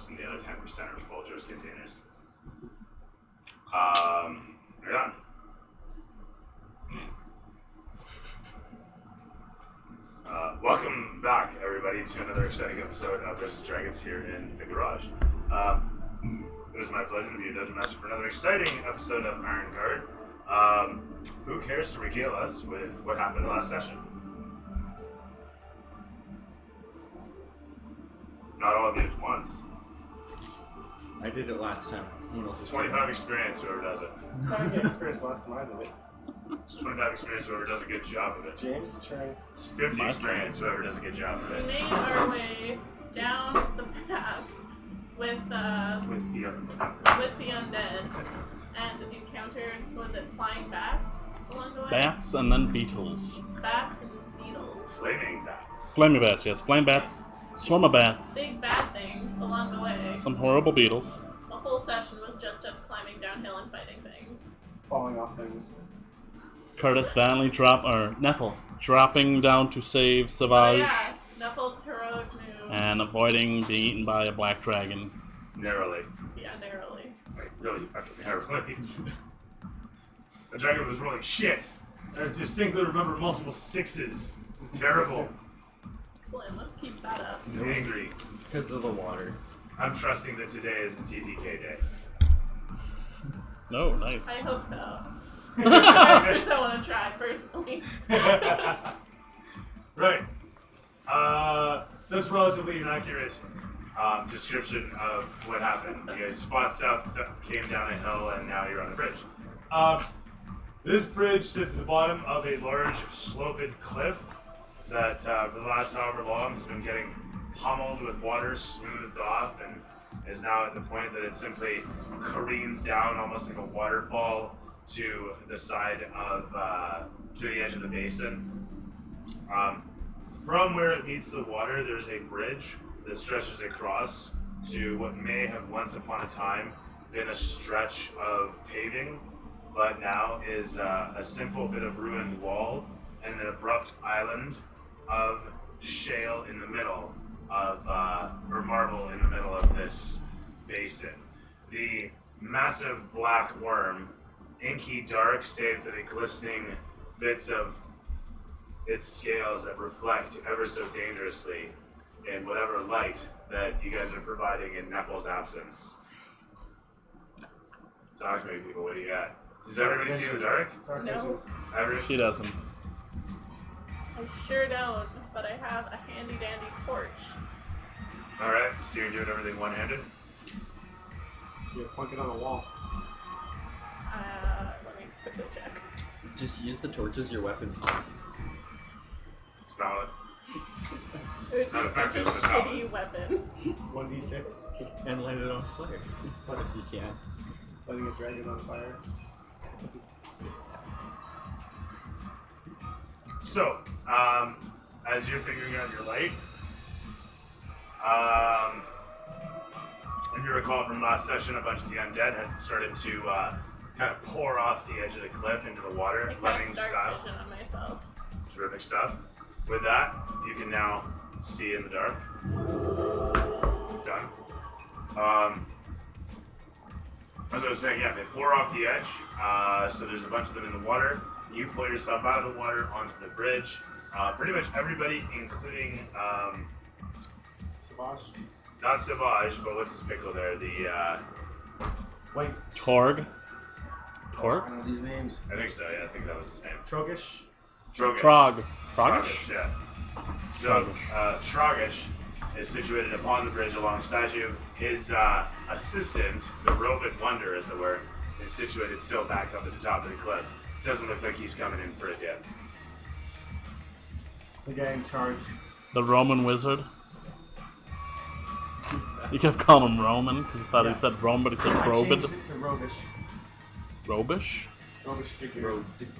cups, and the other 10% are Folgers containers. You're done. Welcome back, everybody, to another exciting episode of Dungeons & Dragons here in the garage. It is my pleasure to be your Dungeon Master for another exciting episode of Iron Guard. Who cares to regale us with what happened last session? Not all of you at once. I did it last time. It's 25 experience, whoever does it. I didn't experience last time I did it. It's 25 experience, whoever does a good job of it. James' turn. It's 50 experience, whoever does a good job of We it. made our way down the path with the undead and encountered, was it flying bats along the way? Bats and then beetles. Bats and beetles. Flaming bats. Flaming bats, yes. Flame bats. Swarm of bats. Big bad things along the way. Some horrible beetles. The whole session was just us climbing downhill and fighting things. Falling off things. Curtis valiantly Neffel dropping down to save Oh Savage yeah, Knuckles' heroic move. and avoiding being eaten by a black dragon. Narrowly. Yeah, narrowly. Like, really fucking narrowly. The dragon was rolling shit. I distinctly remember multiple sixes. It's terrible. Excellent, let's keep that up. He's angry. Because of the water. I'm trusting that today is the TPK day. Oh, nice. I hope so. Characters I want to try personally. Right. That's relatively inaccurate description of what happened. You guys fought stuff that came down a hill, and now you're on the bridge. This bridge sits at the bottom of a large sloped cliff that for the last however long has been getting pummeled with water, smoothed off, and is now at the point that it simply careens down almost like a waterfall to the side of, to the edge of the basin. From where it meets the water, there's a bridge that stretches across to what may have once upon a time been a stretch of paving, but now is a simple bit of ruined wall and an abrupt island of shale in the middle of, or marble in the middle of this basin. The massive black worm, inky dark save for the glistening bits of its scales that reflect ever so dangerously in whatever light that you guys are providing in Neffel's absence. Talk to me, people. What do you got? Does everybody see in the dark? No. She doesn't. I sure don't, but I have a handy dandy torch. Alright, so you're doing everything one-handed? Yeah, plunk it on the wall. Let me quickly check. Just use the torch as your weapon. It's valid. It would be Not such a effective, but valid. shitty weapon. 1d6. And light it on fire. Plus you can. Lighting a dragon on fire. So, as you're figuring out your light, if you recall from last session, a bunch of the undead had started to kind of pour off the edge of the cliff into the water, I lemming cast dark style. vision on myself. Terrific stuff. With that, you can now see in the dark. Done. As I was saying, yeah, they pour off the edge, so there's a bunch of them in the water. You pull yourself out of the water onto the bridge. Pretty much everybody, including, Savage. not Savage, but what's his pickle there? The, Wait. Torg. I Torg? don't know these names. I think so, yeah, I think that was his name. Trogish. Trogish. Trog. Trogish, Trogish? yeah. So, Trogish is situated upon the bridge alongside you. His assistant, the Robot Wonder, as it were, is situated still back up at the top of the cliff. Doesn't look like he's coming in for it yet. The guy in charge. The Roman wizard. You kept calling him Roman because I thought he said Rome, but he said I Robid. changed it to Robish. Robish? Robish figure. Road. Because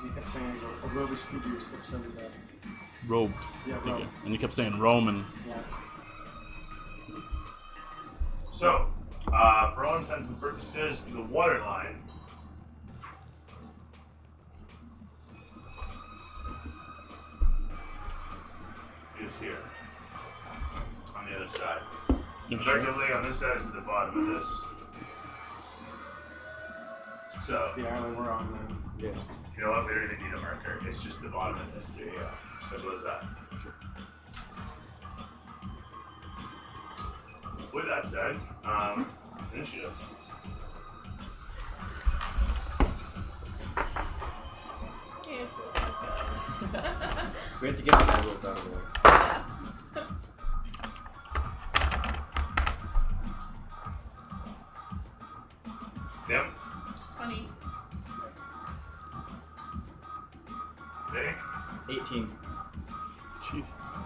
he kept saying he's a Robish figure steps under that. Robed. Yeah, figure. robed. And you kept saying Roman. Yeah. So, for all intents and purposes, the water line is here. other side. You sure? Effectively, on this side is at the bottom of this. So, The island we're on then. Yeah. you know what? We don't even need a marker. It's just the bottom of this. There you go. Simple as that. With that said, initiative. Yeah, let's go. We have to get the medals out of the way. Yeah. Yep. 20. Ready? 18. Jesus.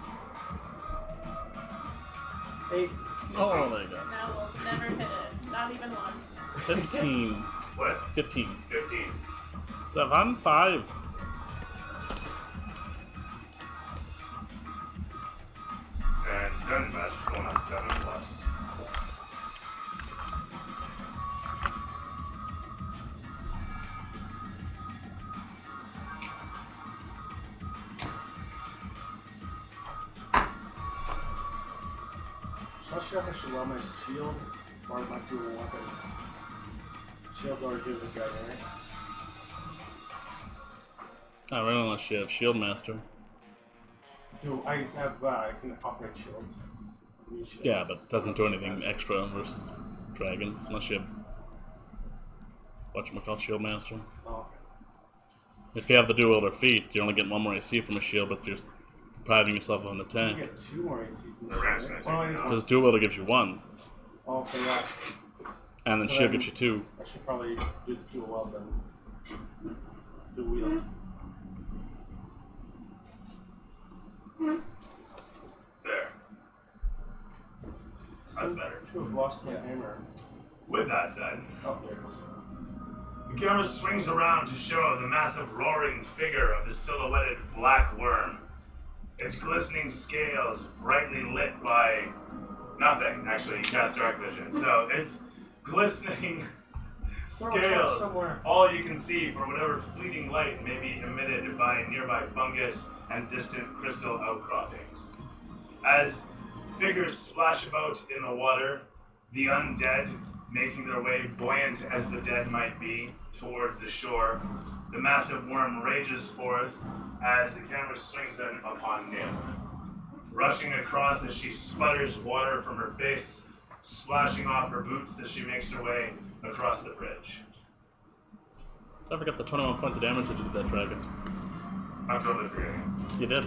8. Oh, there you go. Now we'll never hit it. Not even once. 15. What? 15. 15. 7, 5. And Dungeon Master's going on 7 plus. So I'm not sure if I should roll my shield or my dual weapons. Shield's always good with dragon, right? Not really unless you have Shield Master. Do I have? I can operate shields. Use shields. Yeah, but it doesn't do anything extra versus dragons unless you have whatchamacallit Shield Master. Oh, okay. If you have the dual wielder feat, you only get 1 more AC from a shield, but you're depriving yourself of an You attack. get 2 more AC from The the ram's shield. nice. Well, I use Because dual wielder gives you 1, one. Okay, yeah. and then So shield then- gives you 2. I should probably do the dual weld then. Dual wield. There. That's better. To have lost my hammer. With that said, Oh, there it is. the camera swings around to show the massive roaring figure of the silhouetted black worm. Its glistening scales brightly lit by nothing. Actually, you cast dark vision. So its glistening scales, somewhere. all you can see for whatever fleeting light may be emitted by nearby fungus and distant crystal outcroppings. As figures splash about in the water, the undead making their way, buoyant as the dead might be, towards the shore, the massive worm rages forth as the camera swings in upon Nim. Rushing across as she sputters water from her face, splashing off her boots as she makes her way across the bridge. I forgot the 21 points of damage you did to that dragon. I'm totally forgetting. You did.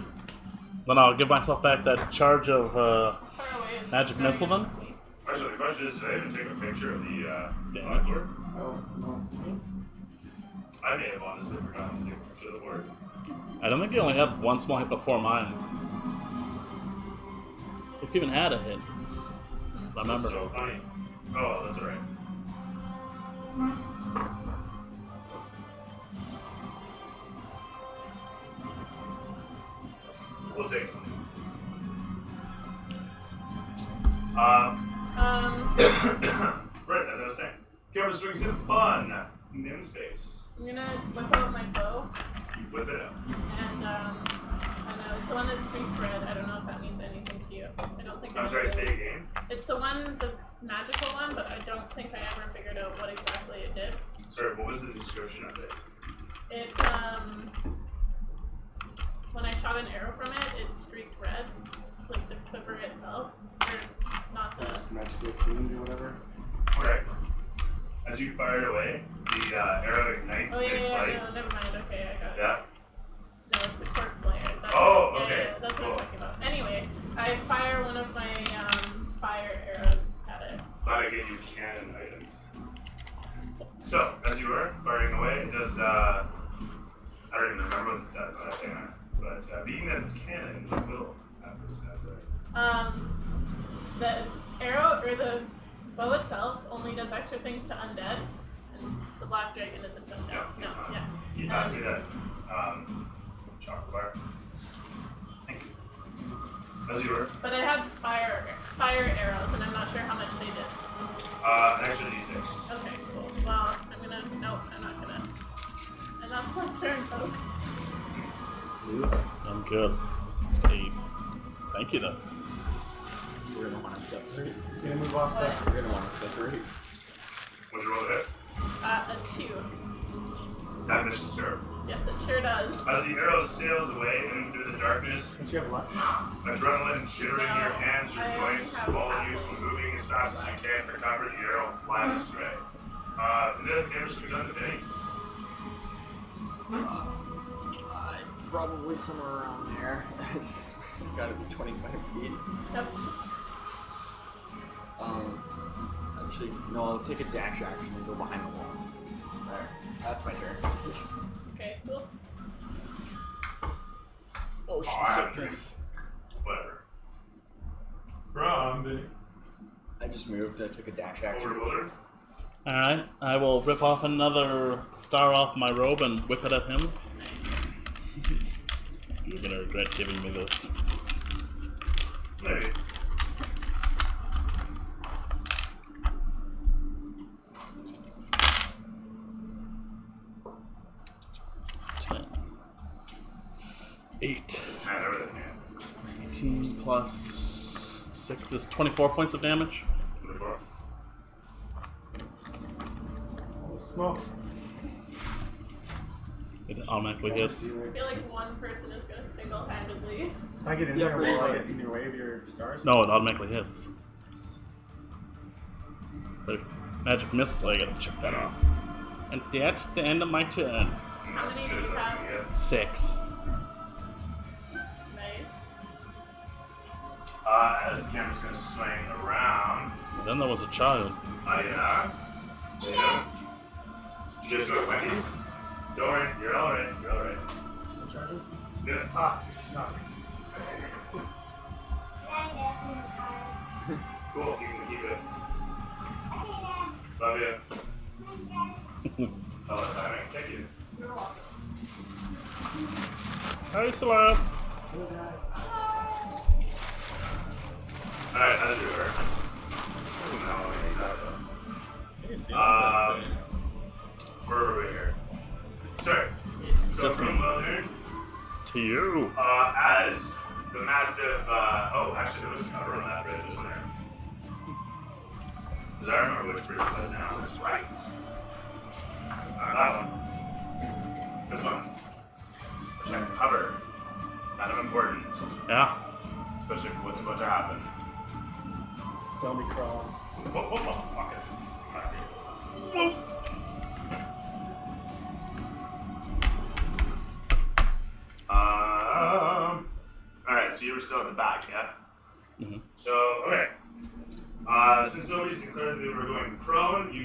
Then I'll give myself back that charge of How far away is Magic the missile then? dragon? Actually, the question is, I didn't take a picture of the Damage. board. Oh, no. I may have honestly forgotten to take a picture of the board. I don't think you only had 1 small hit before mine. If you even had a hit. That's Remember. so funny. Oh, that's alright. We'll take 20. Right, as I was saying. Camera swings in upon Nim's face. I'm gonna whip out my bow, You whip it out. and I know it's the one that streaks red. I don't know if that means anything to you. I don't think. I'm I sorry, ever- say again. It's the one, the magical one, but I don't think I ever figured out what exactly it did. Sorry, what was the description of it? It when I shot an arrow from it, it streaked red, like the quiver itself, or not the. Just magically tuned or whatever. Okay. As you fire it away, the arrow ignites Oh yeah, mid-flight. no, never mind. Okay, I got it. Yeah. No, it's the corpse slayer. That's Oh, what, okay, Yeah, that's what cool. I'm talking about. Anyway, I fire one of my fire arrows at it. Glad I gave you cannon items. So, as you were firing away, it does, I don't even remember what the stats on that thing are, but being that it's cannon, it will have those stats there. The arrow, or the bow itself, only does extra things to undead, and the black dragon isn't undead. No, No, it's not. yeah. You passed me that, chocolate bar. Thank you. As you were, But I had fire arrows, and I'm not sure how much they did. actually D6. Okay, cool. Well, nope, I'm not gonna. And that's my turn, folks. I'm good. 8. Thank you, though. We're gonna want separate. Gonna move off What? the. We're gonna want to separate. What'd you roll it? A 2. That misses sir. Yes, it sure does. As the arrow sails away into the darkness, Don't you have luck? adrenaline jittering in your No, hands, your I joints, have all of you halfling. moving as fast as you can to recover the arrow flies astray. The damage to be done today. Probably somewhere around there. It's gotta be 25 feet. Yep. Actually, no, I'll take a dash action and go behind the wall. There. That's my turn. Okay, cool. Oh, I'm drinking. Whatever. From the I just moved. I took a dash action. over to Willard. Alright, I will rip off another star off my robe and whip it at him. You're gonna regret giving me this. Maybe. Ten. 8. Man, everything. 18 plus 6 is 24 points of damage. 24. Holy smoke. It automatically hits. I feel like one person is gonna single-handedly. If I get in Yeah, there, but will I like- get in your way of your stars? No, it automatically hits. But if magic misses, so I gotta check that off. And that's the end of my turn. How many do you have? 6. Nice. As the camera's gonna swing around. And then there was a child. Yeah. Yeah. Did you guys go to Wendy's? Don't worry, you're alright. You're alright. Still charging? Yeah. She's not. Cool. You can keep it. Love you. Hello, timing. Thank you. Hi, Celeste. Alright, how's it work? Where are we here? Sorry. So Just me. from Willard, To you. as the massive, actually there was cover on that bridge, wasn't there? Because I remember which bridge it was now. That's right. That one. This one. Which I can cover. Kind of important. Yeah. Especially for what's about to happen. Zombie crawl. Whoa, fuck it. Whoa. Alright, so you were still in the back, yeah? Mhm. So, okay. Since nobody's declared they were going prone, you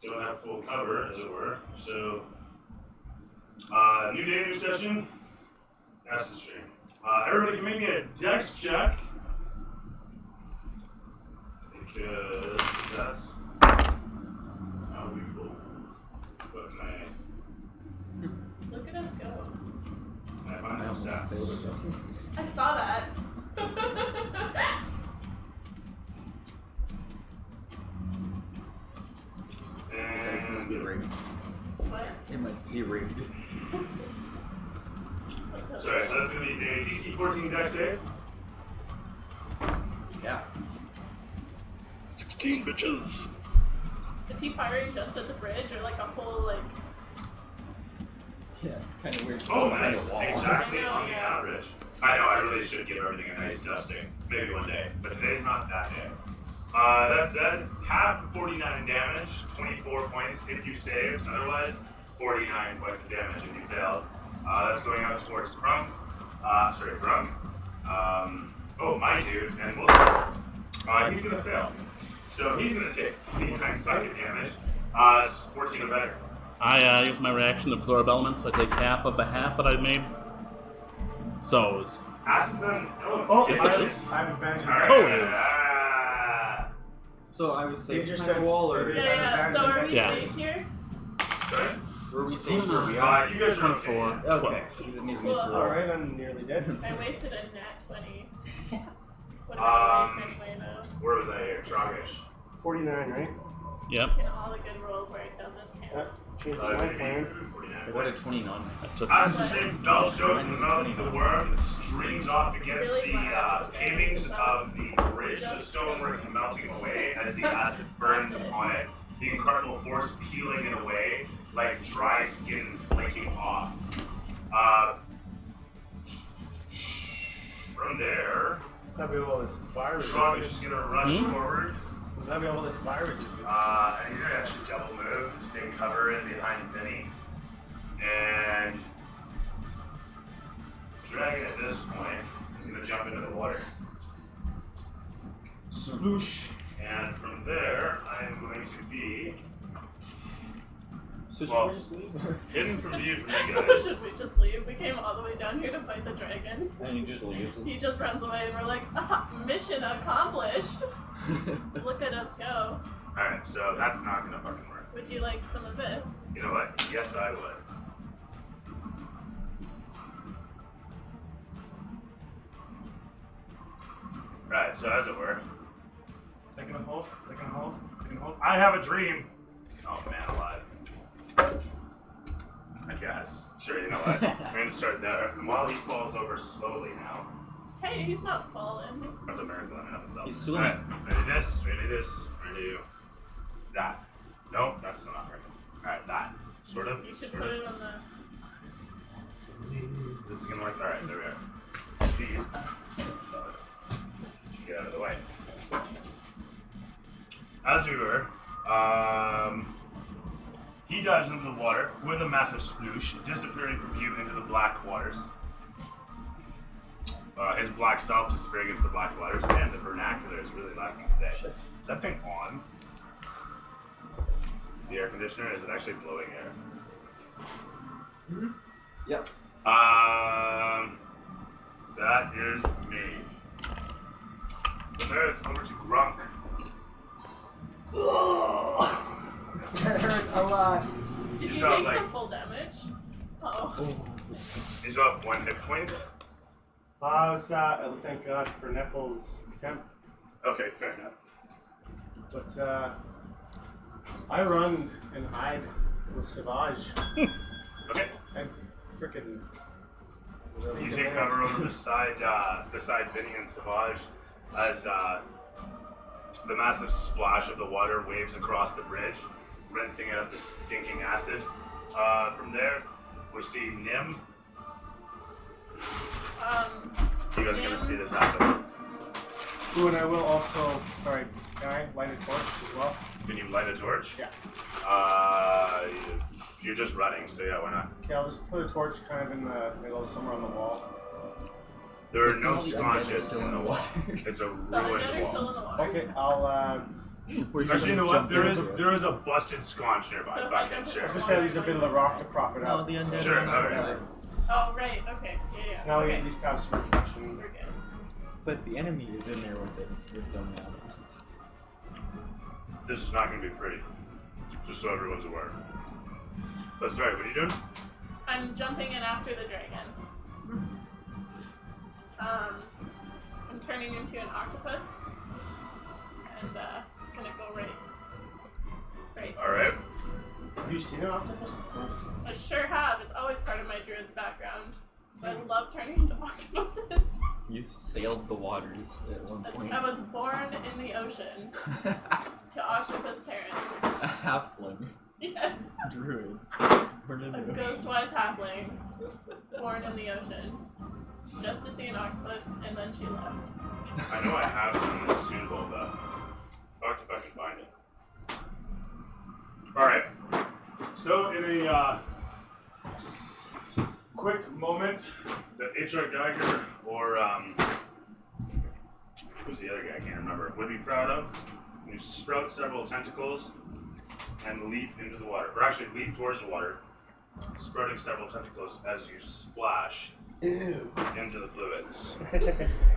don't have full cover, as it were. So, new day, new session. That's the stream. Everybody can make me a dex check. Because that's how we roll. But can Look at us go. I find some stats? I saw that. This must be And rigged. What? It must be rigged. What's up? sorry, so that's gonna be a DC 14 dex save. Yeah. 16 bitches. Is he firing just at the bridge or like a whole like? Yeah, it's kind of weird. Oh, Behind nice. a wall. Exactly I know, on the yeah. average. I know, I really should give everything a nice dusting. Maybe one day. But today's not that day. That said, half 49 damage, 24 points if you saved. Otherwise, 49 points of damage if you failed. That's going out towards Grunk. Grunk. My dude, and Wilson. He's gonna fail. So he's gonna take 49 psychic damage. 14 or better. I use my reaction to absorb elements, so I take half of the half that I made. So's. Assassin. Oh, yes, I it is. have advantage. Alright. Toes. So I was safe Danger behind the sense. wall, or Yeah. So are we Yeah. safe here? Sorry? were we safe where we are? You guys are 24. okay. Okay. You didn't even need to roll. Alright, I'm nearly dead. I wasted a nat 20. What did I waste anyway though? Where was I here? Trogish. 49, right? Yep. In all the good rolls where it doesn't count. That changes my plan. 49. What is 29? I took As the same bell shows from the mouth of the worm, streams off against Really the glad I wasn't there. pavings of the bridge, the stonework melting away as the acid burns upon it, the incredible force peeling it away like dry skin flaking off. From there, That'd be all this fire Sean is resistance. just gonna rush forward. That'd be all this fire resistance. And he's gonna actually double move to take cover in behind Vinny. And Dragon at this point is gonna jump into the water. Sploosh. And from there, I am going to be So should Well- we just leave? hidden from view from you So guys. should we just leave? We came all the way down here to fight the dragon. And you just leave. He just runs away and we're like, mission accomplished. Look at us go. Alright, so that's not gonna fucking work. Would you like some of this? You know what? Yes, I would. Right, so as it were. Second hold, second hold, second hold. I have a dream. Oh man, alive. I guess. Sure, you know what? We're gonna start there. And while he falls over slowly now, Hey, he's not falling. that's a miracle in and of itself. He's swimming. Alright, we're gonna do this, we're gonna do this, we're gonna do that. Nope, that's still not working. Alright, that. Sort of. You should Sort put of. it on the. This is gonna work. Alright, there we are. These. Get out of the way. As we were, he dives into the water with a massive sploosh, disappearing from view into the black waters. His black self disappearing into the black waters, and the vernacular is really lacking today. Shit. Is that thing on? The air conditioner? Is it actually blowing air? Yep. That is me. From there, it's over to Grunk. That hurts a lot. Did You you sound take like- the full damage? Oh. He's up 1 hit point. Thank God for Neffels' attempt. Okay, fair enough. But I run and hide with Savage. Okay. And frickin' You take cover over the side, beside Vinny and Savage, as the massive splash of the water waves across the bridge, rinsing out the stinking acid. From there, we see Nim. You guys are gonna see this happen. Ooh, and I will also, sorry, can I light a torch as well? Can you light a torch? Yeah. You're just running, so yeah, why not? Okay, I'll just put a torch kind of in the middle, somewhere on the wall. There are no All the undead are sconches still in the wall. It's a The ruined undead are still wall. in the water. Okay, I'll, Actually, you know what? There is a busted sconch nearby. So if I Back go in, to sure. I was just saying, use a bit of the rock to prop it No, up. the undead Sure, are on the okay. outside. Oh, right, okay. Yeah. So now we okay. at least have some reflection. We're good. But the enemy is in there with it. With them now. This is not going to be pretty. Just so everyone's aware. But sorry, what are you doing? I'm jumping in after the dragon. I'm turning into an octopus. And gonna go right. Alright. Have you seen an octopus before? I sure have. It's always part of my druid's background. So I love turning into octopuses. You sailed the waters at one point. I was born in the ocean to octopus parents. A halfling. Yes. Druid. Born in A the ocean. ghost-wise halfling. Born in the ocean. Just to see an octopus, and then she left. I know I have something that's suitable, but fuck if I can find it. Alright. So, in a quick moment that H.R. Geiger or who's the other guy I can't remember would be proud of, you sprout several tentacles and leap into the water, or actually leap towards the water, sprouting several tentacles as you splash into the fluids.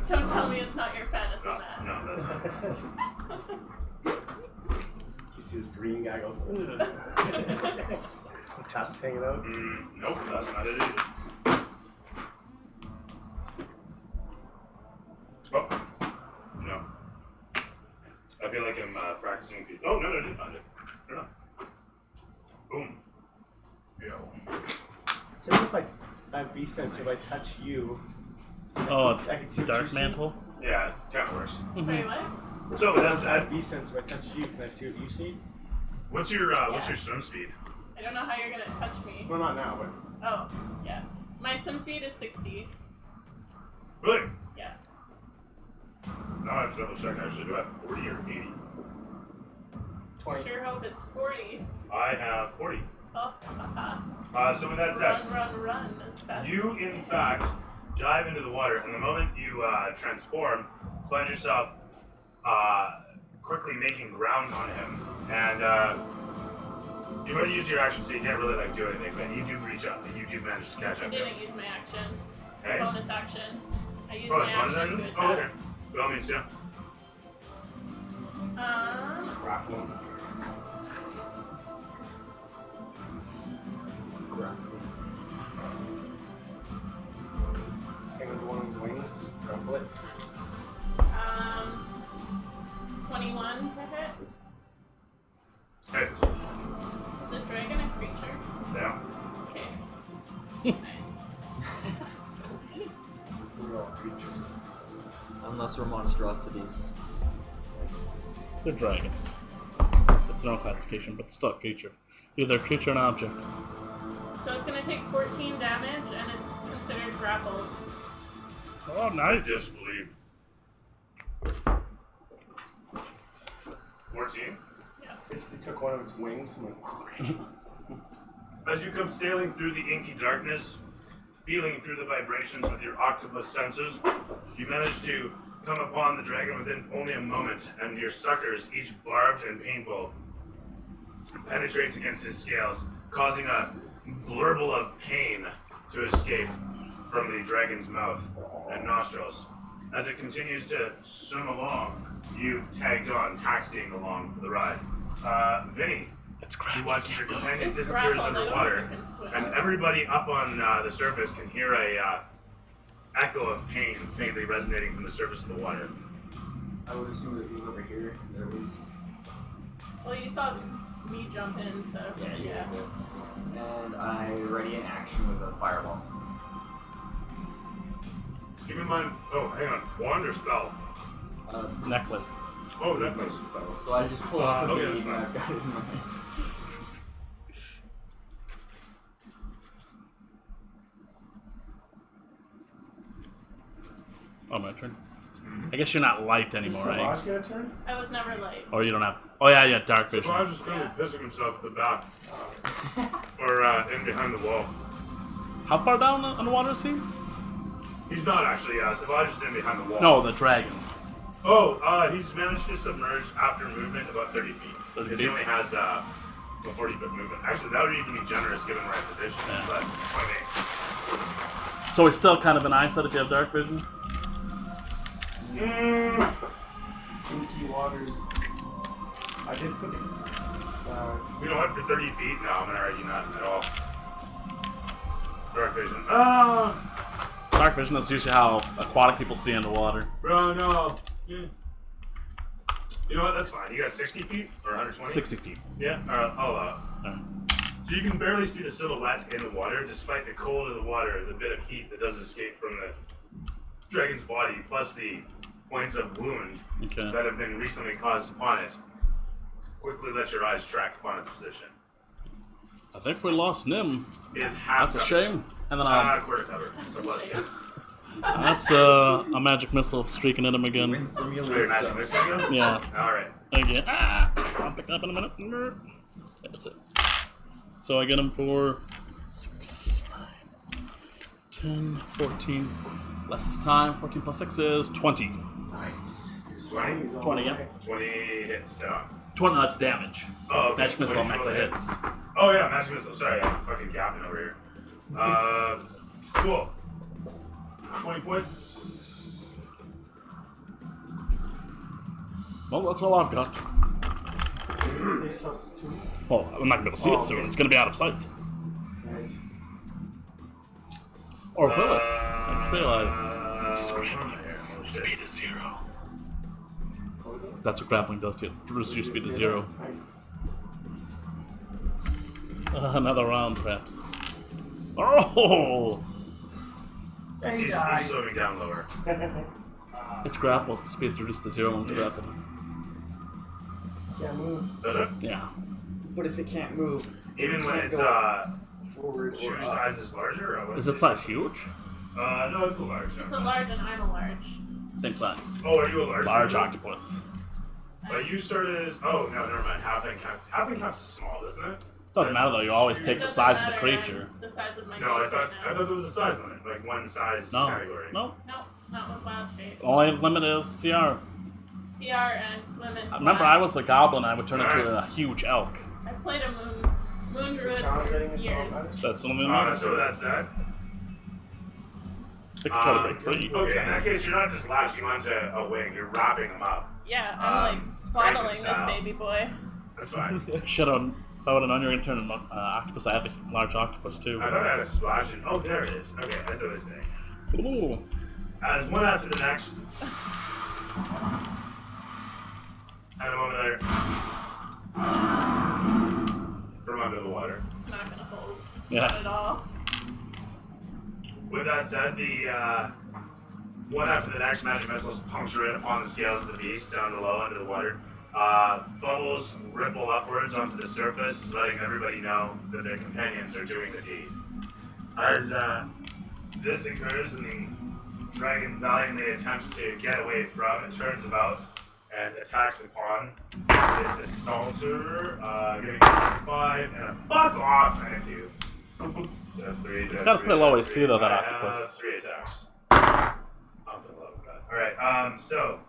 Don't tell me it's not your fantasy, No, Matt. no, that's not. You see this green guy go, tusk hanging out. Nope, that's not it either. Oh, no. I feel like I'm practicing. Oh, no, I did find it. Fair enough. Boom. Yo. So if I have beast sense, if I touch you, Oh, I can see what Dark you see. Mantle? Yeah, kind of worse. Sorry, what? So that's that. Be sense if I touch you. Can I see what you see? What's your swim speed? I don't know how you're gonna touch me. Well, not now, but Oh, yeah. My swim speed is 60. Really? Yeah. Now I have to double check. Actually, do I have 40 or 80? 20. Sure hope it's 40. I have 40. Oh, haha. So with that said, Run as fast. you in fact dive into the water, and the moment you transform, find yourself quickly making ground on him, and you already used your action, so you can't really like do anything, but you do reach up, and you do manage to catch I up to him. didn't use my action. It's Okay. a bonus action. I used Oh, my it's bonus action to action? attack. Oh, okay. By all means, yeah. Grappling. Hang on to one of his wings, just crumple it. 21 to hit. Hey. Is a dragon a creature? Yeah. Okay. Nice. We're all creatures. Unless we're monstrosities. They're dragons. It's no classification, but still a creature. Either a creature or an object. So it's gonna take 14 damage, and it's considered grappled. Oh, I nice. just believe. 14. Yeah. It took one of its wings and went. As you come sailing through the inky darkness, feeling through the vibrations with your octopus senses, you manage to come upon the dragon within only a moment, and your suckers, each barbed and painful, penetrates against his scales, causing a blurble of pain to escape from the dragon's mouth and nostrils. As it continues to swim along, you've tagged on, taxiing along for the ride. Vinny, you watch your companion It's disappears grappled, I don't underwater, think it can swim. and everybody up on the surface can hear a echo of pain faintly resonating from the surface of the water. I would assume that he's over here. There was. Well, you saw me jump in, so yeah. And I ready in action with a fireball. Keep in mind, oh, hang on, wand or spell? Necklace. Oh, necklace. Spell. So I just pull off a okay, bead that's and fine. I've got it in my hand. Oh, my turn. I guess you're not light Is anymore, right? Savage get a turn? I was never late. Or you don't have. Oh, yeah, dark vision. Savage is currently pissing himself at the back. Or in behind the wall. How far down on the water is he? He's not actually, Savage is in behind the wall. No, the dragon. Oh, he's managed to submerge after movement about 30 feet. 30 Because feet? he only has a 40-foot movement. Actually, that would even be generous given where I position him, Yeah. but okay. So he's still kind of an eyesight if you have dark vision? Inky waters. I did put it. We don't have for 30 feet? No, I'm not arguing that at all. Dark vision. Dark vision is usually how aquatic people see underwater. Bro, no. Yeah. You know what? That's fine. You got 60 feet or 120? 60 feet. Yeah. I'll allow it. Alright. So you can barely see the silhouette in the water, despite the cold of the water, the bit of heat that does escape from the dragon's body, plus the points of wound Okay. that have been recently caused upon it. Quickly let your eyes track upon its position. I think we lost Nim. Is half That's a cover. shame. And then Quarter cover. So bless you. that's a magic missile streaking at him again. Win So you're simulator matching sucks. this again? Yeah. Alright. Again. I'll pick that up in a minute. That's it. So I get him for 6, 9, 10, 14. Less is time. 14 plus 6 is 20. Nice. 20? 20, yeah. 20 hits down. 20, that's damage. Oh, okay. Magic missile 20 automatically total hits. Oh yeah, magic missile. Sorry, I'm fucking gapping over here. Cool. 20 points. Well, that's all I've got. They still has 2. Well, I'm not going to be able to see Oh, it soon. okay. It's going to be out of sight. Right. Or will it? I just realized. Just grappling. Oh, shit. Speed is 0. What was it? That's what grappling does to you. Reduces your speed to 0. Nice. Another round, perhaps. Oh! And he He's dies. slowing down lower. It's grappled. Speed's reduced to 0 when it's grappled. Can't move. Does it? Yeah. But if it can't move, Even when can't it's go forward two or up. sizes larger? Or what? Is this size huge? No, it's a large. It's a large and I'm a large. Same size. Oh, are you a large? Large one? octopus. But you started as. Oh, no, never mind. Halfling counts. Halfling counts as small, doesn't it? Doesn't matter though. You always take the Doesn't size of the matter, creature. I'm the size of my No, I beast thought right now. there was a size limit, like one size No. category. No. No, not with wild shape. Only limit is CR. CR and swim and Remember, fly. I was a goblin. I would turn into a huge elk. I played a moon druid Challenge for rating yourself years. matters. That's only So that's that. They could try to break free. Okay, in that case, you're not just latching onto a wing, you're wrapping them up. Yeah, I'm like swaddling this style. baby boy. That's fine. Should have. If I would have known you were gonna turn into octopus, I have a large octopus too. I thought I had a splash in. Oh, there it is. Okay, that's what I was saying. Ooh. As one after the next. And a moment later. From under the water. It's not gonna hold. Yeah. Not at all. With that said, the one after the next magic missiles puncture in upon the scales of the beast down below under the water. Bubbles ripple upwards onto the surface, letting everybody know that their companions are doing the deed. As this occurs, and the dragon valiantly attempts to get away from, it turns about and attacks upon its assaulter, getting 5 and a fuck off at you. It's got a pretty low AC though, that I octopus. have 3 attacks. Off the low, God. Alright, so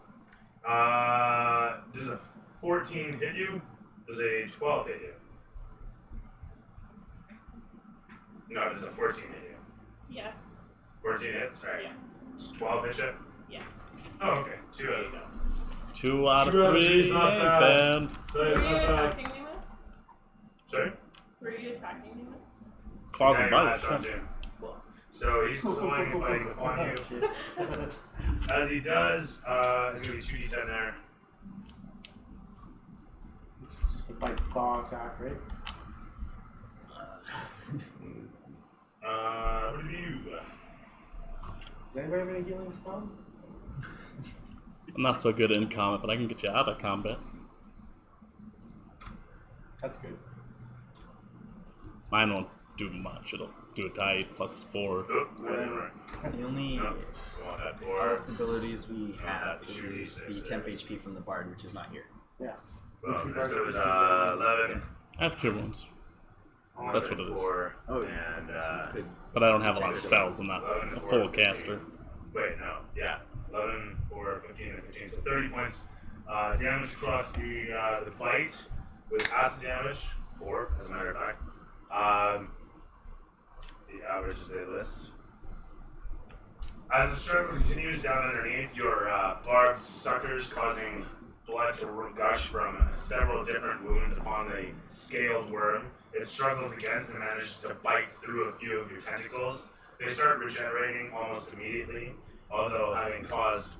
does a 14 hit you? Does a 12 hit you? No, does a 14 hit you? Yes. 14 hits? Alright. Yeah. Does 12 hit you? Yes. Oh, okay. 2 out of them. 2 out of 2 out of 3. 3 is not bad. Bad. So Who it's are you not bad. attacking me with? Sorry? Who are you attacking me with? Claws Yeah, and you're bites. last on Jim. Cool. So he's clawing and biting upon Oh, you. shit. As he does, there's going to be 2d10 there. It's just a bite claw attack, right? What do you? Does anybody have any healing spell? I'm not so good in combat, but I can get you out of combat. That's good. Mine won't do much. It'll do a die plus 4. Oh, I didn't right. The only No, go on that 4. health abilities we have that's is the temp HP from the bard, which is not here. Yeah. This is 11. I have cure wounds, That's what it is. 4, Oh, and so you could but I don't have a lot of spells. I'm not 11, a 4, full 15. caster. Wait, no, yeah, 11, 4, 15, and 15. So 30 points damage across the bite with acid damage. 4, as a matter of fact. The average is they list. As the struggle continues down underneath, your barbed suckers causing blood to gush from several different wounds upon the scaled worm. It struggles against and manages to bite through a few of your tentacles. They start regenerating almost immediately, although having caused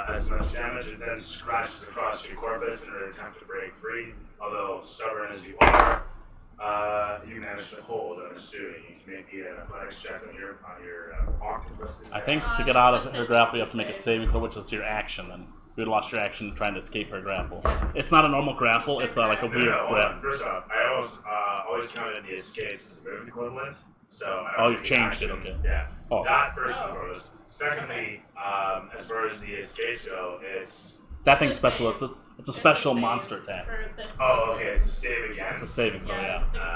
as much damage, it then scratches across your corpus in an attempt to break free. Although stubborn as you are, you manage to hold. I'm assuming you can make an athletics check on your octopus. I think to get out of her grapple, you have to make a saving throw, which is your action. And you would lost your action trying to escape her grapple. Yeah. It's not a normal grapple. It's like a No, weird hold on. grapple. First off, I always counted the escapes as a move equivalent. So I Oh, don't you've think changed it, action- okay. Yeah. Oh. That first and foremost. Secondly, as far as the escapes go, it's That thing's special. It's a It's a special save monster attack. for this oh, monster. okay. It's a save again. It's a saving throw. Yeah, Yeah. it's 16.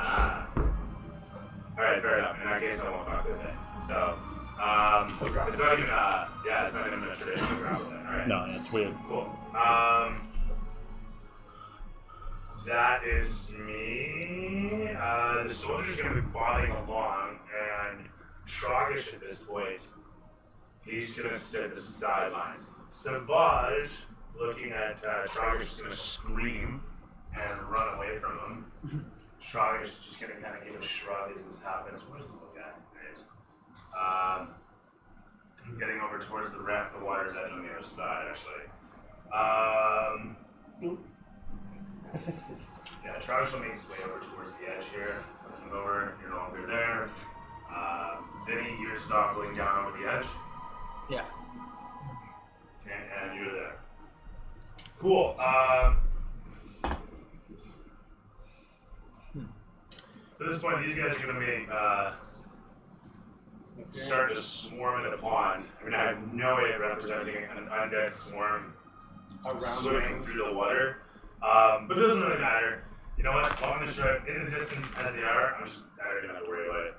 All right, fair enough. In that case, I won't fuck with it. So, it's not even it's not even a traditional grapple then. All right. No, it's weird. Cool. That is me. The soldier's gonna be bobbing along, and Trogish at this point, he's gonna sit at the sidelines. Savage, looking at Trogish, is gonna scream and run away from him. Trogish is just gonna kind of give a shrug as this happens. Where's the look at? Right. I'm getting over towards the ramp. The water's edge on the other side, actually. Yeah, Travis will make his way over towards the edge here. Looking over, you're no longer there. Vinny, you're stopping down over the edge. Yeah. and you're there. Cool. So at this point, these guys are going to be start to swarm in the pond. I mean, I have no way of representing an undead swarm swimming through the water, but it doesn't really matter. You know what? Long and short, in the distance as they are, I don't even have to worry about it.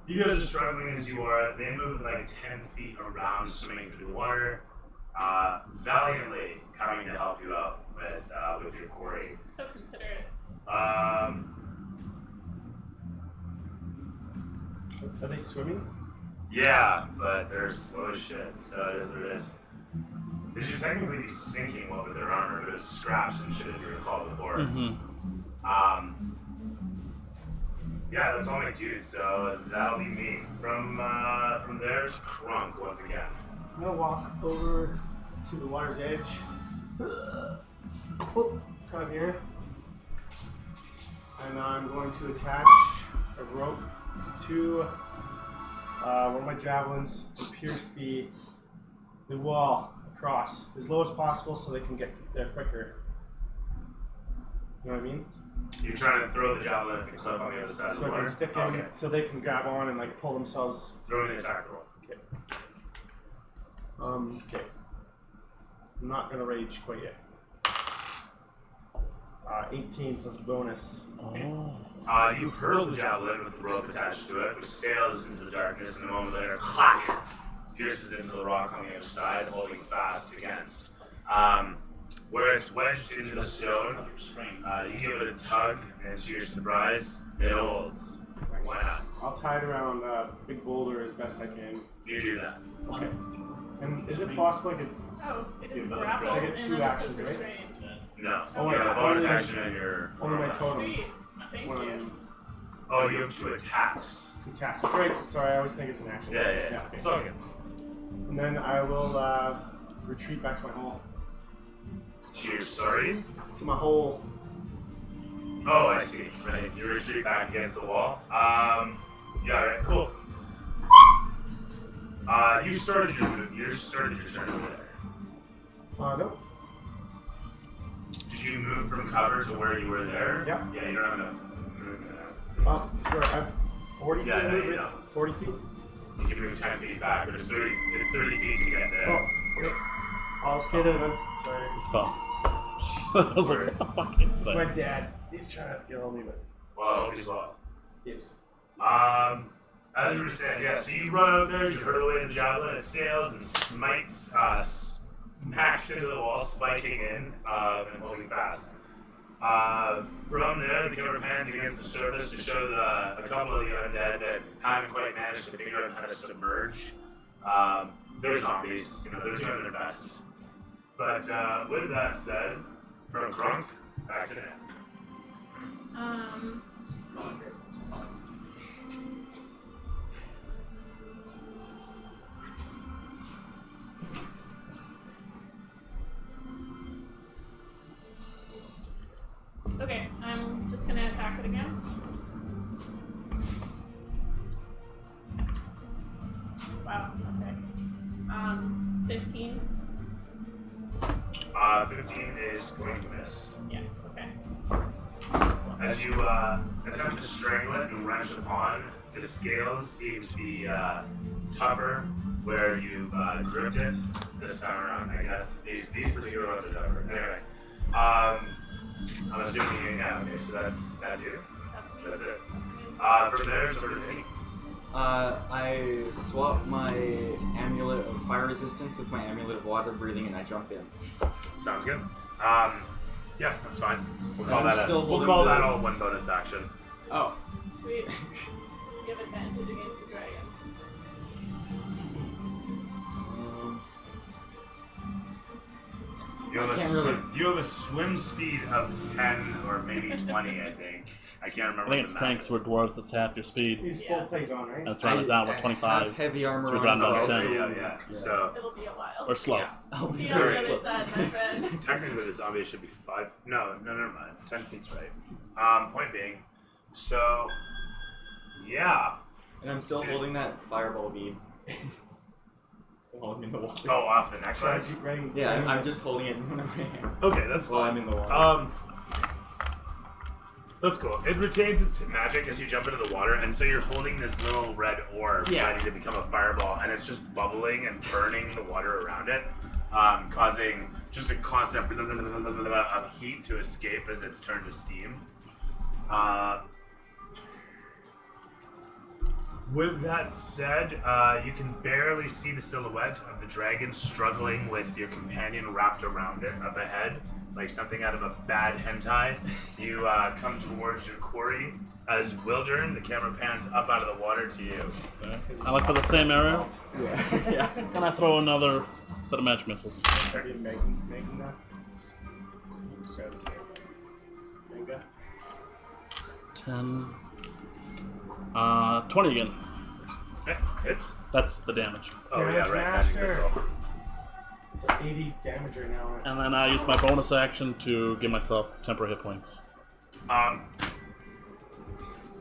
You guys are struggling as you are. They move like 10 feet around, swimming through the water, valiantly coming to help you out with your quarry. So considerate. Are they swimming? Yeah, but they're slow as shit, so it is what it is. They should technically be sinking what with their armor, but it's scraps and shit if you recall before. Yeah, that's all my dudes, so that'll be me. From there to Crunk once again. I'm gonna walk over to the water's edge. Whoop, kind of here. And I'm going to attach a rope to one of my javelins and pierce the wall across as low as possible so they can get there quicker. You know what I mean? You're trying to throw the javelin at the cliff on the other side of So the I water? can stick in so they can grab on and like pull themselves. Throw in the attack roll. Okay. Okay. I'm not gonna rage quite yet. 18 plus bonus. You hurl the javelin with the rope attached to it, which sails into the darkness, and a moment later, clack, pierces into the rock on the other side, holding fast against. Where it's wedged into the stone, you give it a tug, and to your surprise, it holds. Why not? I'll tie it around a big boulder as best I can. You do that. Okay. And is it possible I could? Oh, it is Yeah, grappled so I get and two then it's actions, right? restrained. No. Oh, you have a bonus only- action in your. Only my totem. Sweet. Thank When you. I'm Oh, you have 2 attacks. two taps. Great. Sorry, I always think it's an action. Yeah. Okay. It's all good. And then I will retreat back to my hole. Cheers, sorry. To my hole. Oh, I see. Right. You retreat back against the wall. Yeah, right, cool. You started your turn over there. No. Did you move from cover to where you were there? Yeah. Yeah, you don't have enough. Oh, sorry. I'm 40 Yeah, feet. no, movement? you don't. 40 feet. You can move 10 feet back, but it's 30 feet to get there. Oh, okay. I'll stay there then. Sorry. It's fun. I was like, what the fuck is It's my that? dad. He's trying to get hold of me, but Well, I hope he's well. yes. As we were saying, yeah, so you run out there, you hurl away the javelin, it sails and smites, smacks into the wall, spiking in, and holding fast. From there, the camera pans against the surface to show a couple of the undead that haven't quite managed to figure out how to submerge. They're zombies, you know, they're doing their best. But with that said, from Crunk, back to Nick. Okay, I'm just gonna attack it again. Wow, okay. 15. 15 is going to miss. Yeah, okay. As you attempt to strangle it and wrench upon, the scales seem to be tougher where you've gripped it this time around, I guess. These particular ones are tougher. Anyway, I'm assuming, yeah, okay, so that's you. That's me. That's it. That's me. From there, sort of thing. I swap my amulet of fire resistance with my amulet of water breathing, and I jump in. Sounds good. Yeah, that's fine. We'll call I'm that still we'll holding call the- that all one bonus action. Oh. Sweet. You have advantage against the dragon. You have, I can't really- you have a swim speed of 10 or maybe 20, I think. I can't remember. I think what it's the 10 math because we're dwarves, that's half your speed. He's Yeah. full plate on, right? That's round it down, we're I 25. have heavy armor So we're on down as to well. like 10. Yeah. Yeah. So It'll be a while. Or slow. Yeah. I'll be See you on the very other slow. side, my friend. technically the zombie should be 5. No, never mind. 10 feet's right. Point being, so yeah. And I'm still holding that fireball bead. while I'm in the water. Oh, off the Try necklace. to keep ready. Yeah, I'm just holding it in my hands. Okay, that's while fine. I'm in the water. That's cool. It retains its magic as you jump into the water, and so you're holding this little red orb Yeah. ready to become a fireball, and it's just bubbling and burning the water around it, causing just a constant of heat to escape as it's turned to steam. With that said, you can barely see the silhouette of the dragon struggling with your companion wrapped around it up ahead, like something out of a bad hentai. You come towards your quarry as Wildern, the camera pans up out of the water to you. Okay. I look for the same area, Yeah. Yeah. and I throw another set of magic missiles. Are you making that? Grab the same. Manga. 10. 20 again. Okay, hits. That's the damage. Oh yeah, Damage right. Magic master. missile. It's at 80 damage right now. And then I use my bonus action to give myself temporary hit points.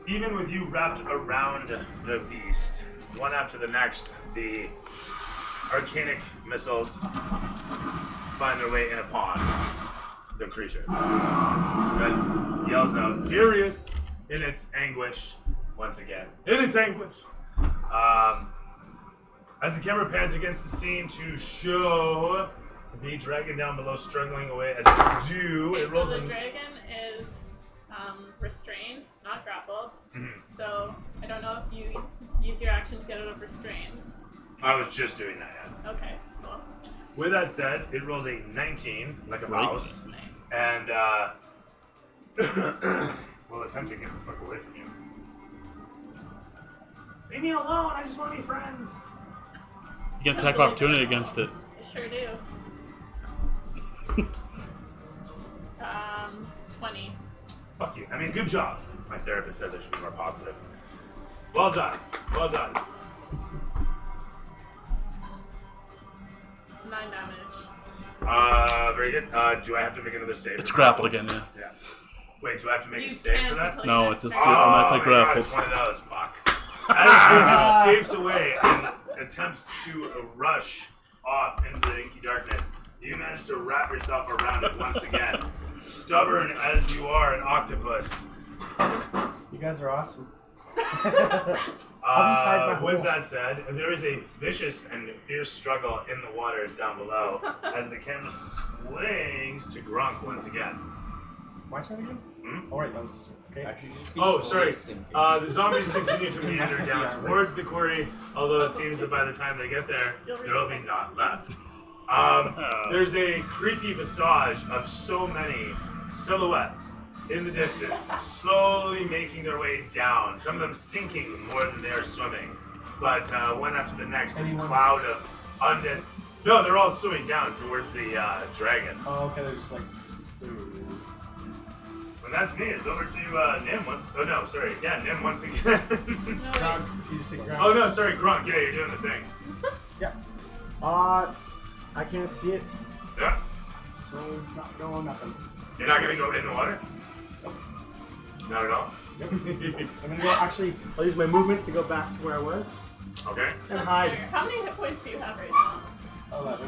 Even with you wrapped around the beast, one after the next, the arcanic missiles find their way in upon the creature. It yells out, furious in its anguish, once again. In its anguish! As the camera pans against the scene to show the dragon down below struggling away as it do, Okay, it so rolls the in. dragon is restrained, not grappled. So I don't know if you use your action to get out of restrained. I was just doing that, yeah. Okay, cool. With that said, it rolls a 19, like a Right. mouse, Nice. and will attempt to get the fuck away from you. Leave me alone, I just want to be friends. You get attack of opportunity against it. I sure do. 20. Fuck you. I mean, good job. My therapist says I should be more positive. Well done. Well done. 9 damage. Very good. Do I have to make another save? It's grappled again, yeah. Yeah. Wait, do I have to make You a save for can't that? until No, your it just next did turn. automatically my God, grappled. it's one of those. Fuck. As it escapes away and attempts to rush off into the inky darkness, you manage to wrap yourself around it once again. Stubborn as you are, an octopus. You guys are awesome. I'll just hide my With hole. that said, there is a vicious and fierce struggle in the waters down below as the camera swings to Grunk once again. My turn again? Hmm? Alright, that was okay. Actually, just be Oh, slowly sorry. sinking. The zombies continue to meander down towards the quarry, although it seems that by the time they get there, there will be not left. There's a creepy visage of so many silhouettes in the distance, slowly making their way down, some of them sinking more than they are swimming. But one after the next, this Anyone- cloud of undead... No, they're all swimming down towards the dragon. Oh, okay, they're just like. And that's me. It's over to Nim once... Oh, no, sorry. Yeah, Nim once again. No, wait. Ground. You just say ground. Oh, no, sorry, Grunk. Yeah, you're doing the thing. Yeah. I can't see it, Yeah. so not going nothing. You're not gonna go in the water? Not at all? I'm gonna go. Actually, I'll use my movement to go back to where I was Okay. and That's hide. fair. How many hit points do you have right now? 11.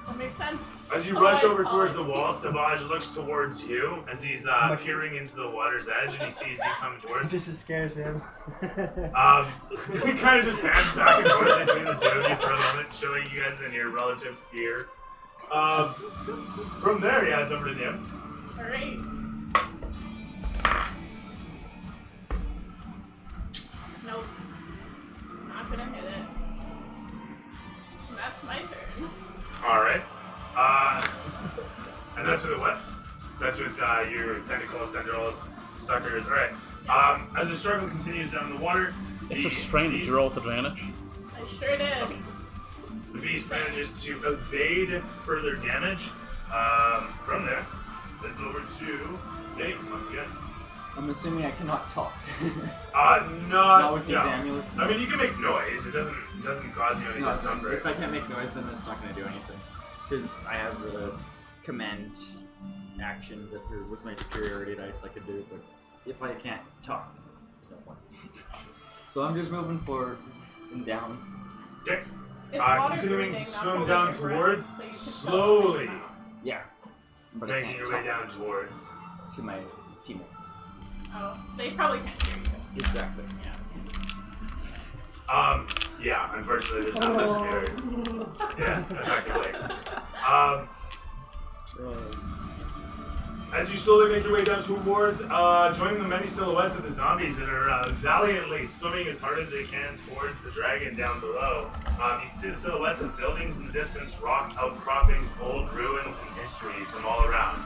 That makes sense. As you So rush I over fall. towards the wall, Savage looks towards you as he's peering into the water's edge and he sees you coming towards him. Just as scares him. He kind of just pans back and forth between the two of you for a moment, showing you guys in your relative fear. From there, yeah, it's over to Nim. Alright. Nope. Not gonna hit it. And that's my turn. Alright. And that's with what? That's with your tentacles, tendrils, suckers. Alright. As the struggle continues down the water, It's restrained. Did you roll with advantage? I sure did. the beast manages to evade further damage. From there, it's over to Nate once again. I'm assuming I cannot talk. Not with these no. amulets? I mean, you can make noise. It doesn't cause you any No, discomfort. if I can't make noise, then it's not going to do anything. Because I have a command action with my superiority dice I could do, but if I can't talk, there's no point. So I'm just moving forward and down. Okay. It's water continuing breathing, to not swim holding down your breath, towards, so you can slowly still Yeah. But I making can't your way talk down towards. to my teammates. Oh, they probably can't hear you. Exactly. Yeah. Yeah, unfortunately, there's not much there. Yeah, effectively. As you slowly make your way down towards, joining the many silhouettes of the zombies that are valiantly swimming as hard as they can towards the dragon down below, you can see the silhouettes of buildings in the distance, rock outcroppings, old ruins, and history from all around.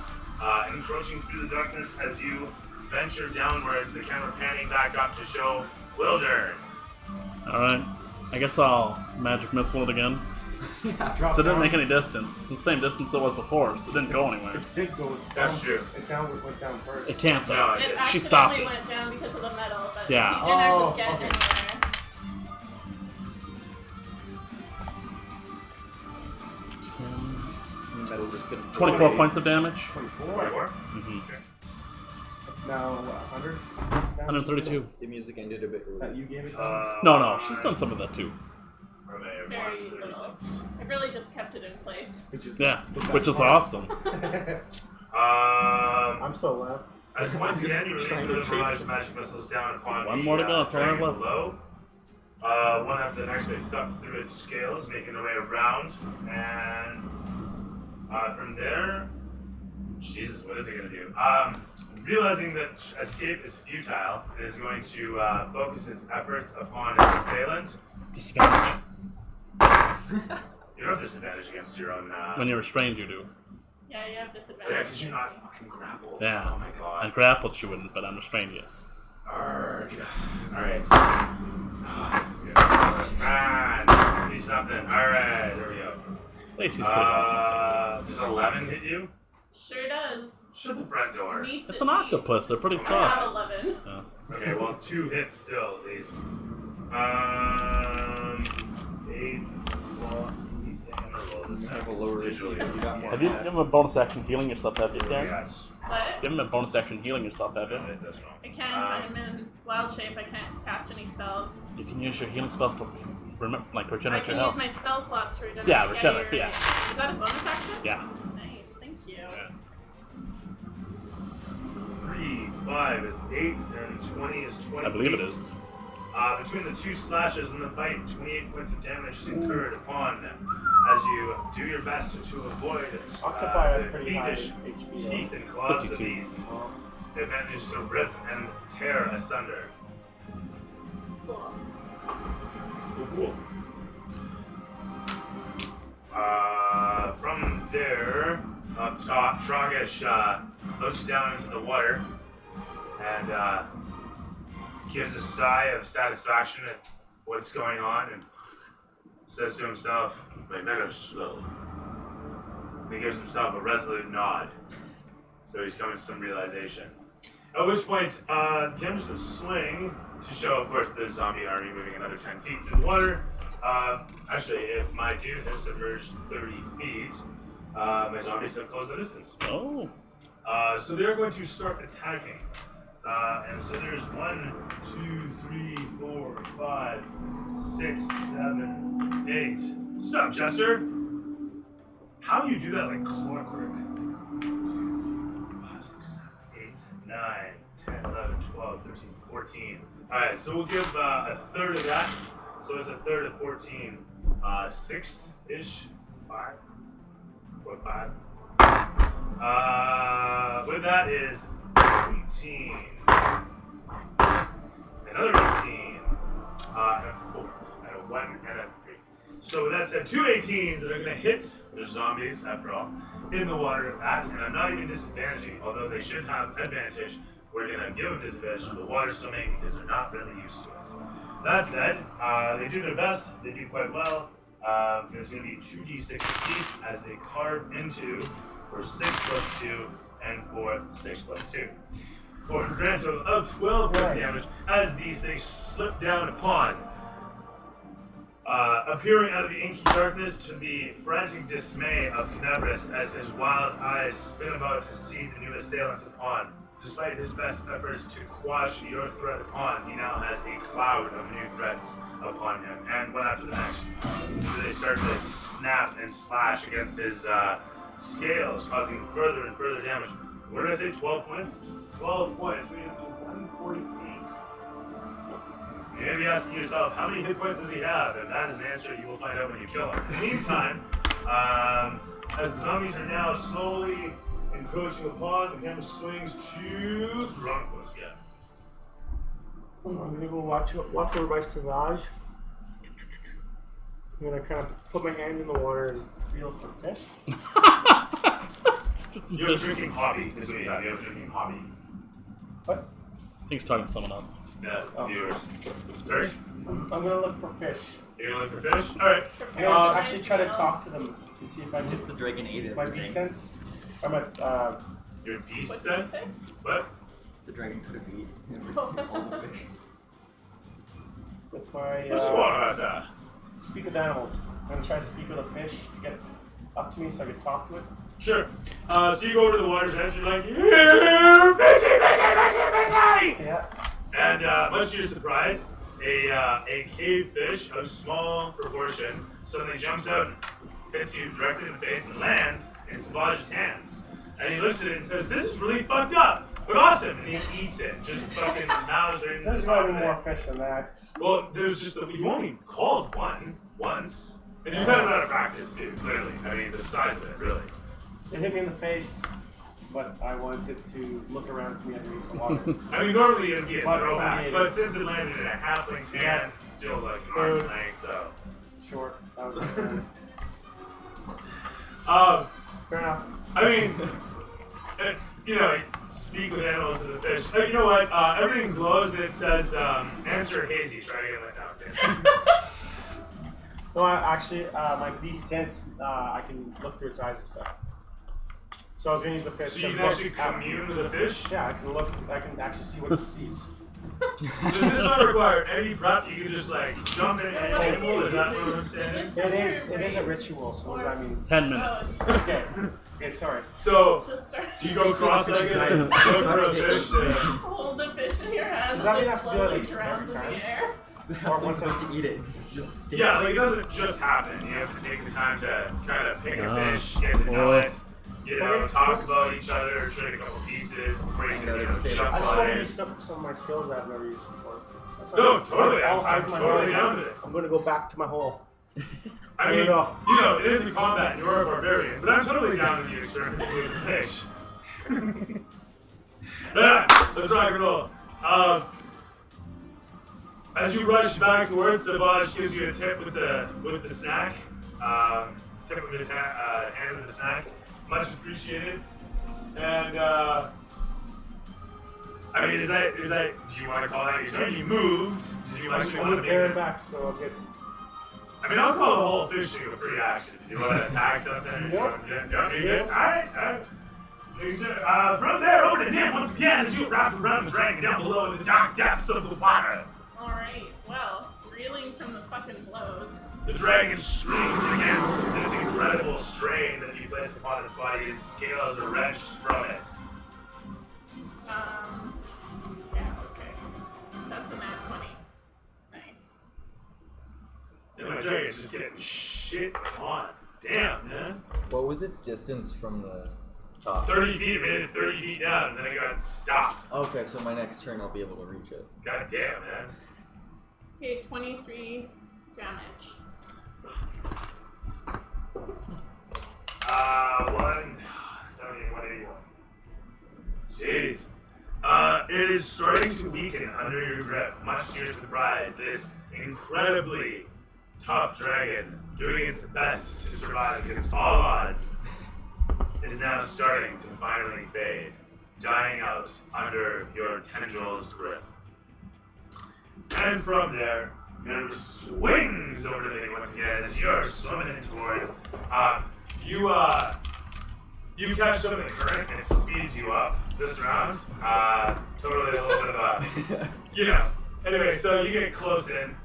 Encroaching through the darkness as you venture downwards, the camera panning back up to show Wildern. Alright. I guess I'll magic missile it again. Drop So it didn't down. make any distance. It's the same distance it was before, so it didn't go anywhere. It did go. That's down. true. It went down first. It can't No, though. I It did. She stopped accidentally it. went down because of the metal, but Yeah. he didn't actually get okay. anywhere. Metal just couldn't. 24 points of damage. 24. 24? Mm-hmm. It's now what, 100? 132. The music ended a bit That early. you gave it. No, she's done some of that too. Very little. I really just kept it in place. Which is Yeah, the best which is part. awesome. I'm so loud. As once I'm just again you release trying the to chase barrage him. magic missiles down upon One the more to go, that's all I have dragon left. below. One after the next, they thuck through its scales, making their way around, and from there, Jesus, what is it going to do? Realizing that escape is futile, it is going to focus its efforts upon its assailant. Disadvantage. You don't have disadvantage against your own. When you're restrained, you do. Yeah, you have disadvantage. Yeah, because you're against not me. fucking grappled. Yeah. Oh my god. And grappled, you wouldn't, but I'm restrained, yes. Arrgh. Alright. Oh, this is good. Man, do something. Alright, there we go. Lacey's pretty good. Does 11 hit you? Sure does. Shut the front door. Needs It's it an needs. octopus, they're pretty I have soft. 11. Yeah. Okay, well, 2 hits still, at least. 8, 12, I'm gonna roll this You have a out lower digitally. AC, you got more Have you mass. given him a bonus action healing yourself, have you, Dan? Yes. What? Give him a bonus action healing yourself, have you? That's wrong. I can't. I'm in wild shape. I can't cast any spells. You can use your healing spells to remember, like I regenerate can your use health. my spell slots to regenerate. Yeah, regenerate, you're yeah. right. Is that a bonus action? Yeah. Nice, thank you. Yeah. 3, 5 is 8, and 20 is 20. I believe it is. Between the 2 slashes and the bite, 28 points of damage is incurred upon them as you do your best to avoid Octopi are the pretty high fiendish HP. though. teeth and claws of the 52. beast. They manage to rip and tear asunder. Cool. Cool. From there, up top, Tragish looks down into the water and gives a sigh of satisfaction at what's going on and says to himself, "My men are slow." And he gives himself a resolute nod. So he's coming to some realization. At which point, Kim's gonna swing to show, of course, the zombie army moving another 10 feet through the water. Actually, if my dude has submerged 30 feet, my zombies have closed the distance. Oh. So they're going to start attacking. And so there's 1, 2, 3, 4, 5, 6, 7, 8. Sup, Chester? How do you do that like clockwork? 5, 6, 7, 8, 9, 10, 11, 12, 13, 14. Alright, so we'll give a third of that. So it's a third of 14. 6-ish? 5? Or 5? With that is 18. Another 18. And a 4. And a 1 and a 3. So with that said, 2 18s that are going to hit the zombies, after all, in the water at, and I'm not even disadvantaging, although they should have advantage. We're going to give them disadvantage to the water swimming because they're not really used to it. That said, they do their best. They do quite well. There's going to be 2d6 apiece as they carve into for 6 plus 2 and for 6 plus 2. For a grand total of 12 points of Nice. damage as these things slip down upon. Appearing out of the inky darkness to the frantic dismay of Canabris as his wild eyes spin about to see the new assailants upon. Despite his best efforts to quash your threat upon, he now has a cloud of new threats upon him, and one after the next. So they start to snap and slash against his scales, causing further and further damage. What did I say? 12 points? 12 points. We have 148. You may be asking yourself, how many hit points does he have? And that is an answer you will find out when you kill him. In the meantime, as the zombies are now slowly encroaching upon, the camera swings to Grunquist. I'm gonna go walk over by Savage. I'm gonna kind of put my hand in the water and feel for fish. It's just some You have a fish. drinking hobby, is what you have. You have a drinking hobby. What? I think he's talking to someone else. Yeah, Oh. viewers. Sorry? I'm gonna look for fish. You're gonna look for fish? Alright. I'm gonna actually try to talk to them and see if I Guess can the dragon ate it. my I beast think. sense. Or my Your beast What's sense? it say? What? The dragon could have eaten all the fish. with my What's the water about that? speak with animals. I'm gonna try to speak with a fish to get up to me so I can talk to it. Sure. So you go over to the water's edge, you're like, here, fishy, fishy, fishy, fishy! Yeah. And much to your surprise, a cave fish of small proportion suddenly jumps out and hits you directly in the face and lands in Savage's hands. And he looks at it and says, this is really fucked up, but awesome. And he eats it, just fucking mouths right into There's the gotta top be of more it. fish than that. Well, there's just that you only called one once. And you're kind of out of practice, too, clearly. I mean, the size of it, really. It hit me in the face, but I wanted to look around for me underneath the water. I mean, normally it would be a But throwback, it's but since it landed in a halfling's hands, it's still like an arm's length, so. Short. That was fair enough. I mean, you know, speak with animals and the fish. You know what? Everything glows and it says, answer hazy. Try to get that down. No, actually, my beast sense, I can look through its eyes and stuff. So I was gonna use the fish. So you to can look actually at- commune with the fish? Yeah, I can look. I can actually see what it sees. Does this not require any prep? You can just like jump in an animal? Is that what I'm saying? It is a ritual. So what does that mean? 10 minutes. Okay. Okay. Sorry. So, Just start do you go cross-legged and look for a fish to... hold the fish in your hands Does that mean and I it have to do it, slowly like, drowns in every the air. Or Or once once to eat it. Just stick Yeah, like it doesn't just happen. You have to take the time to kind of pick a fish, get to know boy. it, you know, talk about each other, trade a couple pieces, break it, know you its know, favorite. jump I just on want to it. use some of my skills that I've never used before. So that's No, fine. totally. I'll I'm hide my totally hole. down with it. I'm gonna go back to my hole. I mean, you know, it is a combat and you're a barbarian, but I'm totally down with the experiment with the fish. Yeah, let's rock and roll. As you rush back towards Savage, gives you a tip with the snack. Tip with his hand with the snack. Much appreciated. And I mean, is that? Do you want to call that your turn? You moved. Did you actually I'm want to gonna make bear it? it back, so I'll get. I mean, I'll call the whole fish thing a free action. Do you want to attack something? Or Yep. Yeah, you good? Alright. From there, over to Nim once again as you wrap around the dragon down below in the dark depths of the water. Alright, well, reeling from the fucking blows. The dragon screams against this incredible strain that you placed upon its body. His scales are wrenched from it. Yeah, okay. That's a nat 20. Nice. And my dragon's just getting shit on. Damn, man. What was its distance from the top? 30 feet, made it 30 feet down, and then it got stopped. Okay, so my next turn I'll be able to reach it. God damn, man. Okay, 23 damage. 170, 181. Jeez. It is starting to weaken under your grip, much to your surprise. This incredibly tough dragon, doing its best to survive against all odds, is now starting to finally fade, dying out under your tendrils' grip. And from there, it swings over to the thing once again as you're swimming towards. You catch some of the current and it speeds you up this round. Totally a little bit of a, you know. Anyway, so you get close in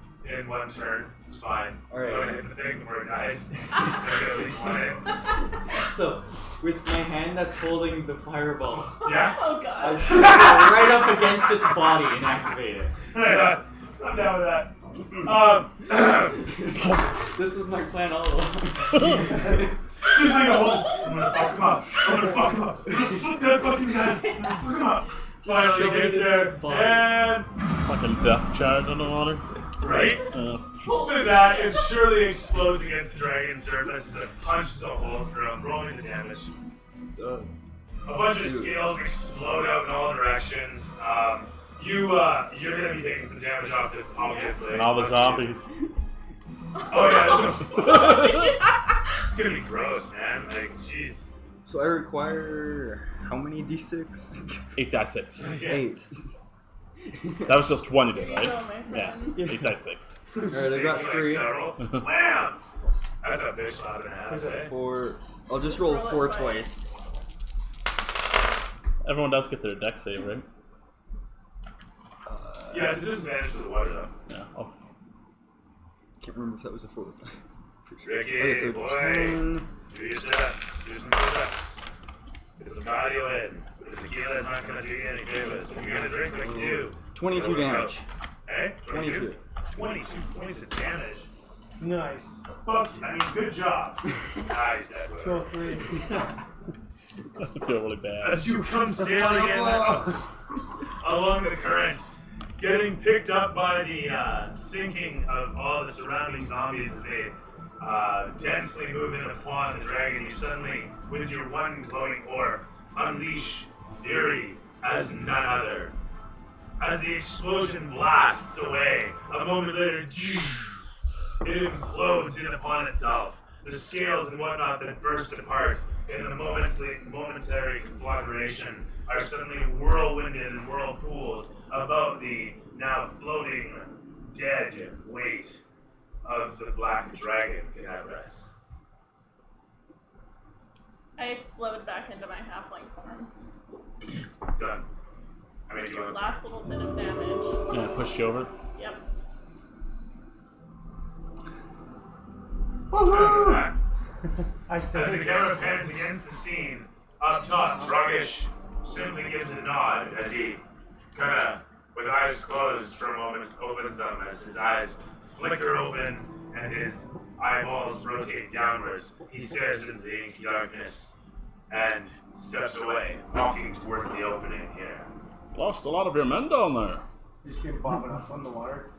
one turn. It's fine. All right. Go ahead and hit the thing before it dies. You'll get at least one in. So with my hand that's holding the fireball, Yeah? Oh I god. shoot it right up against its body and activate it. Right, I'm down with that. This is my plan all along. Just like a whole, I'm gonna fuck him up. I'm gonna fuck him up. I'm gonna fuck that fucking guy. I'm gonna fuck him up. Finally Shove gets it into there, its body. and Fucking death charge on the water. right? Look at that, it surely explodes against the dragon's surface as it punches a hole through him, rolling the damage. A bunch of scales explode out in all directions. You're gonna be taking some damage off this, obviously. And all the zombies. Oh yeah, it's gonna be gross, man. Like, jeez. So I require how many d6? 8 die 6. 8. That was just one you Here did, you right? go, my Yeah. friend. 8 die 6. Alright, I got Taking, 3. several. Wham! That's a bitch slap and a half, eh? 4. I'll just roll Roll it 4 twice. twice. Everyone does get their deck save, right? Yeah, it's a disadvantage to the water, though. Yeah. Oh. Can't remember if that was a 4 or 5. Ricky, Okay, so boy, 10. do your steps. Do some push-ups. Get some cardio in. The tequila's not gonna do you any favors. If you're gonna drink like you do. 22 damage. Hey? 22. 22 points of damage. Nice. Fuck you. I mean, good job. Nice, that way. 203. I feel really bad. As you come sailing in along the current, getting picked up by the sinking of all the surrounding zombies as they densely move in upon the dragon, you suddenly, with your one glowing orb, unleash fury as none other. As the explosion blasts away, a moment later, it implodes in upon itself. The scales and whatnot that burst apart in the momentary conflagration are suddenly whirlwinded and whirlpooled about the now floating dead weight of the black dragon, Canabras. I explode back into my halfling form. Done. I mean, if you want Last little bit of damage. Yeah, push you over. Yep. that. I As said the camera pans against the scene, up top, Dragish simply gives a nod as he kinda, with eyes closed for a moment, opens them as his eyes flicker open and his eyeballs rotate downwards. He stares into the inky darkness and steps away, walking towards the opening here. Lost a lot of your men down there. you see him bobbing up on the water.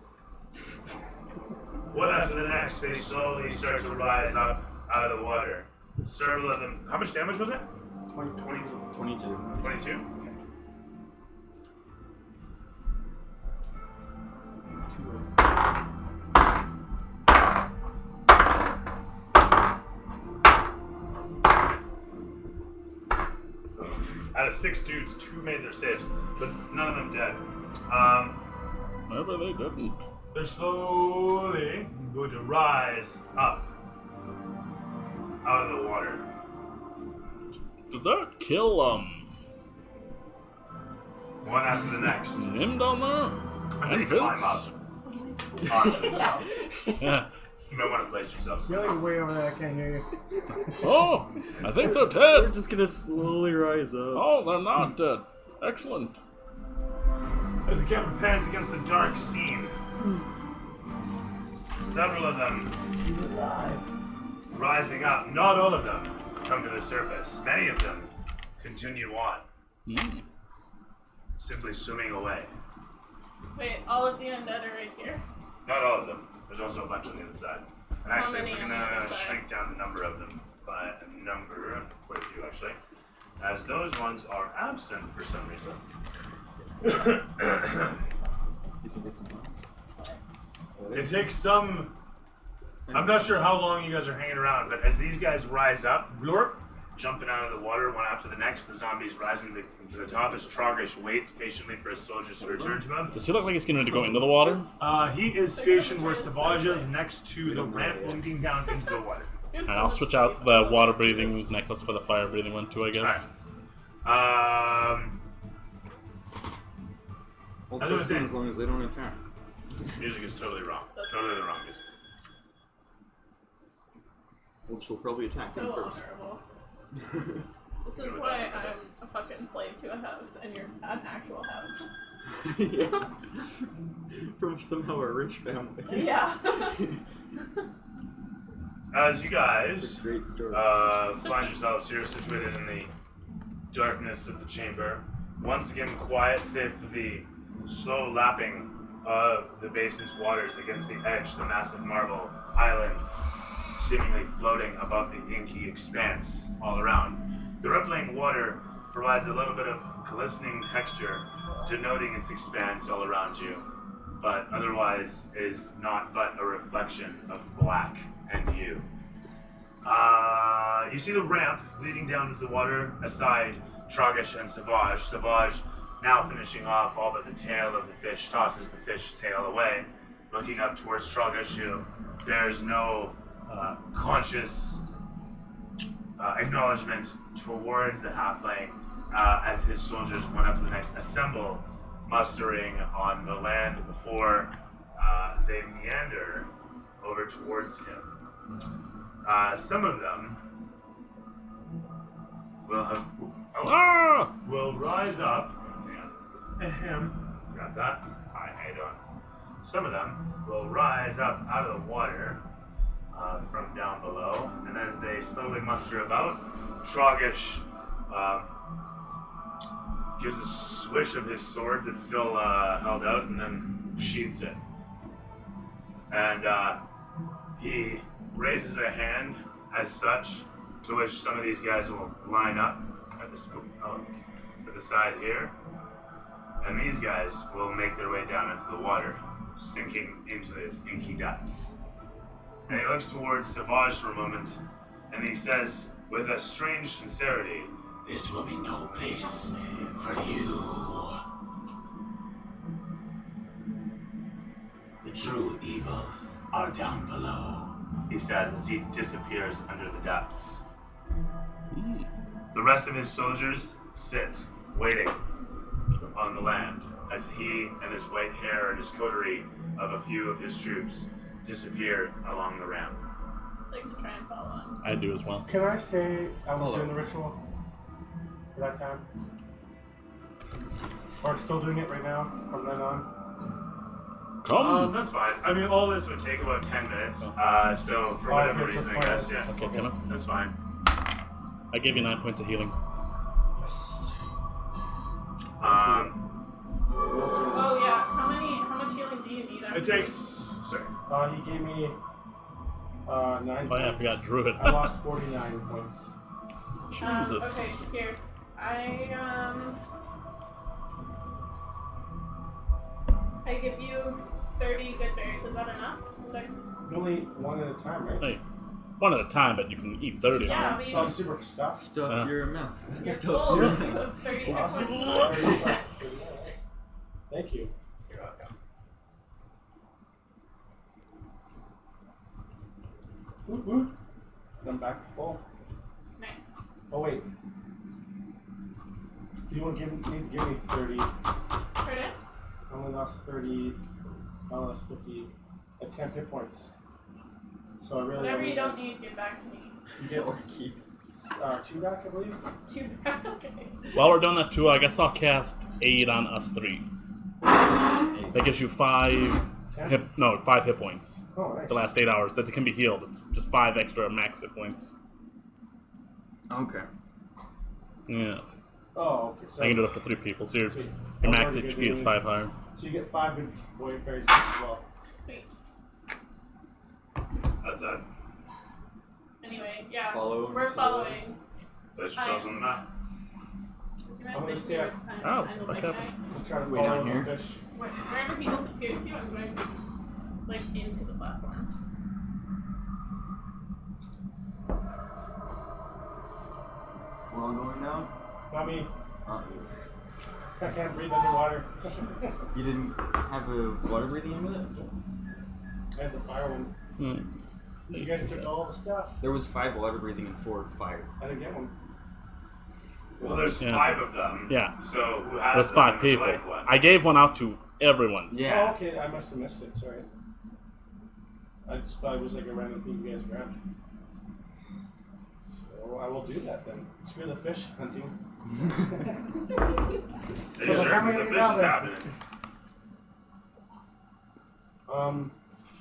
One after the next, they slowly start to rise up out of the water. Several of them. How much damage was it? 22. 22. 22? Out of 6 dudes, 2 made their saves, but none of them dead. Maybe they didn't. They're slowly going to rise up out of the water. Did that kill, One after the next. him down there? And And they climb Vince? up onto themselves. Yeah. You might want to place yourself You're somewhere. like way over there, I can't hear you. Oh, I think they're We're dead. just gonna slowly rise up. Oh, they're not dead. Excellent. As the camera pans against the dark scene, several of them alive, rising up. Not all of them come to the surface. Many of them continue on, simply swimming away. Wait, all of the undead are right here? Not all of them. There's also a bunch on the other side. And How actually, many we're on the gonna other side? shrink down the number of them by a number, quite a few actually, as those ones are absent for some reason. You think it's It takes some. I'm not sure how long you guys are hanging around, but as these guys rise up, blurp, jumping out of the water one after the next, the zombies rising to the top as Trogish waits patiently for his soldiers to return to him. Does he look like he's getting ready to go into the water? He is stationed where Savage is, next to the ramp leading down into the water. And I'll switch out the water breathing necklace for the fire breathing one too, I guess. Well, As I was just saying- as long as they don't attack. Music is totally wrong. Totally the wrong music. Which will probably attack So him first. honorable. This is why I'm a fucking slave to a house and you're an actual house. Yeah. From somehow a rich family. Yeah. As you It's guys a great story. find yourselves here situated in the darkness of the chamber, once again quiet save for the slow lapping of the basin's waters against the edge, the massive marble island seemingly floating above the inky expanse all around. The rippling water provides a little bit of glistening texture, denoting its expanse all around you, but otherwise is not but a reflection of black and you. You see the ramp leading down to the water aside Tragish and Savage. Savage now finishing off all but the tail of the fish, tosses the fish's tail away, looking up towards Tragish, who bears no conscious acknowledgement towards the halfling as his soldiers went up to the next assemble, mustering on the land before they meander over towards him. Some of them will have will rise up. Ahem. Got that? Hi, how you doing? Some of them will rise up out of the water from down below, and as they slowly muster about, Tragish gives a swish of his sword that's still held out, and then sheaths it. And he raises a hand as such, to which some of these guys will line up at the side here, and these guys will make their way down into the water, sinking into its inky depths. And he looks towards Savage for a moment, and he says, with a strange sincerity, "This will be no place for you. The true evils are down below," he says as he disappears under the depths. The rest of his soldiers sit, waiting on the land, as he and his white hair and his coterie of a few of his troops disappear along the ramp. I'd like to try and follow him. I do as well. Can I say I was Follow. doing the ritual for that time? Or still doing it right now from then on? Come. That's fine. I mean, all this would take about 10 minutes, so for Oh, whatever okay, so reason, I it's guess, pointless. yeah. Okay, 10 minutes. That's fine. I gave you 9 points of healing. Oh yeah. How much healing do you need? It After takes... Sorry. He gave me 9 points. Oh yeah, I forgot Druid. I lost 49 points. Jesus. Okay, here. I give you 30 good berries. Is that enough? Is that... Only one at a time, right? Hey, one at a time, but you can eat 30 Yeah, of them. but So I'm super stuffed. Stuff your mouth. you're Stuff full. your You mouth. have 30 hit Awesome. points. Thank you. Whoop, whoop. I'm back to full. Nice. Oh wait. You want to need to give me 30. Pardon? I only lost 30. I lost 50. At 10 hit points. So I really Whatever you only don't need, give back to me. You get Or keep. 2 back, I believe. 2 back. Okay. While we're doing that too, I guess I'll cast Aid on us 3. That gives you 5 hit points. Oh, nice. The last 8 hours that can be healed. It's just 5 extra max hit points. Okay. Yeah. Oh, okay. So I can do it up to 3 people, so your Sweet. max Already good HP is news. 5 higher. So you get 5 good boy berries as well. Sweet. That's it. Anyway, yeah. Follow. We're following. Place yourselves on the map. Do you I'm mind gonna placing stay me up. where it's Oh, kind of fuck like up. that? I'm trying to Wait, follow down the here? fish. Wherever he disappears to, I'm going like into the platform. We're all going down? Not me. Not I can't breathe underwater. you. You didn't have a water breathing amulet? I had the fire one. You guys took all the stuff. There was 5 water breathing and 4 fire. I didn't get one. Well, there's Yeah. 5 of them. Yeah. So who has There's them? 5 Would you people. like one? I gave one out to everyone. Yeah. Oh, okay. I must have missed it. Sorry. I just thought it was like a random thing you guys grabbed. So, Well, I will do that then. Screw the fish hunting. Are you sure? How am I 'Cause the gonna fish get out is there? happening.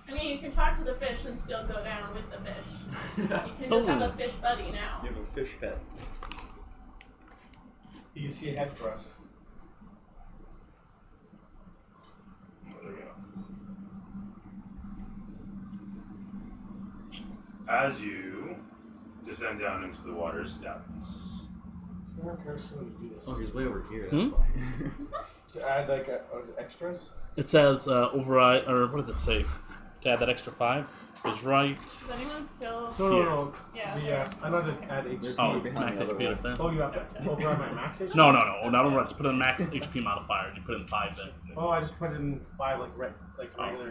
I mean, you can talk to the fish and still go down with the fish. You can just have a fish buddy now. You have a fish pet. You can see ahead for us. Oh, there we go. As you descend down into the water's depths, Where can I still do this? Oh, he's way over here. Hmm? That's why. To add like extras? It says override, or what does it say? To add that extra 5 is right. Is anyone still? No. Yeah. The, I'm not to add HP. There's Oh, one behind max the other HP one. right there. Oh, you have to override my max HP? No, not override. Just put in max HP modifier. You put in 5 then. Oh, I just put in 5 like regular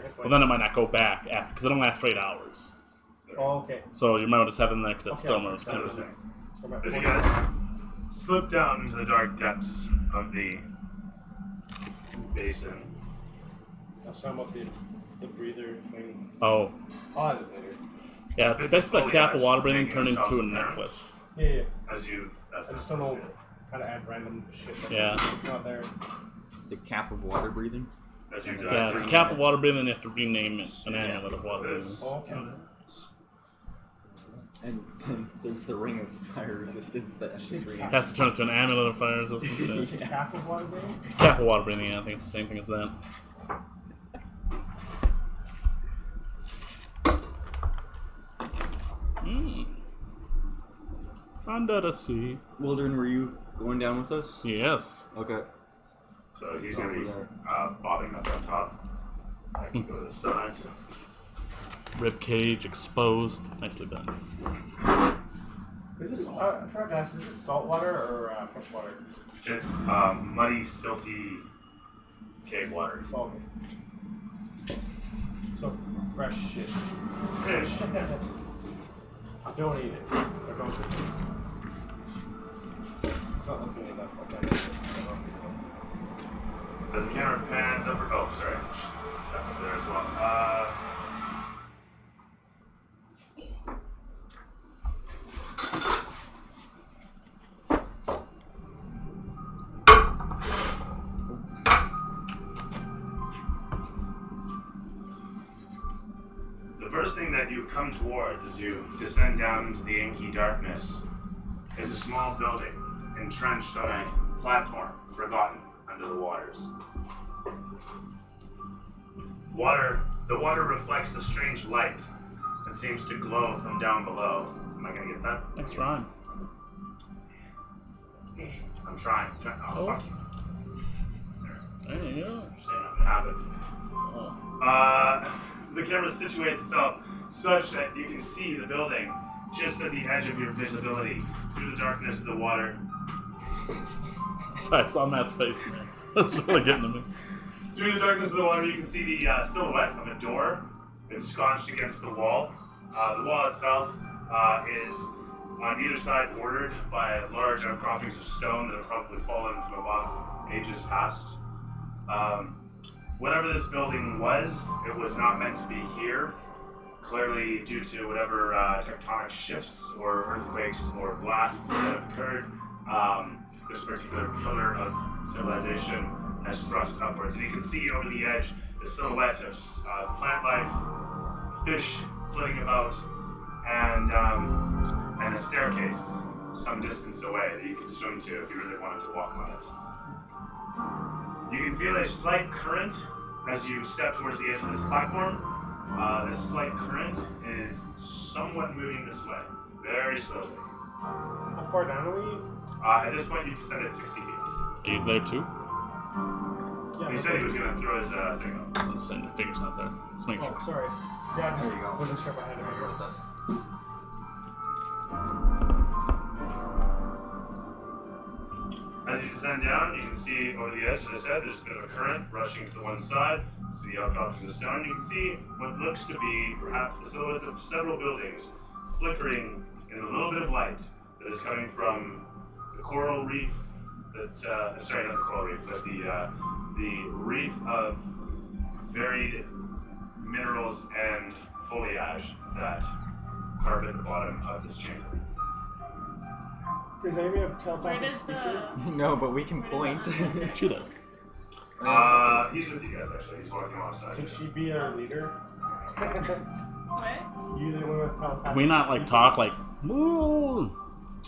hit points. Well, then it might not go back after because it don't last for 8 hours. Oh, okay. So you might want to just have it in there because it's Okay, still more that's that's what I'm expensive. saying. So I'm at As you 40. guys slip down into the dark depths of the basin, That's talking about the breather thing. Oh, I'll add it later. yeah. It's This basically is a cap of foliage water breathing making turned themselves into a apparent. necklace. Yeah. as you, that's I just don't know how to add random shit. Yeah. It's not there. The cap of water breathing. as you Yeah, it's a cap of water breathing. You have to rename it an amulet of water breathing. Oh, okay. And then there's the ring of fire resistance that enters ring. It has to turn into an amulet of fire resistance. Yeah. It's a cap of water breathing? It's a cap of water breathing. Yeah, I think it's the same thing as that. Under the sea. Wildern, were you going down with us? Yes. Okay. So he's going to be Over bobbing up on top. I can go to the side. Rib cage exposed. Nicely done. Is this, I forgot to ask, is this salt water or fresh water? It's muddy, silty cave water. Oh, okay. So, fresh shit. Fish. Don't eat it. Or don't eat it. It's not looking enough. Okay. As the camera pans up, oh, sorry. Stuff up there as well. The first thing that you come towards as you descend down into the inky darkness is a small building entrenched on a platform, forgotten under the waters. The water reflects a strange light that seems to glow from down below. Am I gonna get that? Thanks, Ryan. I'm trying. Oh, fuck you. There you go. Saying I'm gonna have it. Oh. The camera situates itself such that you can see the building just at the edge of your visibility through the darkness of the water. Sorry, I saw Matt's face. That's really getting to me. Through the darkness of the water, you can see the silhouette of a door ensconced against the wall. The wall itself is on either side bordered by large outcroppings of stone that have probably fallen from above ages past. Whatever this building was, it was not meant to be here. Clearly, due to whatever tectonic shifts or earthquakes or blasts that have occurred, this particular pillar of civilization has thrust upwards. And you can see over the edge the silhouette of plant life, fish flitting about, and a staircase some distance away that you can swim to if you really wanted to walk on it. You can feel a slight current as you step towards the edge of this platform. This slight current is somewhat moving this way, very slowly. How far down are we? At this point, you descended 60 feet. Are you there too? Yeah, He said he was going to throw his thing up. Just saying your finger's not there. Let's make sure. Oh, sorry. Yeah, I just There you go. wasn't sure if I had to make it with us. As you descend down, you can see over the edge, as I said, there's a bit of a current rushing to the one side. See the outcroppings of the stone. You can see what looks to be perhaps the silhouettes of several buildings flickering in a little bit of light that is coming from the coral reef. Sorry, not the coral reef, but the reef of varied minerals and foliage that carpet the bottom of this chamber. Does anybody have Where telepathic does speaker? the No, but we can Where point. did the- She does. He's with you guys actually. He's walking alongside Can you. she be our leader? what? You the one with telepathic Can we not like speaker? talk like? "Woo."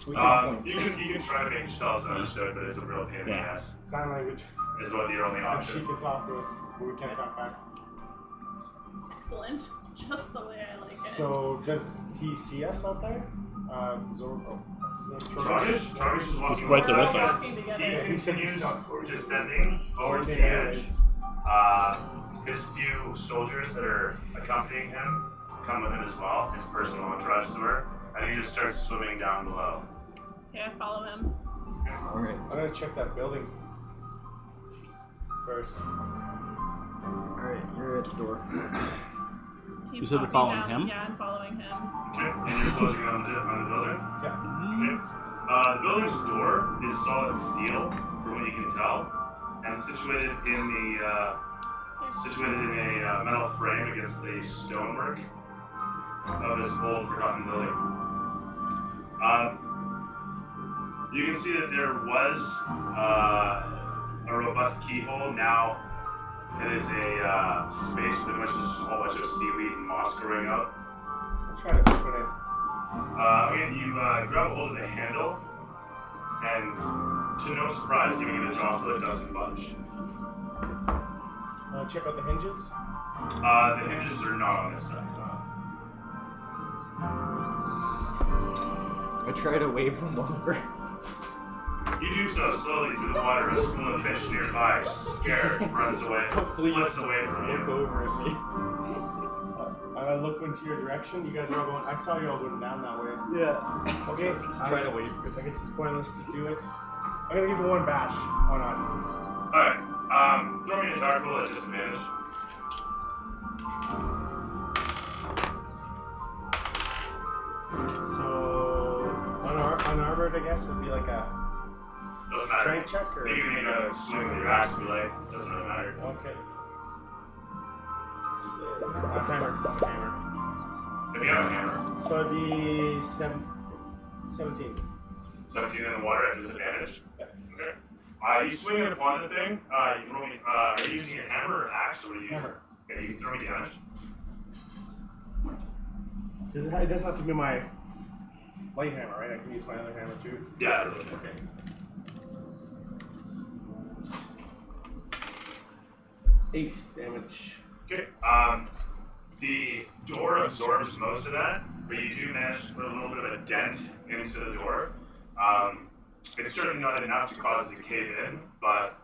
We can point. You can try to make yourselves understood, but it's a real pain in the Yeah. ass. Sign language. Is what your only If she option. can talk to us, but we can't talk back. Excellent. Just the way I like it. So does he see us out there? What's his name? Travish is walking right there We're with all us. walking He together. continues descending over the edge. His few soldiers that are accompanying him come with him as well. His personal entourage, as it were, and he just starts swimming down below. Yeah, follow him. Alright. I'm gonna check that building first. Alright, you're at the door. Keep You said you're walking following down. him? Yeah, I'm following him. Okay, and you're closing on the building. Yeah. Okay. The building's door is solid steel, from what you can tell, and situated in a metal frame against the stonework of this old, forgotten building. You can see that there was a robust keyhole. Now it is a space within which there's just a whole bunch of seaweed and moss growing up. I'll try to open it. Again, you grab a hold of the handle, and to no surprise, giving it a jostle, it doesn't budge. Check out the hinges. The hinges are not on this side. I try to wave him over. You do so slowly through the water. A school of fish nearby, scared, runs away, flits away from Look you. over at me. I look into your direction. You guys are all going. I saw you all going down that way. Yeah. Okay. Just try to wave. I guess it's pointless to do it. I'm gonna give you one bash. Why not? Alright, throw me a dark roll at disadvantage. So unarmored, I guess, would be like a Doesn't matter. strength check or. Maybe you make a swing with your axe and be like, doesn't really matter. Okay. So, hammer. If you have a hammer. So it'd be 17. 17 in the water at disadvantage. Yeah. Okay. You swing it upon the thing. You can roll me. Are you using a hammer or axe, or what are you? Hammer. Okay, you can throw me damage. It doesn't have to be my light hammer, right? I can use my other hammer too. Yeah. Really. Okay. 8 damage. Okay. The door absorbs most of that, but you do manage to put a little bit of a dent into the door. It's certainly not enough to cause it to cave in, but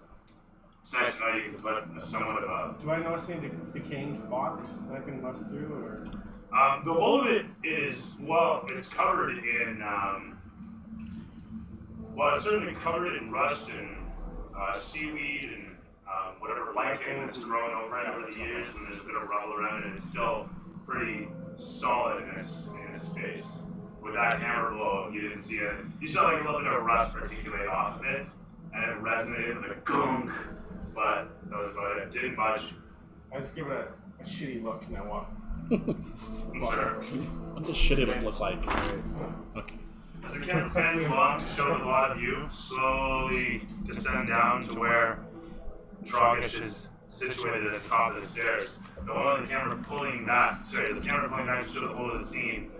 it's nice to know you can put somewhat of a. Do I notice any decaying spots that I can bust through, or? The whole of it is, well, it's covered in, it's certainly covered in rust and seaweed and whatever lichen has grown over it over the years, and there's a bit of rubble around it. It's still pretty solid in this space. With that hammer blow, you didn't see it. You saw like a little bit of rust particulate off of it, and it resonated with a gunk, but that was about it. It didn't budge. I just give it a shitty look and I walk. I'm sure. What's a shitty look like? Okay. As the camera pans along to show that a lot of you slowly descend down to where Trogish is situated at the top of the stairs. The whole of the camera pulling back to show the whole of the scene.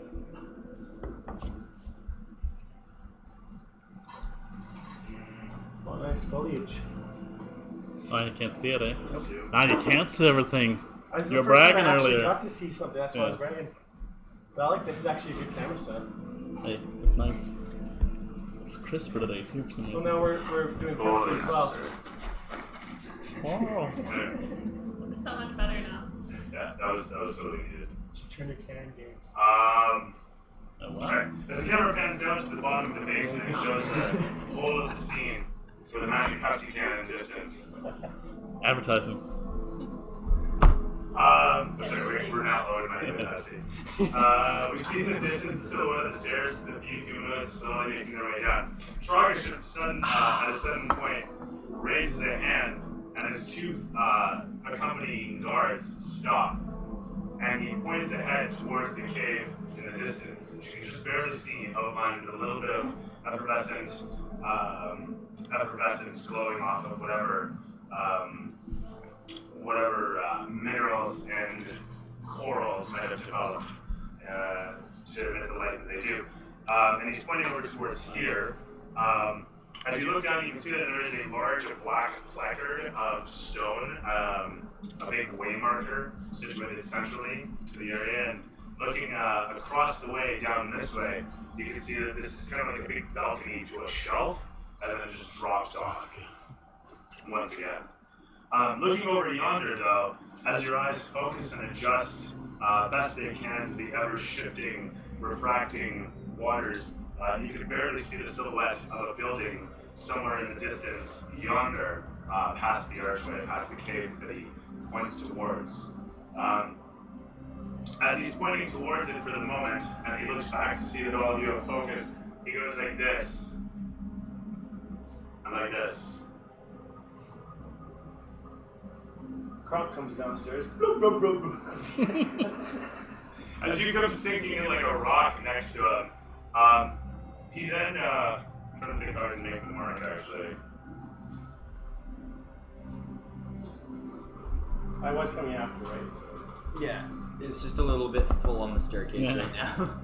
Oh, nice foliage. Oh, you can't see it, eh? Nope. Now you can't see everything. This is You were the first time bragging I actually earlier. got to see something. That's why I was Yeah. bragging. But I like this. Is actually a good camera set. Hey, it's nice. It's crisper today too for some Well, reason. now we're doing privacy as well. Oh. Looks so much better now. Yeah, that was totally needed. Turn your Canon games. Oh, wow. Alright. As the camera pans down to the bottom of the basin, it shows the whole of the scene with a magic Pepsi can in the distance. Advertising. Sorry, we're not loading my Pepsi. We see in the distance the silhouette of the stairs with a few humanoids slowly making their way down. Trogish at a sudden point raises a hand, and his two accompanying guards stop. And he points ahead towards the cave in the distance. You can just barely see outlined with a little bit of effervescence glowing off of whatever minerals and corals might have developed to emit the light that they do. And he's pointing over towards here. As you look down, you can see that there is a large black placard of stone, a big way marker situated centrally to the area. And looking across the way down this way, you can see that this is kind of like a big balcony to a shelf, and then it just drops off once again. Looking over yonder, though, as your eyes focus and adjust best they can to the ever-shifting, refracting waters, you can barely see the silhouette of a building somewhere in the distance yonder, past the archway, past the cave that he points towards. As he's pointing towards it for the moment, and he looks back to see that all of you have focused, he goes like this, and like this. Kronk comes downstairs. Bloop, bloop, bloop, bloop. As you come sinking in like a rock next to him, he then, I'm trying to think how I can make the mark actually. I was coming after, right? So. Yeah, it's just a little bit full on the staircase Yeah. right now.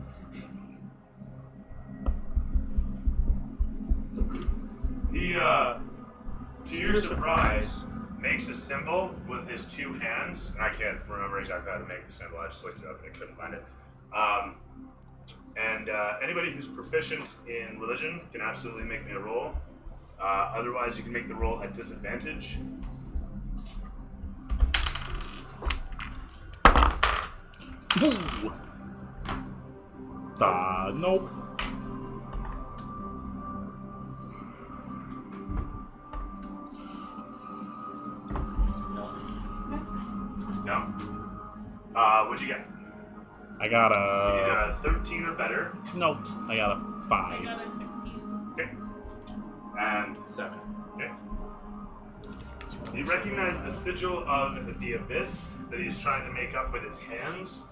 He, to your surprise, makes a symbol with his two hands, and I can't remember exactly how to make the symbol, I just looked it up and I couldn't find it. And anybody who's proficient in religion can absolutely make me a roll. Otherwise, you can make the roll at disadvantage. Ooh. Nope. No. What'd you get? I got You a. got a 13 or better. Nope. I got a I 5. got a 16. Okay. And 7. okay. You recognize the sigil of the abyss that he's trying to make up with his hands.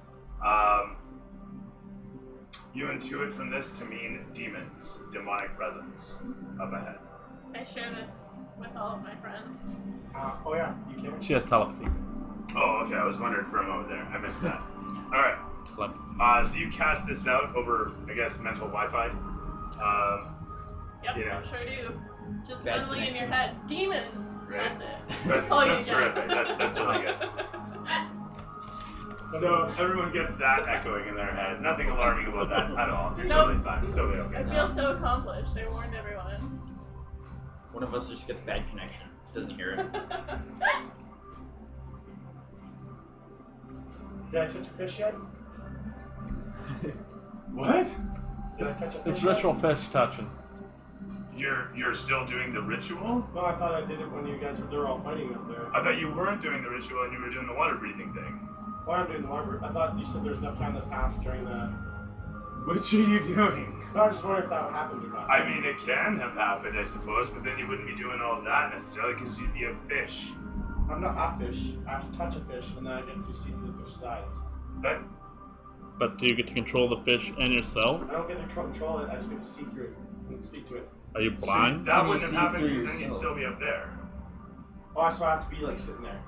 You intuit from this to mean demons, demonic presence up ahead. I share this with all of my friends. Oh yeah, you can. She has telepathy. Oh, okay. I was wondering for a moment there. I missed that. All right. Telepathy. So you cast this out over, I guess, mental Wi-Fi. Yep, Yeah. I sure do. Just Bad suddenly in your connection. head, demons. Right. That's it. That's all you terrific. get. That's really good. So everyone gets that echoing in their head. Nothing alarming about that at all. It's totally fine. It's totally okay. I feel so accomplished. I warned everyone. One of us just gets bad connection. Doesn't hear it. Did I touch a fish yet? What? Did I touch a fish It's yet? ritual fish touching. You're still doing the ritual? No, I thought I did it when you guys were all fighting up there. I thought you weren't doing the ritual and you were doing the water breathing thing. Why am I doing the water? I thought you said there's enough time that passed during the. What are you doing? No, I was just wondering if that happened or not. I mean, it can have happened, I suppose, but then you wouldn't be doing all that necessarily because you'd be a fish. I'm not a fish. I have to touch a fish, and then I get to see through the fish's eyes. But do you get to control the fish and yourself? I don't get to control it. I just get to see through it and speak to it. Are you So blind? that Can you wouldn't have see happened through because then you'd yourself? still be up there. Oh, so I have to be like sitting there.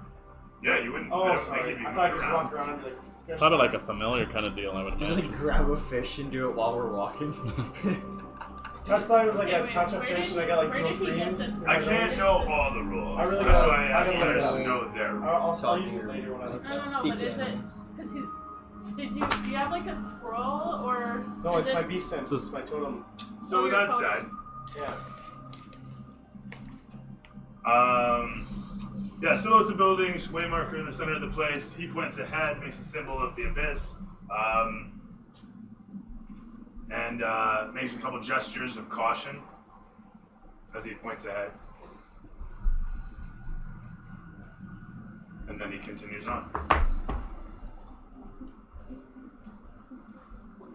Yeah, you wouldn't. I Oh, don't sorry. think you'd be I thought I moving just around. walk around and be like. Fish Probably like a familiar kind of deal, I would Just imagine. like grab a fish and do it while we're walking. I just thought it was like Okay, I wait, touch a where fish did- and I got like where dual did he get screens. this I from? can't know all the rules. I really That's gotta- why I asked I gotta players look to at know their I'll use it later when I look. No, at it. but Speak is to it? animals. Because do you have like a scroll or? No, is it's my this- beast sense. It's my totem. So Oh, with your that totem. said, Yeah. yeah, silhouettes of buildings, waymarker in the center of the place. He points ahead, makes a symbol of the abyss, and makes a couple gestures of caution as he points ahead. And then he continues on.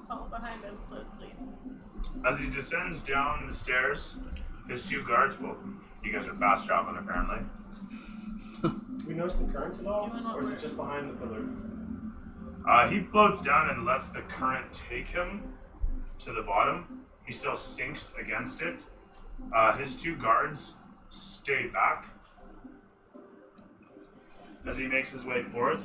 Follow behind him closely. As he descends down the stairs, his two guards, well, you guys are fast traveling apparently. Do we notice the current at all, Doing what or is it we're- just behind the pillar? He floats down and lets the current take him to the bottom. he still sinks against it. His two guards stay back as he makes his way forth.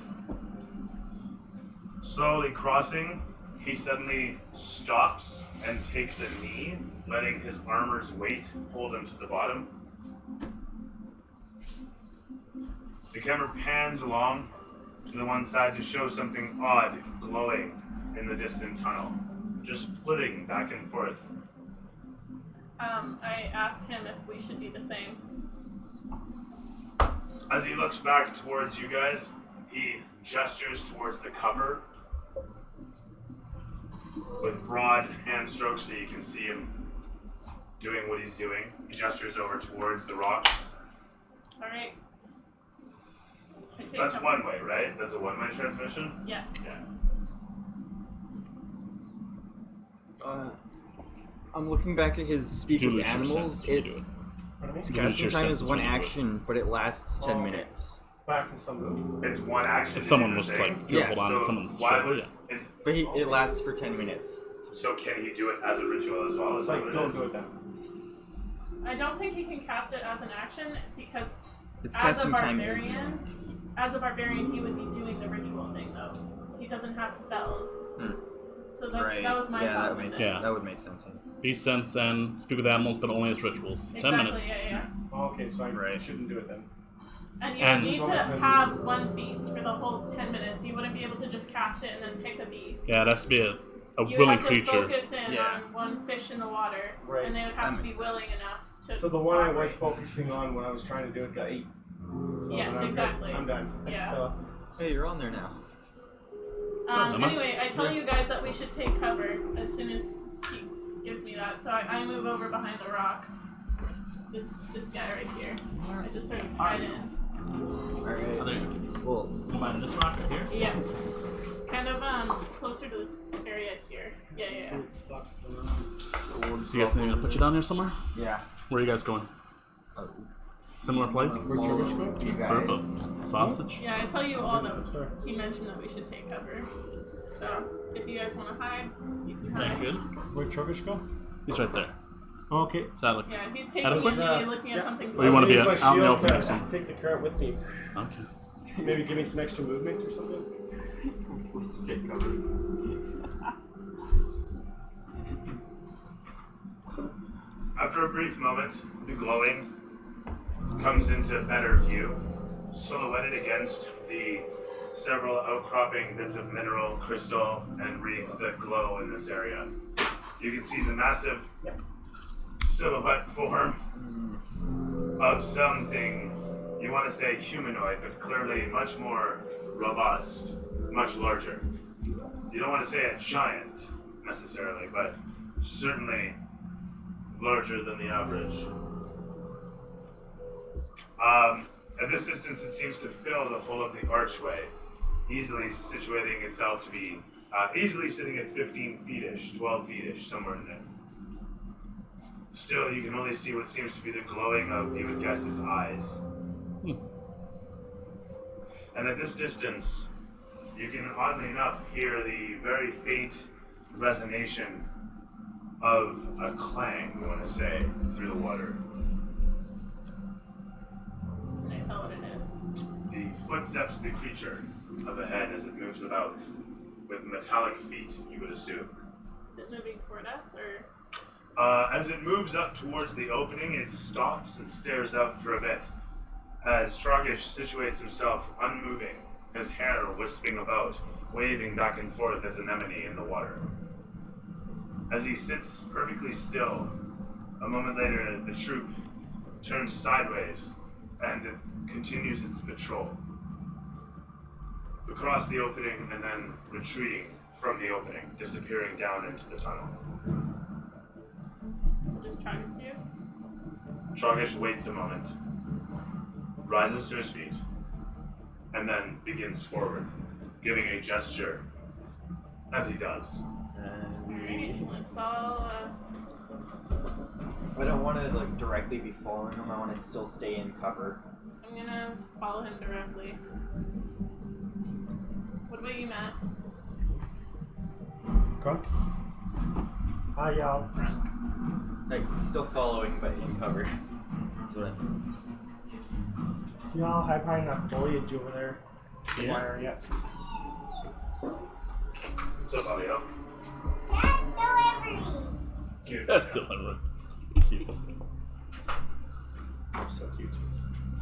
Slowly crossing, he suddenly stops and takes a knee, letting his armor's weight hold him to the bottom. The camera pans along to the one side to show something odd glowing in the distant tunnel, just flitting back and forth. I asked him if we should do the same. As he looks back towards you guys, he gestures towards the cover with broad hand strokes so you can see him doing what he's doing. He gestures over towards the rocks. Alright. That's one way, right? That's a one-way transmission? Yeah. Yeah. I'm looking back at his speak Do with lose your animals. sense when you do it. Pardon me? Its You lose casting your time is senses one when you do it. action, but it lasts 10 Oh. minutes. Back in some move. It's one action. If to someone do the was thing. like, if you Yeah. hold on So to someone's why shoulder, would yeah. But it lasts for 10 minutes. So can he do it as a ritual as well? Is It's that like, what don't it is? do it then. I don't think he can cast it as an action because Its as a casting time is. barbarian, he would be doing the ritual thing though, because he doesn't have spells. So that was my yeah, thought that with makes it. Yeah. that would make sense. Beast sense and speak with animals, but only as rituals. 10 Exactly, minutes. yeah. Oh, okay, so I Right. shouldn't do it then. And you And- need There's to all the senses. have one beast for the whole 10 minutes. You wouldn't be able to just cast it and then pick a beast. Yeah, it has to be a You would willing have to creature. focus in Yeah. on one fish in the water, Right. and they would have That to be makes willing sense. enough to. So the one I was cooperate. focusing on when I was trying to do it got 8. So Yes, then I'm exactly. Good. I'm done. Yeah. So Hey, you're on there now. am I? Anyway, I tell you guys that we should take cover as soon as he gives me that. So I move over behind the rocks. This guy right here. I just sort of hide in. Alright. Well, Behind this rock right here? Yeah. Kind of closer to this area here. Yeah. so we'll So you guys need me to put you down here somewhere? Yeah. Where are you guys going? Oh, Similar place? where'd Trubbish go? you Burp guys. up. Sausage? Yeah, I tell you all That's that fair. he mentioned that we should take cover. So if you guys want to hide, you can hide. That good? Where'd Trubbish go? He's right there. Oh, okay. Is that look? Yeah, he's taking Adequate? me looking at something. Or you wanna be Use my out in the shield open to next to him? Take the current with me. Okay. Maybe give me some extra movement or something. I'm supposed to take cover. After a brief moment, the glowing comes into better view, silhouetted against the several outcropping bits of mineral, crystal, and wreath that glow in this area. You can see the massive silhouette form of something, you want to say humanoid, but clearly much more robust, much larger. You don't want to say a giant, necessarily, but certainly larger than the average. At this distance, it seems to fill the whole of the archway, easily situating itself to be easily sitting at 15 feet-ish, 12 feet-ish, somewhere in there. Still, you can only see what seems to be the glowing of, you would guess, its eyes. And at this distance, you can, oddly enough, hear the very faint resonation of a clang, you want to say, through the water. Can I tell what it is? The footsteps of the creature up ahead as it moves about, with metallic feet, you would assume. Is it moving toward us or? As it moves up towards the opening, it stops and stares out for a bit, as Stragish situates himself unmoving, his hair wisping about, waving back and forth as an anemone in the water. As he sits perfectly still, a moment later the troop turns sideways and it continues its patrol. Across the opening and then retreating from the opening, disappearing down into the tunnel. We'll just try to do. Tragish waits a moment, rises to his feet, and then begins forward, giving a gesture as he does. Alright, let's all. I don't want to like directly be following him. I want to still stay in cover. I'm gonna follow him directly. What about you, Matt? Grunk. Hi, y'all. Drunk. Like, still following, but in cover. That's what I mean. Y'all hide behind that foliage over there. The Yeah. wire, yeah. What's up, Abiel? Cute. Deliver. Cute. So cute.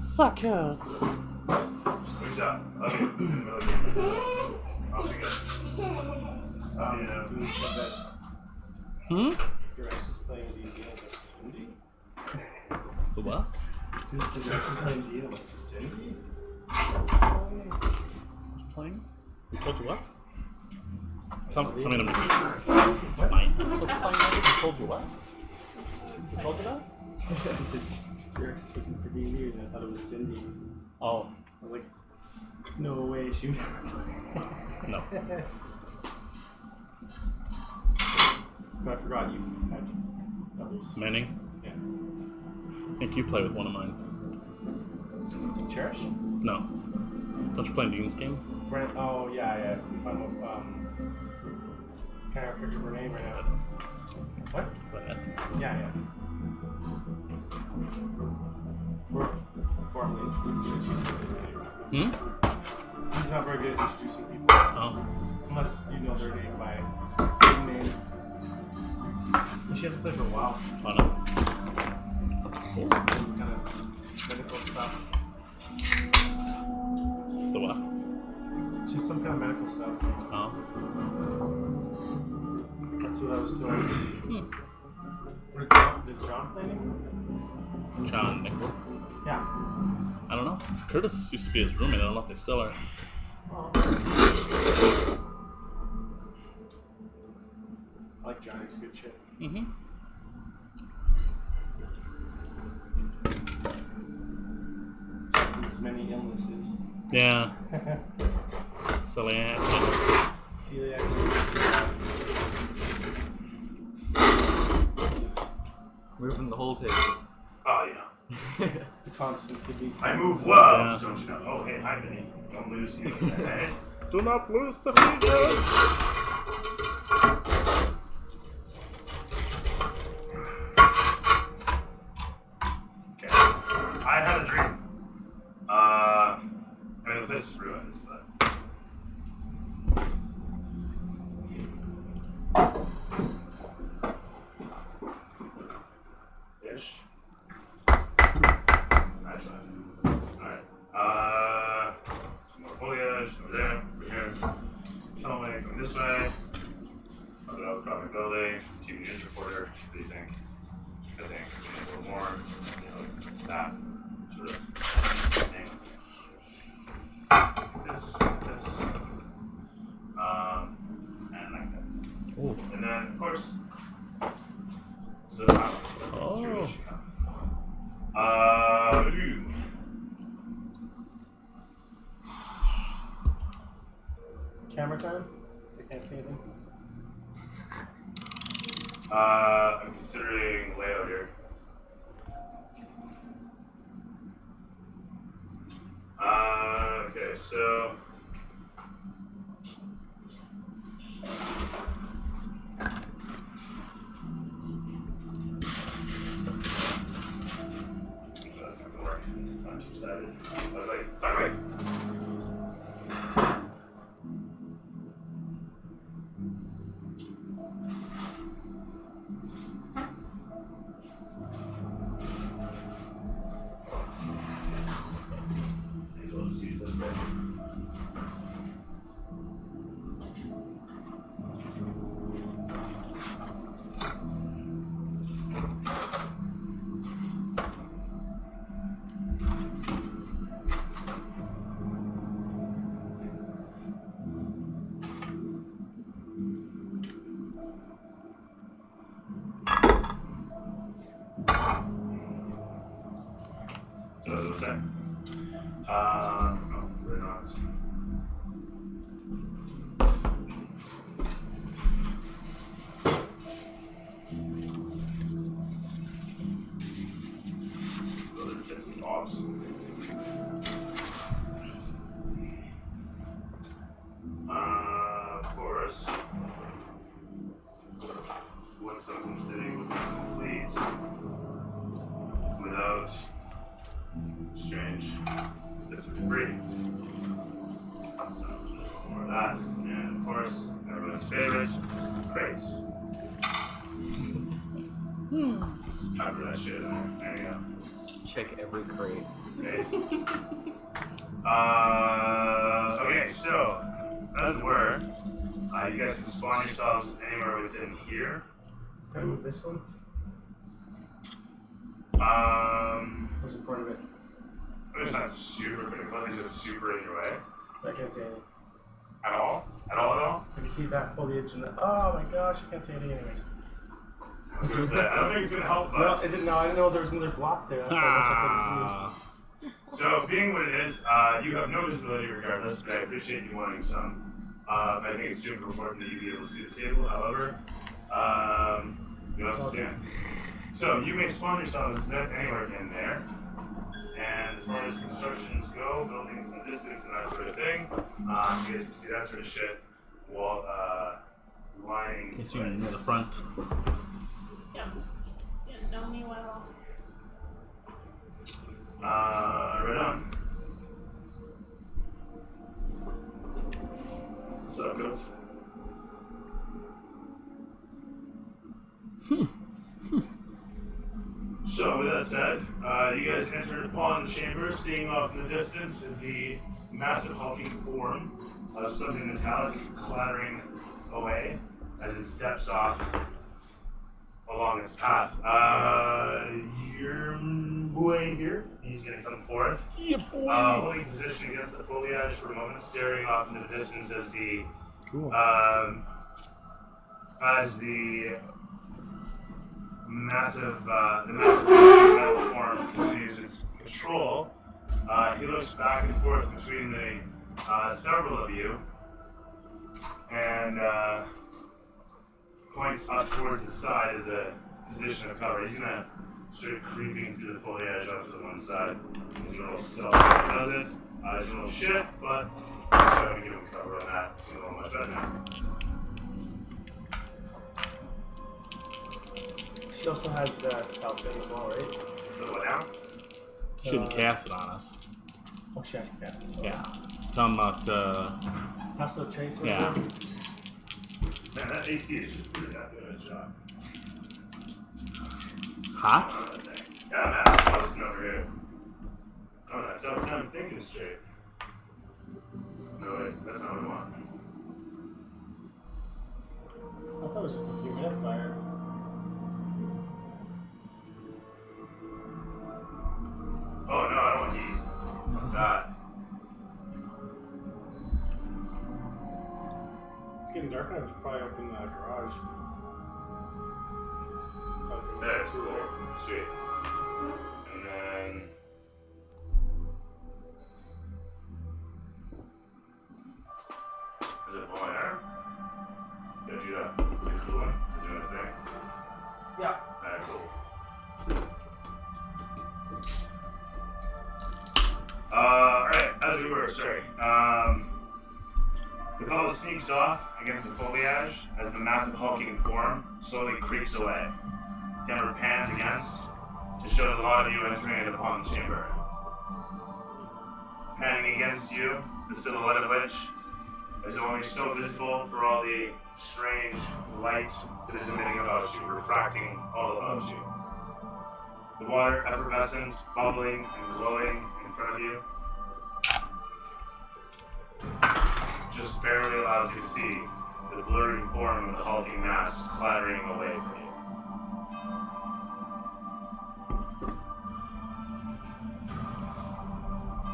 So cute. Who's up? Okay. Off you go. Yeah. You said that Hmm? your ex was playing D&D with Cindy? The what? Dude said your ex was playing D&D with Cindy? Who's playing? Who told you what? Tell me the movie. Mine. Was playing Magic? Who told you what? Who told you that? He said your ex is looking for D&D and I thought it was Cindy. Oh, I was like, no way, she would never play. no. But I forgot you had others. Manning, Yeah. I think you play with one of mine. Cherish? No. Don't you play in Dean's game? Brent, oh, yeah. I'm with, can't remember her name right now. What? Brett. Yeah. We're formally introduced. She's not good at it. She's not very good at introducing people. Oh. Unless you know their name by name. And she hasn't played for a while. Oh no. Some kind of medical stuff. The what? She's some kind of medical stuff. Oh. That's what I was told. Did John play anymore? John Nickel. Yeah. I don't know. Curtis used to be his roommate. I don't know if they still are. I like John, he's good shit. Mm-hmm. Suffering his many illnesses. Yeah. Silly ass. Celiac. Moving the whole table. Oh, yeah. The constant kidney I stones. move well, Yeah. don't you know? Oh, hey, hi, Vinny. Don't lose you. Hey. Do not lose the fingers. Okay. I had a dream. I mean, the place is ruins, but. Ish. I tried. Alright. Some more foliage over there, over here. Tunnelway going this way. Other outcropping building. TV news reporter. What do you think? I think a little more, that sort of thing. This, and like that. Ooh. And then, of course, Zavala. Oh. Blue. Camera time? So I can't see anything. I'm considering layout here. Okay, so. That's not gonna work. It's not two-sided. Sorry. Maybe we'll just use this thing. So that's what I'm saying. No, we're not. Those are bits and bobs. Of course. Once something's sitting would be complete. out strange bits of debris. So, more of that, and of course, everyone's favorite, crates. Just cover that shit in there. There you go. Check every crate. Nice. Okay, so as it were, you guys can spawn yourselves anywhere within here. Can I move this one? What's the point of it? It's not super critical. At least it's super in your way. I can't say anything. At all? At all? At all? I can see that foliage and the. Oh my gosh, I can't say anything anyways. I was gonna say, I don't think it's gonna help No, much. it didn't. No, I didn't know there was another block there. That's how much I couldn't see. So, being what it is, you have no visibility regardless, but I appreciate you wanting some. I think it's super important that you be able to see the table, however, you have to stand. So, you may spawn yourselves anywhere in there, and as far as constructions go, buildings in the distance and that sort of thing, you guys can see that sort of shit while lining. Guess you near the front. Yeah. Didn't know me well. Right on. So good. So with that said, you guys entered upon the chamber, seeing off in the distance the massive hulking form of something metallic clattering away as it steps off along its path. Your boy here, he's gonna come forth. Yeah, boy. Holding position against the foliage for a moment, staring off into the distance as the Cool. massive metal form continues its patrol. He looks back and forth between the several of you and points up towards the side as a position of cover. He's gonna start creeping through the foliage off to the one side. He's a little stealth when he does it. He's a little shit, but I'm going to give him cover on that. It's gonna go much better now. She also has the stealth thing as well, right? So what now? Shouldn't cast it on us. Oh, she has to cast it. Yeah. Talking about, Hostile chase or Yeah. whatever. Man, that AC is just really that good at a job. hot? On that thing. Yeah, man, I'm posting over here. I'm having a tough time thinking straight. No, wait, that's not what I want. I thought it was just a humidifier. Oh, no, I don't want heat. I want that. It's getting dark enough to probably open the garage. There, it's cool. Sweet. And then... Is it blowing air? Yeah, do that. Is it cooling? Is it doing its thing? Yeah. Alright, cool. Alright, as we were, sorry. The fellow sneaks off against the foliage as the massive hulking form slowly creeps away. Camera pans against to show a lot of you entering it upon the chamber. Panning against you, the silhouette of which is only so visible for all the strange light that is emitting about you, refracting all about you. The water effervescent, bubbling, and glowing in front of you just barely allows you to see the blurring form of the hulking mass clattering away from you.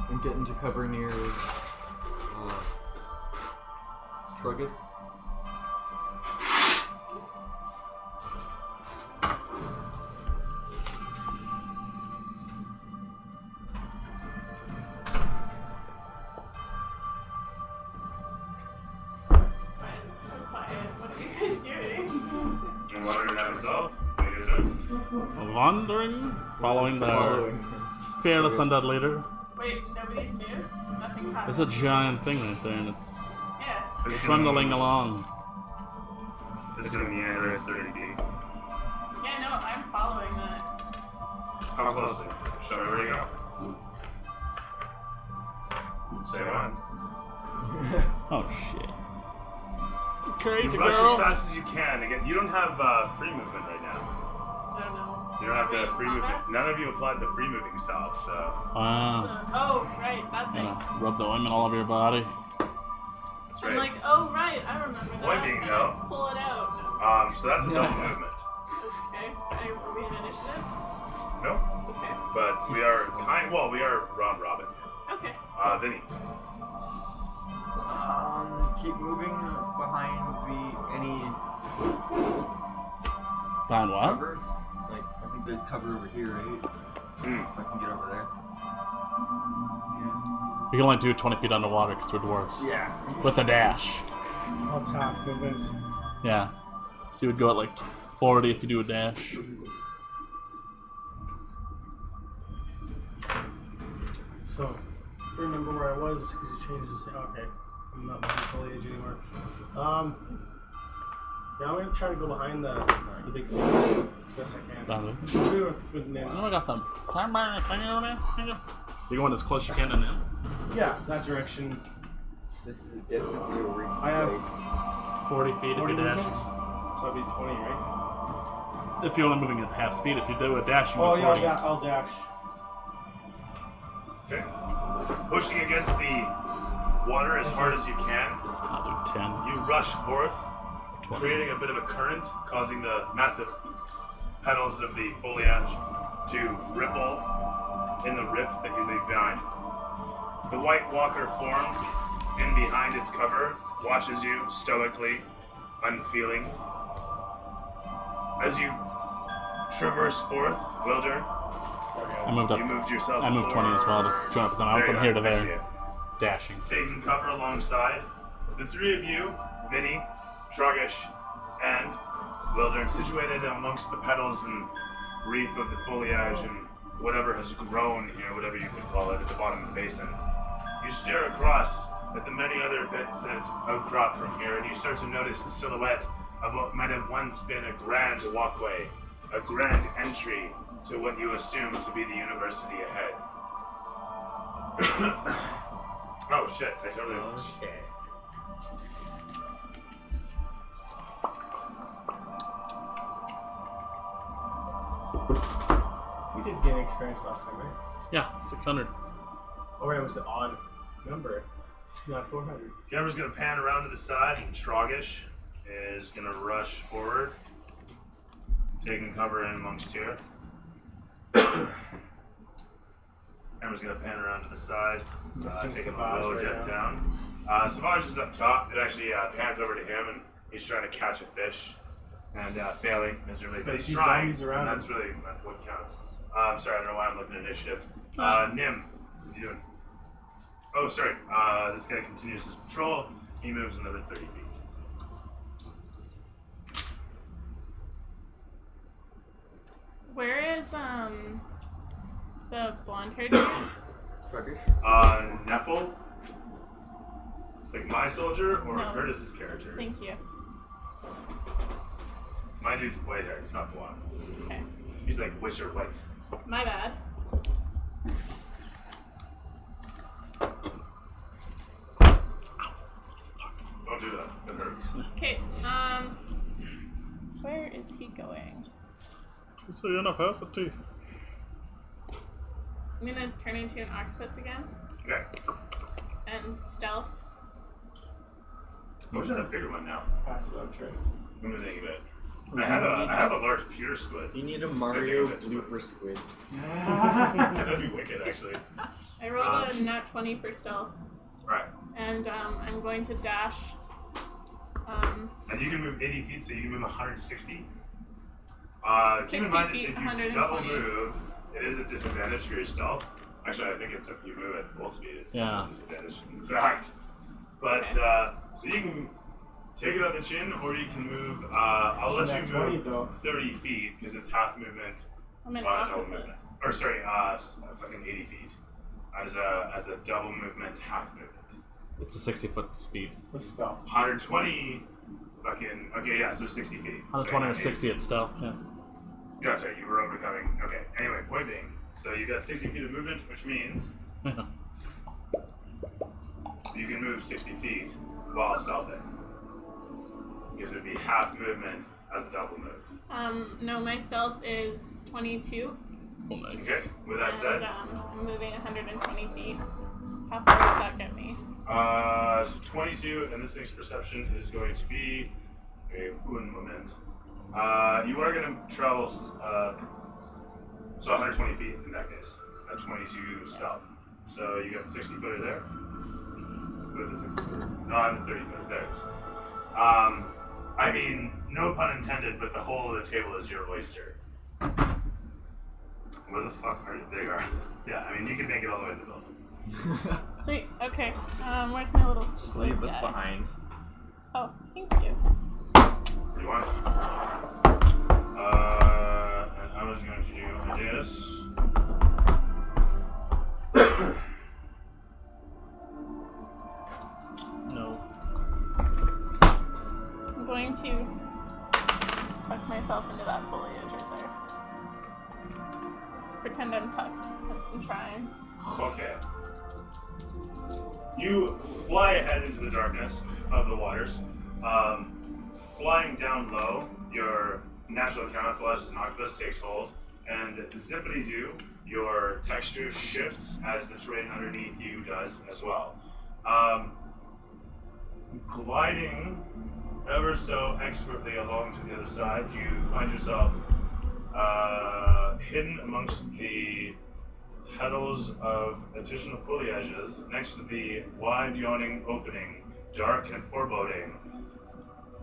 And get into cover near Trugget. Why is it so quiet? What are you guys doing? And wondering that myself, what you guys doing? Wandering? Following the Following. fearless undead leader. Wait, nobody's moved? Nothing's happened. There's a giant thing right there and it's Yeah. trundling along. It's gonna meander its 30 feet. Yeah, no, I'm following that. How close? Show me where you go. Say one. Oh shit. Crazy You rush girl. as fast as you can. Again, you don't have free movement right now. I don't know. You don't have the Wait, free combat? movement. None of you applied the free moving salve, so. Wow. Oh, right, that thing. Gonna rub the ointment all over your body. That's I'm right. like, oh, right, I remember that. Point being, and though- I pull it out. So that's a double movement. Okay. Are we in initiative? Nope. Okay. But we are we are round robin. Okay. Vinny. Keep moving behind any Behind what? cover. Like, I think there's cover over here, right? Hmm. If I can get over there. We can only do 20 feet underwater because we're dwarves. Yeah. With a dash. That's half movement. Yeah. So you would go at like 40 if you do a dash. So, remember where I was because you changed the. Okay, I'm not behind foliage anymore. Yeah, I'm gonna try to go behind the big thing. Best I can. Down there. Do it with Nim. Oh, I got them. You're going as close as you can and in. Yeah, that direction. This is definitely a rigged I have place. 40 feet if 40 you dash. movements. So it'd be 20, right? If you're only moving at half speed, if you do a dash, you Oh go yeah, 40. I'll dash. Okay. Pushing against the water as hard as you can, I'll do 10. you rush forth, 20. creating a bit of a current, causing the massive petals of the foliage to ripple in the rift that you leave behind. The White Walker form, in behind its cover, watches you stoically, unfeeling. As you traverse forth, Wilder, I moved up. you moved yourself. I moved 20 as well to join up with them. I'm There from you here go, to I see there, it. dashing. Taking cover alongside the three of you, Vinny, Trogish, and Wildern, situated amongst the petals and reef of the foliage and whatever has grown here, whatever you could call it, at the bottom of the basin. You stare across at the many other bits that outcrop from here, and you start to notice the silhouette of what might have once been a grand walkway, a grand entry to what you assume to be the university ahead. Oh shit, I totally. Okay. We did gain experience last time, right? Yeah, 600. Oh, right, it was the odd number, not 400. Camera's gonna pan around to the side, and Trogish is gonna rush forward, taking cover in amongst here. Camera's gonna pan around to the side, Missing taking a Savage low right jet now. down. Savage is up top. It actually pans over to him, and he's trying to catch a fish, and failing miserably. But But he's he's trying, zombies around and that's really what counts. I'm sorry, I don't know why I'm looking at initiative. Nim, what are you doing? Oh, sorry. This guy continues his patrol. He moves another 30 feet. Where is the blonde-haired dude? Truckish? Neffel? Like my soldier or No. Curtis's character? Thank you. My dude's white hair, he's not blonde. Okay. He's like Witcher white. My bad. Don't do that. It hurts. Okay. Where is he going? So university. I'm gonna turn into an octopus again Okay. and stealth. I wish I had a bigger one now. Pass it out, Trey. I'm gonna think of it. I have a large pewter squid. You need a So Mario take a bit. blooper squid. That'd be wicked, actually. I rolled a nat 20 for stealth, Right. and I'm going to dash. And you can move 80 feet, so you can move 160. Keep in 60 mind, feet, if you double 120. move, it is a disadvantage for yourself. Actually, I think it's if you move at full speed, it's Yeah. a disadvantage. In fact. But, Okay. so you can take it on the chin, or you can move, I'll let Isn't you that 20 move though? 30 feet, because it's half movement, I'm an double movement. octopus. Or sorry, fucking 80 feet. As a double movement, half movement. It's a 60-foot speed. With stealth. 120, fucking, okay, yeah, so 60 feet. 120 So, or yeah, 60 at stealth, yeah. That's right, you were overcoming. Okay, anyway, point being. So you got 60 feet of movement, which means you can move 60 feet while stealthing. Because it'd be half movement as a double move. No, my stealth is 22. Oh, nice. Okay, with that said, And, I'm moving 120 feet. How far would that get me? so 22, and this thing's perception is going to be a un moment. You are going to travel, so 120 feet in that case. At 22 stealth. So you got the 60 footer there. With the 60 footer. No, I'm the 30 footer. There it is. I mean, no pun intended, but the whole of the table is your oyster. Where the fuck are you? There you are. Yeah, I mean, you can make it all the way to the building. Sweet. Okay. Where's my little Just slave leave us guy? behind. Oh, thank you. What do you want? And I was going to do this. No. I'm going to tuck myself into that foliage right there. Pretend I'm tucked. I'm trying. Okay. You fly ahead into the darkness of the waters. Flying down low, your natural camouflage as an octopus takes hold, and zippity-doo, your texture shifts as the terrain underneath you does as well. Gliding ever so expertly along to the other side, you find yourself hidden amongst the petals of additional foliages next to the wide yawning opening, dark and foreboding.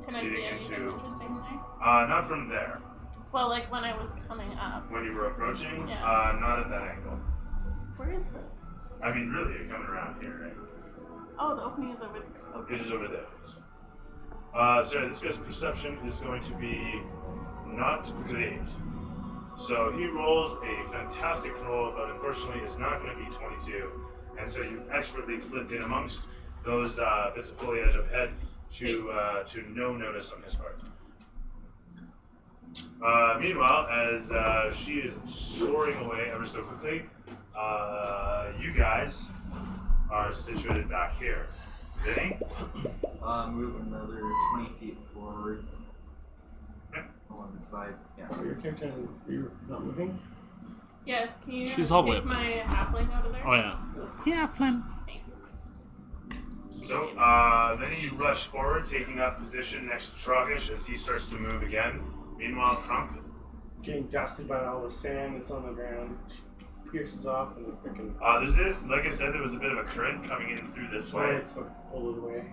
Can I see Leading anything into- interesting there? Not from there. Well, like when I was coming up. When you were approaching, Yeah. not at that angle. Where is the? I mean, really, you're coming around here, right? Oh, the opening is over. Okay. It is over there. Sorry, this guy's perception is going to be not great. So he rolls a fantastic roll, but unfortunately is not going to be 22. And so you expertly flipped in amongst those bits of foliage up ahead to no notice on his part. Meanwhile, as she is soaring away ever so quickly, you guys are situated back here. Vinny? Move another 20 feet forward. Okay. Along the side. Yeah. Oh, your character isn't. You're not moving? Yeah. Can you She's all take whipped. my halfling out of there? Oh, yeah. Yeah, Flynn. Thanks. So, then you rush forward, taking up position next to Trogish as he starts to move again. Meanwhile, Krunk, Getting dusted by all the sand that's on the ground. She pierces off and freaking. like I said, there was a bit of a current coming in through this way. Right, so pull it away.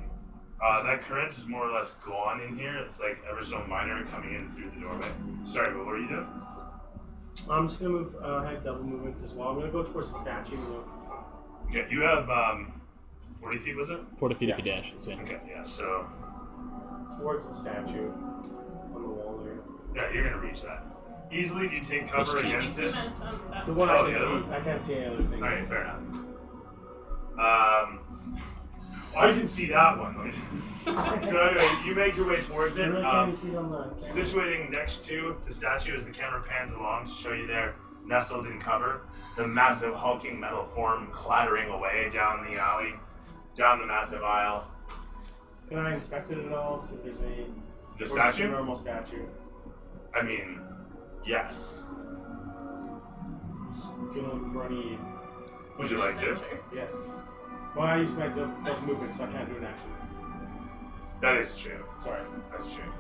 That current is more or less gone in here. It's like ever so minor coming in through the doorway. Sorry, what were you doing? I'm just gonna move ahead, double movement as well. I'm gonna go towards the statue. Okay, you have 40 feet, was it? 40 feet Yeah. if you dash. So, yeah. Okay, yeah, so Towards the statue on the wall there. yeah, you're gonna reach that. Easily, do you take cover Plus two. I against think you it? meant that The one Oh, I the can other see. one? I can't see any other thing. Alright, fair enough. I can see that one. So anyway, you make your way towards I it. really can't even see it on the camera. Situating next to the statue as the camera pans along to show you there, nestled in cover, the massive hulking metal form clattering away down the alley, down the massive aisle. Can I inspect it at all? See if there's any. The or just a statue? normal statue. I mean, yes. You can look for any. Would you like to? Adventure. Yes. Well, I used my double movement, so I can't do an action. That is true. Sorry. That's true.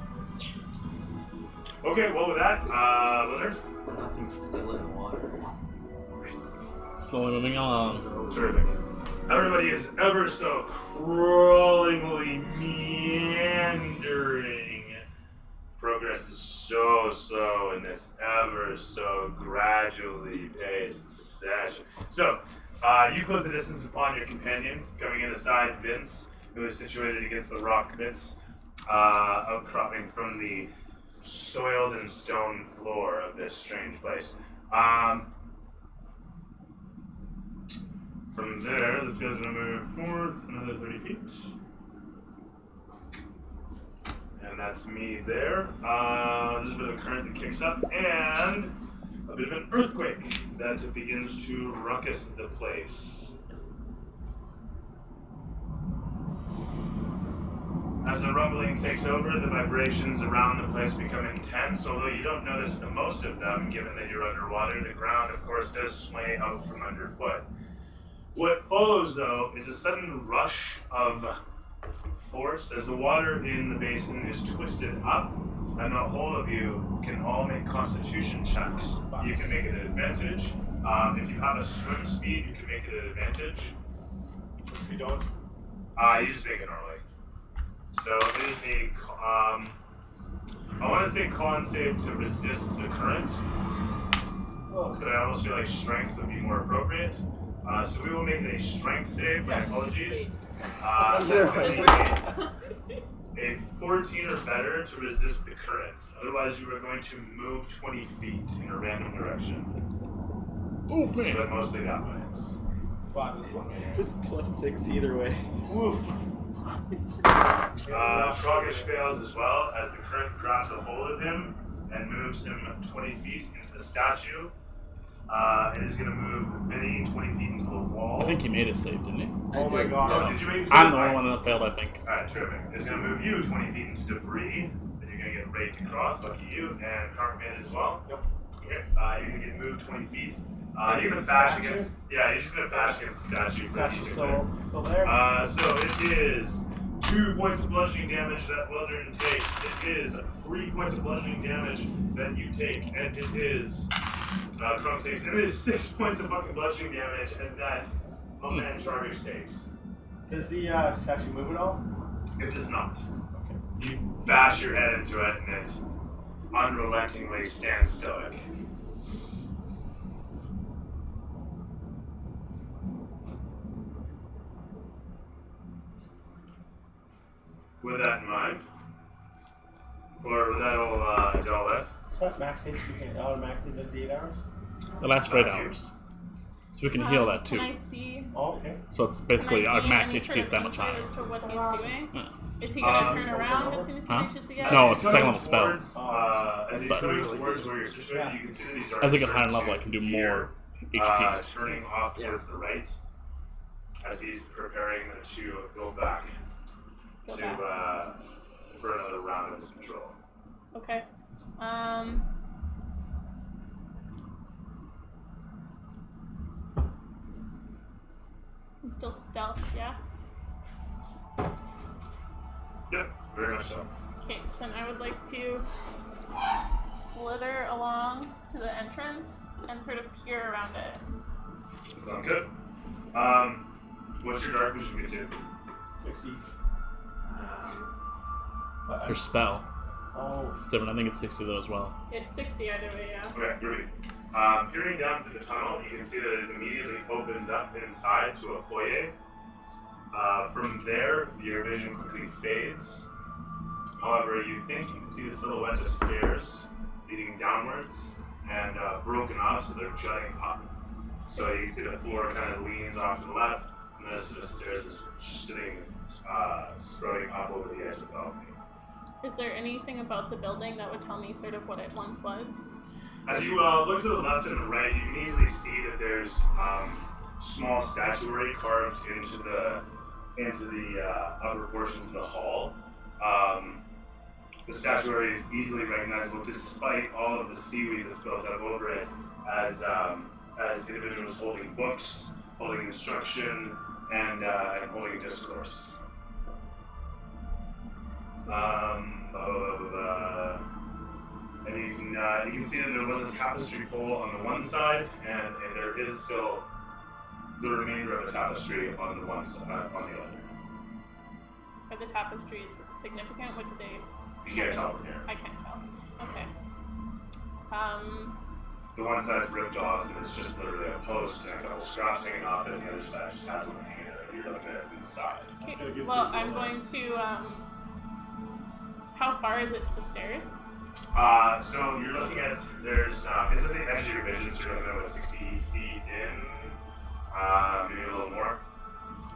Okay, well with that, Willard, Nothing's still in water. Slowly moving along. terrific. Everybody is ever so crawlingly meandering. Progress is so slow in this ever so gradually paced session. So, you close the distance upon your companion, coming in aside Vince, who is situated against the rock bits, outcropping from the soiled and stone floor of this strange place. From there, this guy's gonna move forth another 30 feet. And that's me there. There's a bit of a current that kicks up, and a bit of an earthquake that begins to ruckus the place. As the rumbling takes over, the vibrations around the place become intense, although you don't notice the most of them, given that you're underwater. The ground, of course, does sway out from underfoot. What follows, though, is a sudden rush of force as the water in the basin is twisted up, and the whole of you can all make constitution checks. You can make it an advantage. If you have a swim speed, you can make it an advantage. If you don't, You just make it normally. So it is a, I want to say con save to resist the current, but I almost feel like strength would be more appropriate. So we will make it a strength save. My apologies. That's going to be a 14 or better to resist the currents. Otherwise, you are going to move 20 feet in a random direction. Move me. But mostly that way. spot this one. It's +6 either way. Woof. Trogish fails as well as the current grabs a hold of him and moves him 20 feet into the statue. It is going to move Vinny 20 feet into the wall. I think he made a save, didn't he? Oh my god. Oh, did you make I'm the only one that failed, I think. Alright, terrific. It's going to move you 20 feet into debris. Then you're going to get raked across, lucky you, and Kark made it as well. Yep. Okay, you're going to get moved 20 feet. You're going to bash statue? against. Yeah, you're just going to bash against the statue. Statue's still there? So it is 2 points of bludgeoning damage that Wildern takes. It is 3 points of bludgeoning damage that you take, and it is Krunk takes. And it is 6 points of fucking bludgeoning damage, and that my man Chargers takes. Does the statue move at all? It does not. You bash your head into it, and it unrelentingly stands stoic. With that in mind, or with that all dealt with, Is that max HP can automatically does the 8 hours? It lasts for 8 hours. So we can heal that too. Can I see? Oh, okay. So it's basically can I our gain max any HP sort is of that much insight higher. As to what he's doing? Yeah. Is he gonna turn around as soon as he Huh? reaches the guy? No, as it's he's a second coming level towards, as he's But- coming towards where you're situated, you can see that he's As I get starting higher level, I to can do veer, more HP. turning off towards the right as he's preparing to go back Go to back. For another round of his patrol. Okay. I'm still stealth, yeah? Yep, very much so. Okay, then I would like to slither along to the entrance and sort of peer around it. Sounds good. What's your dark vision get to? 60. Your spell. Oh, It's different. I think it's 60 though as well. It's 60 either way, yeah. Okay, groovy. Peering down through the tunnel, you can see that it immediately opens up inside to a foyer. From there, your vision quickly fades. However, you think you can see the silhouette of stairs leading downwards and broken off, so they're jutting up. So you can see the floor kind of leans off to the left, and then the stairs is sitting, sprouting up over the edge of the balcony. Is there anything about the building that would tell me sort of what it once was? As you look to the left and the right, you can easily see that there's small statuary carved into the upper portions of the hall. The statuary is easily recognizable despite all of the seaweed that's built up over it, as individuals holding books, holding instruction, and holding discourse. And you can see that there was a tapestry pole on the one side, and there is still the remainder of a tapestry on the one side, on the other. Are the tapestries significant? What do they... You can't tell from here. I can't tell. Okay. The one side's ripped off, and it's just literally a post and a couple straps hanging off it, and the other side just has one hanging out. You're looking at it from the side. Okay. Well, I'm going to, how far is it to the stairs? So you're looking at, there's, it's at the edge of your vision, so you're looking at about 60 feet in, maybe a little more.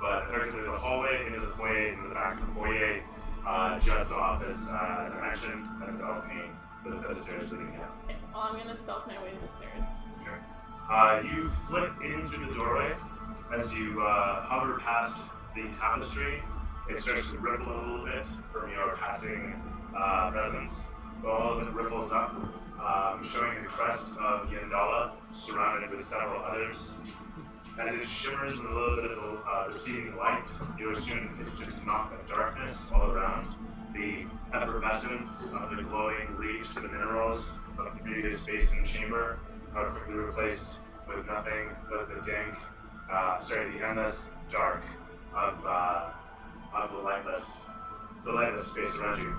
But effectively the hallway into the foyer, into the back of the foyer, juts off as I mentioned, as a balcony with a set of stairs leading down. Okay, well, I'm gonna stealth my way to the stairs. You flit in through the doorway. As you hover past the tapestry, it starts to ripple a little bit from your passing presence. All of it ripples up, showing the crest of Yandala, surrounded with several others. As it shimmers in a little bit of receding light, you assume it's just not of darkness all around. The effervescence of the glowing reefs and minerals of the previous basin chamber are quickly replaced with nothing but the dank, the endless dark of the lightless space around you.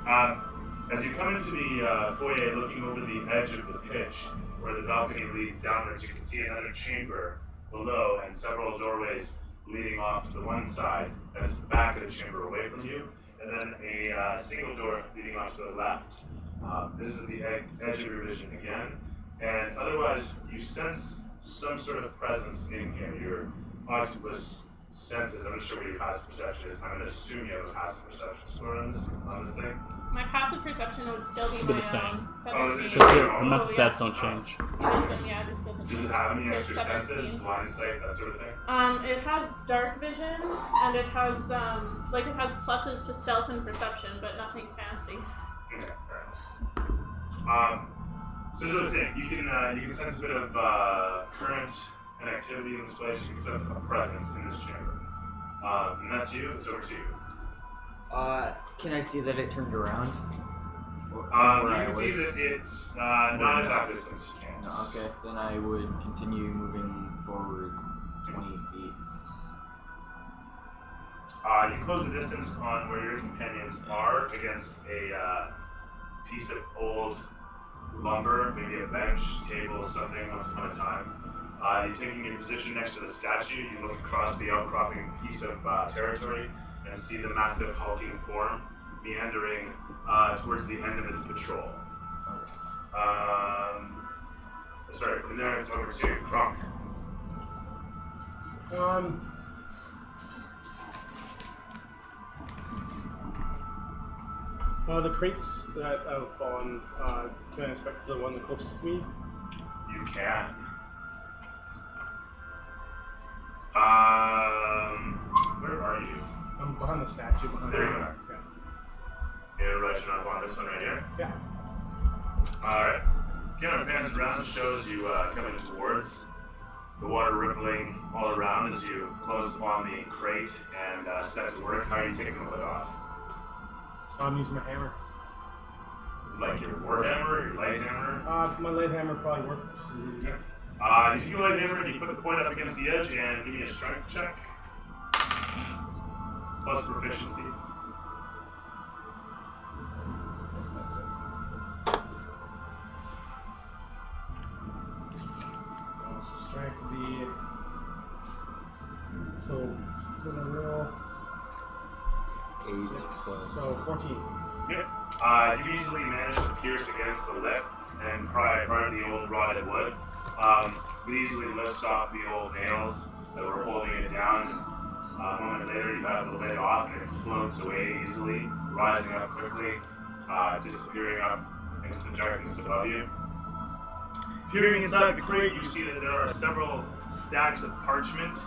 As you come into the foyer, looking over the edge of the pitch, where the balcony leads downwards, you can see another chamber below and several doorways leading off to the one side, that's the back of the chamber away from you, and then a single door leading off to the left. This is the edge of your vision again, and otherwise you sense some sort of presence in here. Your octopus senses, I'm not sure what your passive perception is, I'm going to assume you have a passive perception score on this thing. My passive perception would still be Should be my the same. 17. Oh, is it Because just your your mental own? stats don't change. Yeah, it doesn't. Does it have any So extra 17. senses, blind sight, that sort of thing? It has dark vision, and it has pluses to stealth and perception, but nothing fancy. Okay, alright. So as I was saying, you can sense a bit of current and activity in this place. You can sense a presence in this chamber. And that's you. It's over to you. Can I see that it turned around? You can see that it's not at that distance. You can't. No, okay, then I would continue moving forward 20 feet. You close the distance on where your companions are against a piece of old lumber, maybe a bench, table, something once upon a time. You're taking your position next to the statue. You look across the outcropping piece of territory and see the massive hulking form meandering towards the end of its patrol. From there it's over to Kronk. The crates that have fallen, can I inspect the one closest to me? You can. Where are you? I'm behind the statue. There you are. Yeah. You're rushing up on this one right here. Yeah. Alright. Camera pans around, shows you coming towards the water rippling all around as you close upon the crate and set to work. How are you taking the lid off? I'm using my hammer. Like your war hammer, your light hammer? My light hammer probably worked just as easy. You take your light hammer and you put the point up against the edge and give me a strength check. Plus proficiency. That's it. So strength would be. So, gonna roll. 6, so 14. Yeah. You easily manage to pierce against the lip and pry the old rotted wood. It easily lifts off the old nails that were holding it down. A moment later, you have the lid off and it floats away easily, rising up quickly, disappearing up into the darkness above you. Peering inside the crate, you see that there are several stacks of parchment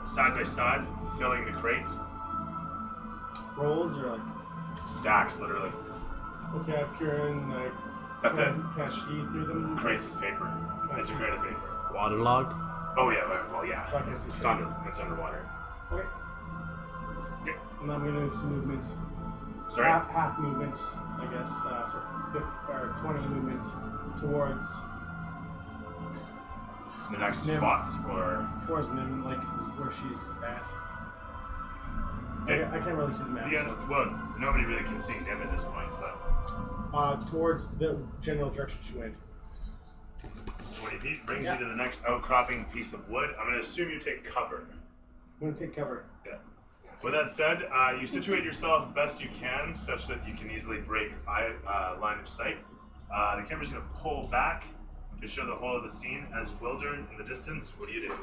side by side, filling the crate. Rolls or like. Stacks, literally. Okay, I peer in. That's it. Can I see through them? Crates of paper. It's a crate of paper. Waterlogged? Oh yeah, well yeah. So I can't see It's straight. it's underwater. Okay. Yeah. And I'm gonna do some movement. Sorry? Half movements, I guess. So 20 movement towards The next Nim. spot, or Nim, like this is where she's at. Okay. I can't really see the map. well, nobody really can see Nim at this point, but Towards the general direction she went. 20 feet brings Yeah. you to the next outcropping piece of wood. I'm going to assume you take cover. I'm gonna take cover. Yeah. With that said, you situate yourself best you can, such that you can easily break line of sight. The camera's going to pull back to show the whole of the scene as Wildern in the distance. What do you do?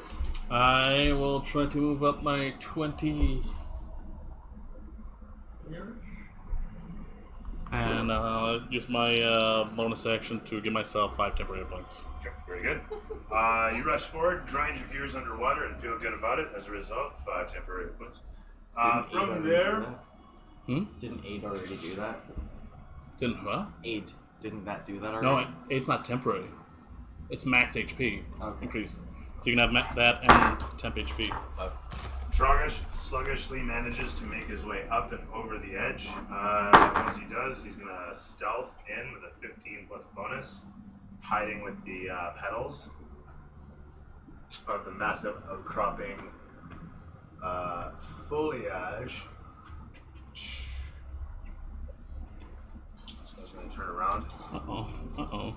I will try to move up my 20 And use my bonus action to give myself 5 temporary points. Okay, very good. You rush forward, grind your gears underwater, and feel good about it. As a result, 5 temporary points. From there, Didn't Aid already do that? Didn't what? Aid. Didn't that do that already? No, it's not temporary. It's max HP Okay. increase. So you can have that and temp HP. Troggish sluggishly manages to make his way up and over the edge. Once he does, he's going to stealth in with a 15 plus bonus, hiding with the petals of the massive outcropping foliage. So he's going to turn around. Uh-oh.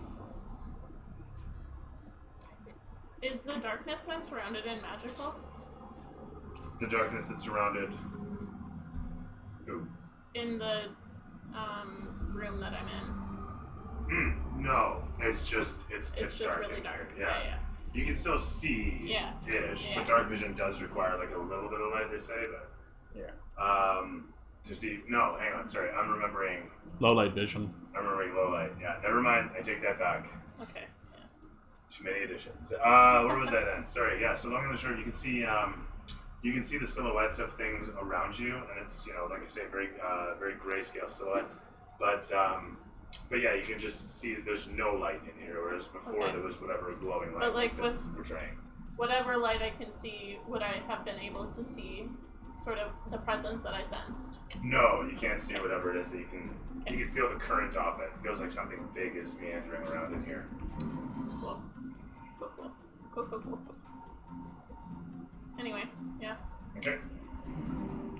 Is the darkness I'm surrounded in magical? The darkness that surrounded. Who? In the room that I'm in. No, it's just pitch It's just dark really in dark. here. Yeah. You can still see Yeah. ish, Yeah. but dark vision does require like a little bit of light, they say, but to see hang on, sorry, I'm remembering Low light vision. low light. Yeah, never mind, I take that back. Okay. Yeah. Too many additions. Where was I then? Sorry, yeah, so long and the short, you can see the silhouettes of things around you, and it's, like I say, very grayscale silhouettes. But yeah, you can just see that there's no light in here, whereas before Okay. there was whatever glowing light But, like, this with- is portraying. Whatever light I can see, would I have been able to see sort of the presence that I sensed? No, you can't see whatever it is that you can feel the current off it. It feels like something big is meandering around in here. Cool. Cool. Anyway, yeah. Okay.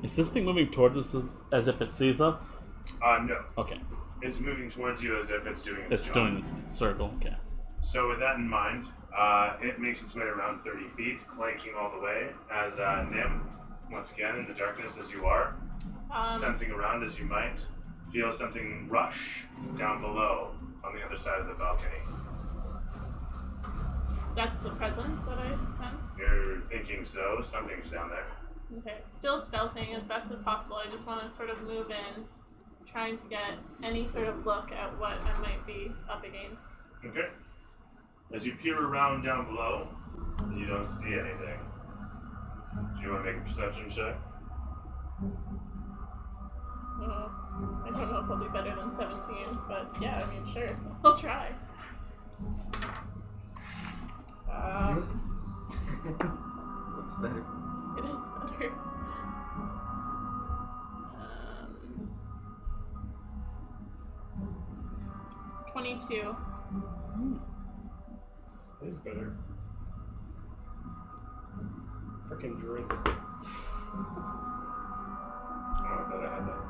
Is this thing moving towards us as if it sees us? No. Okay. It's moving towards you as if it's doing its It's job. doing this circle. Okay. So with that in mind, it makes its way around 30 feet, clanking all the way, as Nim, once again in the darkness as you are, sensing around as you might, feel something rush down below on the other side of the balcony. That's the presence that I sense. You're thinking so, something's down there. Okay. Still stealthing as best as possible. I just want to sort of move in, trying to get any sort of look at what I might be up against. Okay. As you peer around down below, you don't see anything. Do you want to make a perception check? I don't know if I'll do better than 17, but yeah, I mean, sure. I'll try. Looks better. It is better. 22. It is better. Freaking drinks. Oh, I thought I had that.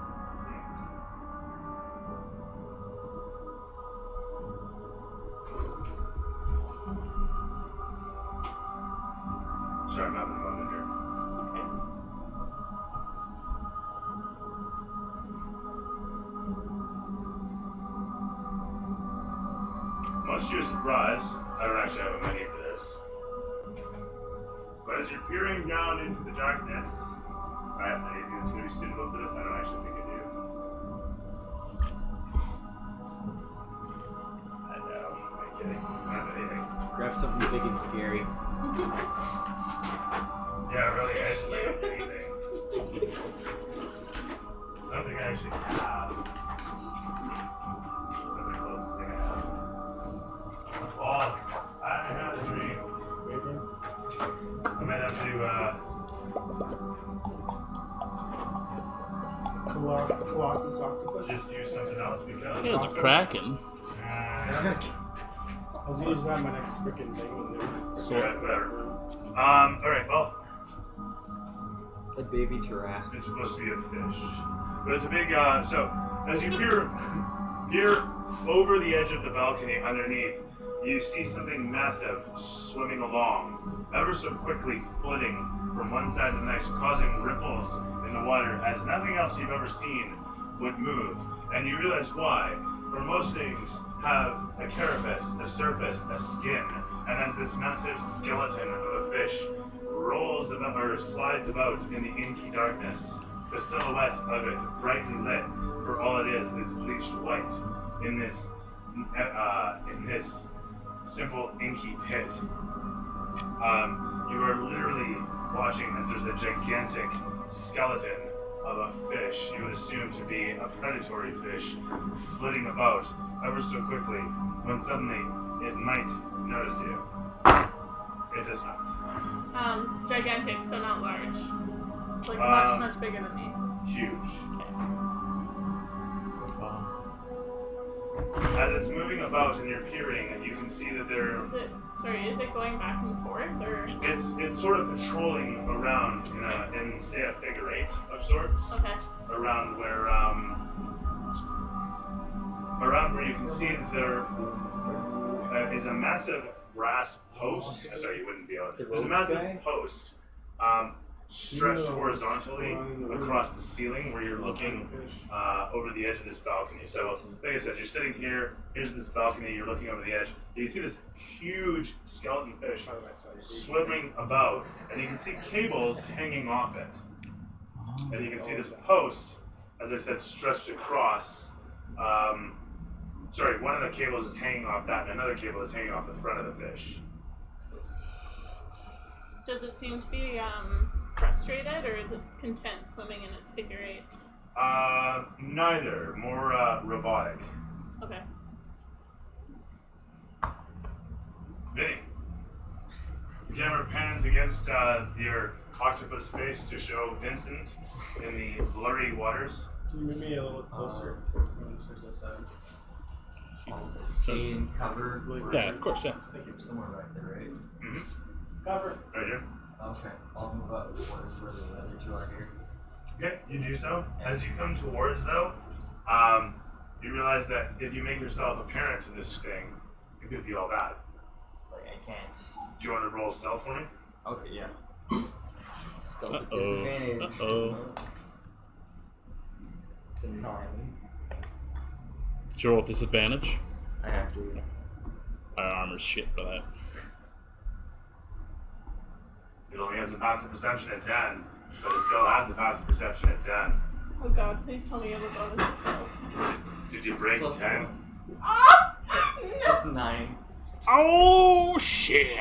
Sorry, I'm having a moment here. Okay. Much to your surprise, I don't actually have a menu for this. But as you're peering down into the darkness, anything that's going to be suitable for this, I don't actually think I do. I know, I'm kidding. I don't have anything. Grab something big and scary. Yeah, really, I just like anything. I don't think I actually have. That's the closest thing I have. Boss, I had a dream. I might have to Colossus octopus. just use something else because. Yeah, it's a kraken. I was gonna use that in my next freaking thing when Alright, whatever. Alright, well, A baby Tarrasque. it's supposed to be a fish. But it's a big, so, as you peer over the edge of the balcony underneath, you see something massive swimming along, ever so quickly flitting from one side to the next, causing ripples in the water as nothing else you've ever seen would move. And you realize why. For most things have a carapace, a surface, a skin, and as this massive skeleton of a fish rolls about or slides about in the inky darkness, the silhouette of it brightly lit for all it is bleached white in this simple inky pit. You are literally watching as there's a gigantic skeleton of a fish you would assume to be a predatory fish flitting about ever so quickly when suddenly it might notice you. It does not. Gigantic, so not large. It's like much bigger than me. Huge. Okay. As it's moving about and you're peering, and you can see that Is it going back and forth or? it's sort of patrolling around in say a figure eight of sorts. Okay. Around where you can see that there is a massive brass post. Sorry, you wouldn't be able to. There's a massive post stretched horizontally across the ceiling where you're looking over the edge of this balcony. So, like I said, you're sitting here, here's this balcony, you're looking over the edge. You can see this huge skeleton fish swimming about, and you can see cables hanging off it. And you can see this post, as I said, stretched across. One of the cables is hanging off that, and another cable is hanging off the front of the fish. Does it seem to be frustrated, or is it content swimming in its figure eights? Neither. More robotic. Okay. Vinny, the camera pans against your octopus face to show Vincent in the blurry waters. Can you move me a little closer? Stay in cover. Yeah, of course, yeah. Somewhere right there, right? Mm-hmm. Cover. Right here. Okay, I'll move up towards where the other two are here. Okay, you do so. As you come towards, though, you realize that if you make yourself apparent to this thing, it could be all bad. Like, I can't. Do you want to roll stealth for me? Okay, yeah. Stealth at Uh-oh. disadvantage. Uh-oh. It's a 9. Did you roll disadvantage? I have to. My armor's shit for that. It only has a passive perception at 10, but it still has a passive perception at 10. Oh god, please tell me you have a bonus to stealth. Did you break Plus 10? one. No! It's 9. Oh, shit!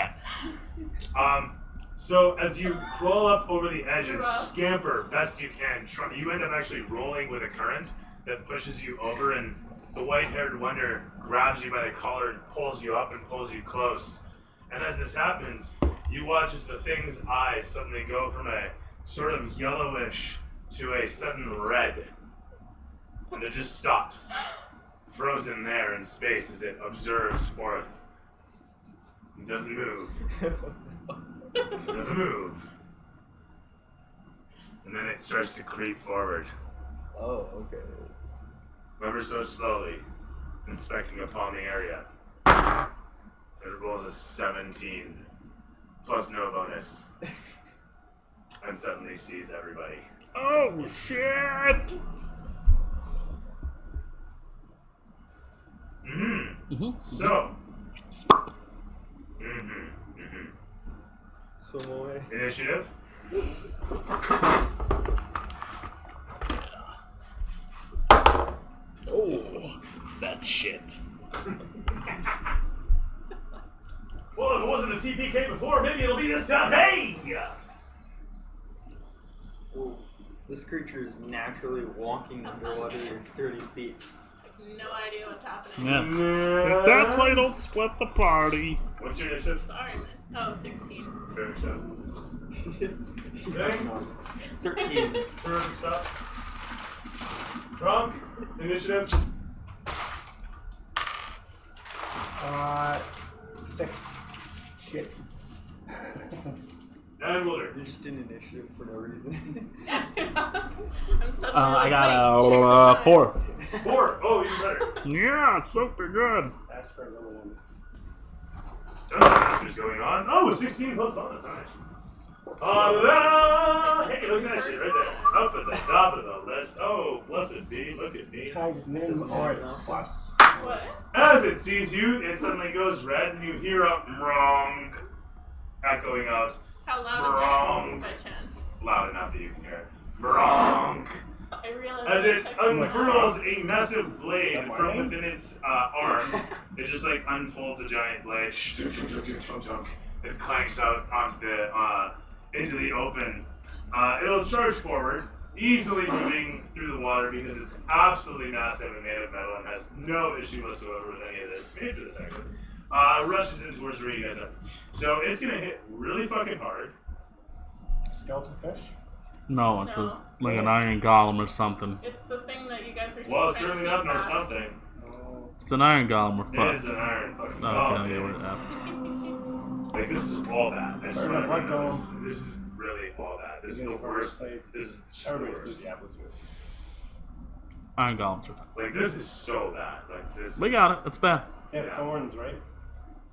So as you crawl up over the edge and Rough. scamper best you can, you end up actually rolling with a current that pushes you over, and the white-haired wonder grabs you by the collar and pulls you up and pulls you close. And as this happens, you watch as the thing's eyes suddenly go from a sort of yellowish to a sudden red. And it just stops, frozen there in space as it observes forth. It doesn't move. It doesn't move. And then it starts to creep forward, Oh, okay. ever so slowly, inspecting upon the area. It rolls a 17, plus no bonus, and suddenly sees everybody. Oh, shit! So. Initiative. Oh, that's shit. Well, if it wasn't a TPK before, maybe it'll be this time. Hey! This creature is naturally walking underwater in 30 feet. No idea what's happening. Yeah. That's why you don't split the party. What's your initiative? Sorry, man. Oh, 16. Perfect stuff. Bang. 13. Perfect stuff. Drunk. Initiative. 6. Shit. And Wilder. You're just in initiative for no reason. I'm suddenly I got like, a 4. 4. Oh, even better. Yeah, super good. Ask for a little one. Dungeon Master's going on. Oh, 16 plus bonus. Nice. Hey, look at that shit right there. Up at the top of the list. Oh, blessed be. Look at me. Tag name or plus. What? As it sees you, it suddenly goes red, and you hear a wrong echoing out How loud is Wrong. it by chance? loud enough that you can hear it. Bronk. I realized As I it checked unfurls a massive blade Is that from mine? within its arm, it just like unfolds a giant blade. It clanks out onto the into the open. It'll charge forward, easily moving through the water because it's absolutely massive and made of metal and has no issue whatsoever with any of this. Made for this actually. Rushes in towards where you guys are. So it's gonna hit really fucking hard. Skeleton fish. No, it's No. like an iron golem or something. It's the thing that you guys were Well, it's trying to certainly sneak not nor past. something. Oh. It's an iron golem. We're It is fucked. an iron fucking Okay, golem, yeah, baby. we're F. Like this is all bad. I just Fair want enough, to know I'd this is really all bad. This is You the guys have already worst. played- This is just the Everybody's worst. busy Diablo 2. Iron golems are. Like this is so bad. Like this. We is, got it. It's bad. They have Yeah. thorns, right?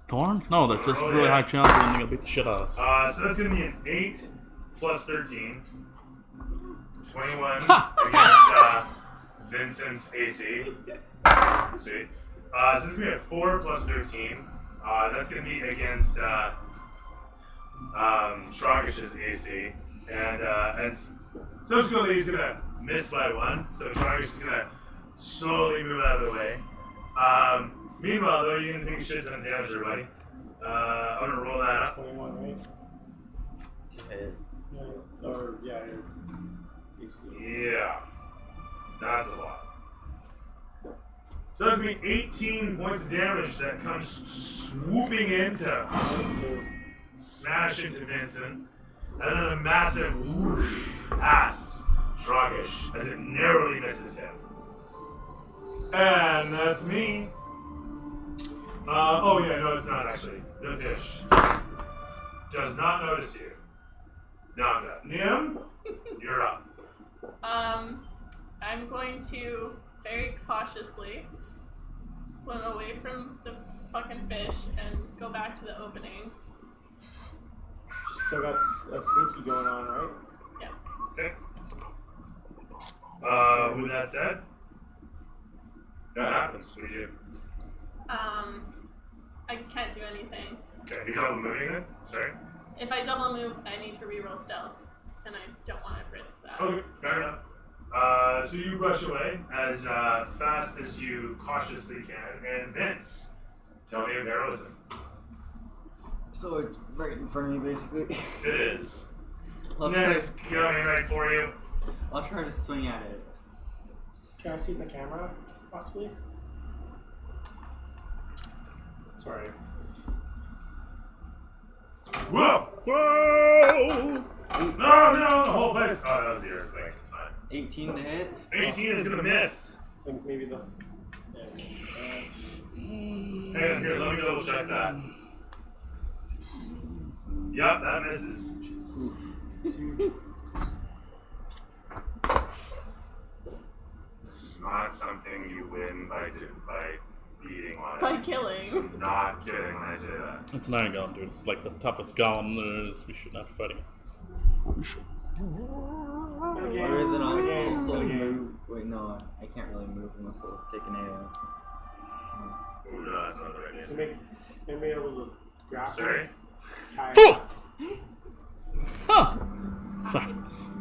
Thorns? No, they're just Oh, really yeah. high chance and they're gonna beat the shit out of us. So that's gonna be an 8 plus 13. 21 Ha! against Vincent's AC. Sweet. So it's gonna be a 4 plus 13. That's gonna be against Trogish's AC, and subsequently he's gonna miss by 1. So Trogish is gonna slowly move out of the way. Meanwhile, though, you're gonna take a shit ton of damage, everybody. I'm gonna roll that up. 21, right? Yeah. Or, yeah, your AC. Yeah, that's a lot. So that's gonna be 18 points of damage that comes swooping into Those two. smash into Vincent, and then a massive whoosh past Trogish as it narrowly misses him. And that's me. Oh yeah, no, it's not actually. The fish does not notice you. Now I'm done. Nim, you're up. I'm going to very cautiously swim away from the fucking fish and go back to the opening. Still got a sneaky going on, right? Yeah. Okay. With that said, that happens. What do you do? I can't do anything. Okay, you double moving then? Sorry. If I double move, I need to reroll stealth, and I don't want to risk that. Okay, fair enough. So you rush away as fast as you cautiously can, and Vince, tell me of heroism. So it's right in front of me, basically. It is. I'll And try, it's coming right for you. I'll try to swing at it. Can I see it in the camera, possibly? Sorry. Whoa! Whoa! No, the whole place. Oh, that was the earthquake. It's fine. 18 to hit. 18 is gonna miss. I think maybe the. Hang on, here, let me double check that. Yup, that misses. This is not something you win by beating on it. By killing. I'm not kidding when I say that. It's an iron golem, dude. It's like the toughest golem there is. We should not be fighting it. We should. Other than I'll also move. Wait, no, I can't really move unless I'll take an AO. Oh, no, that's not the right So answer. maybe able to grab Sorry? it, tie it. Oh! Huh! Sorry.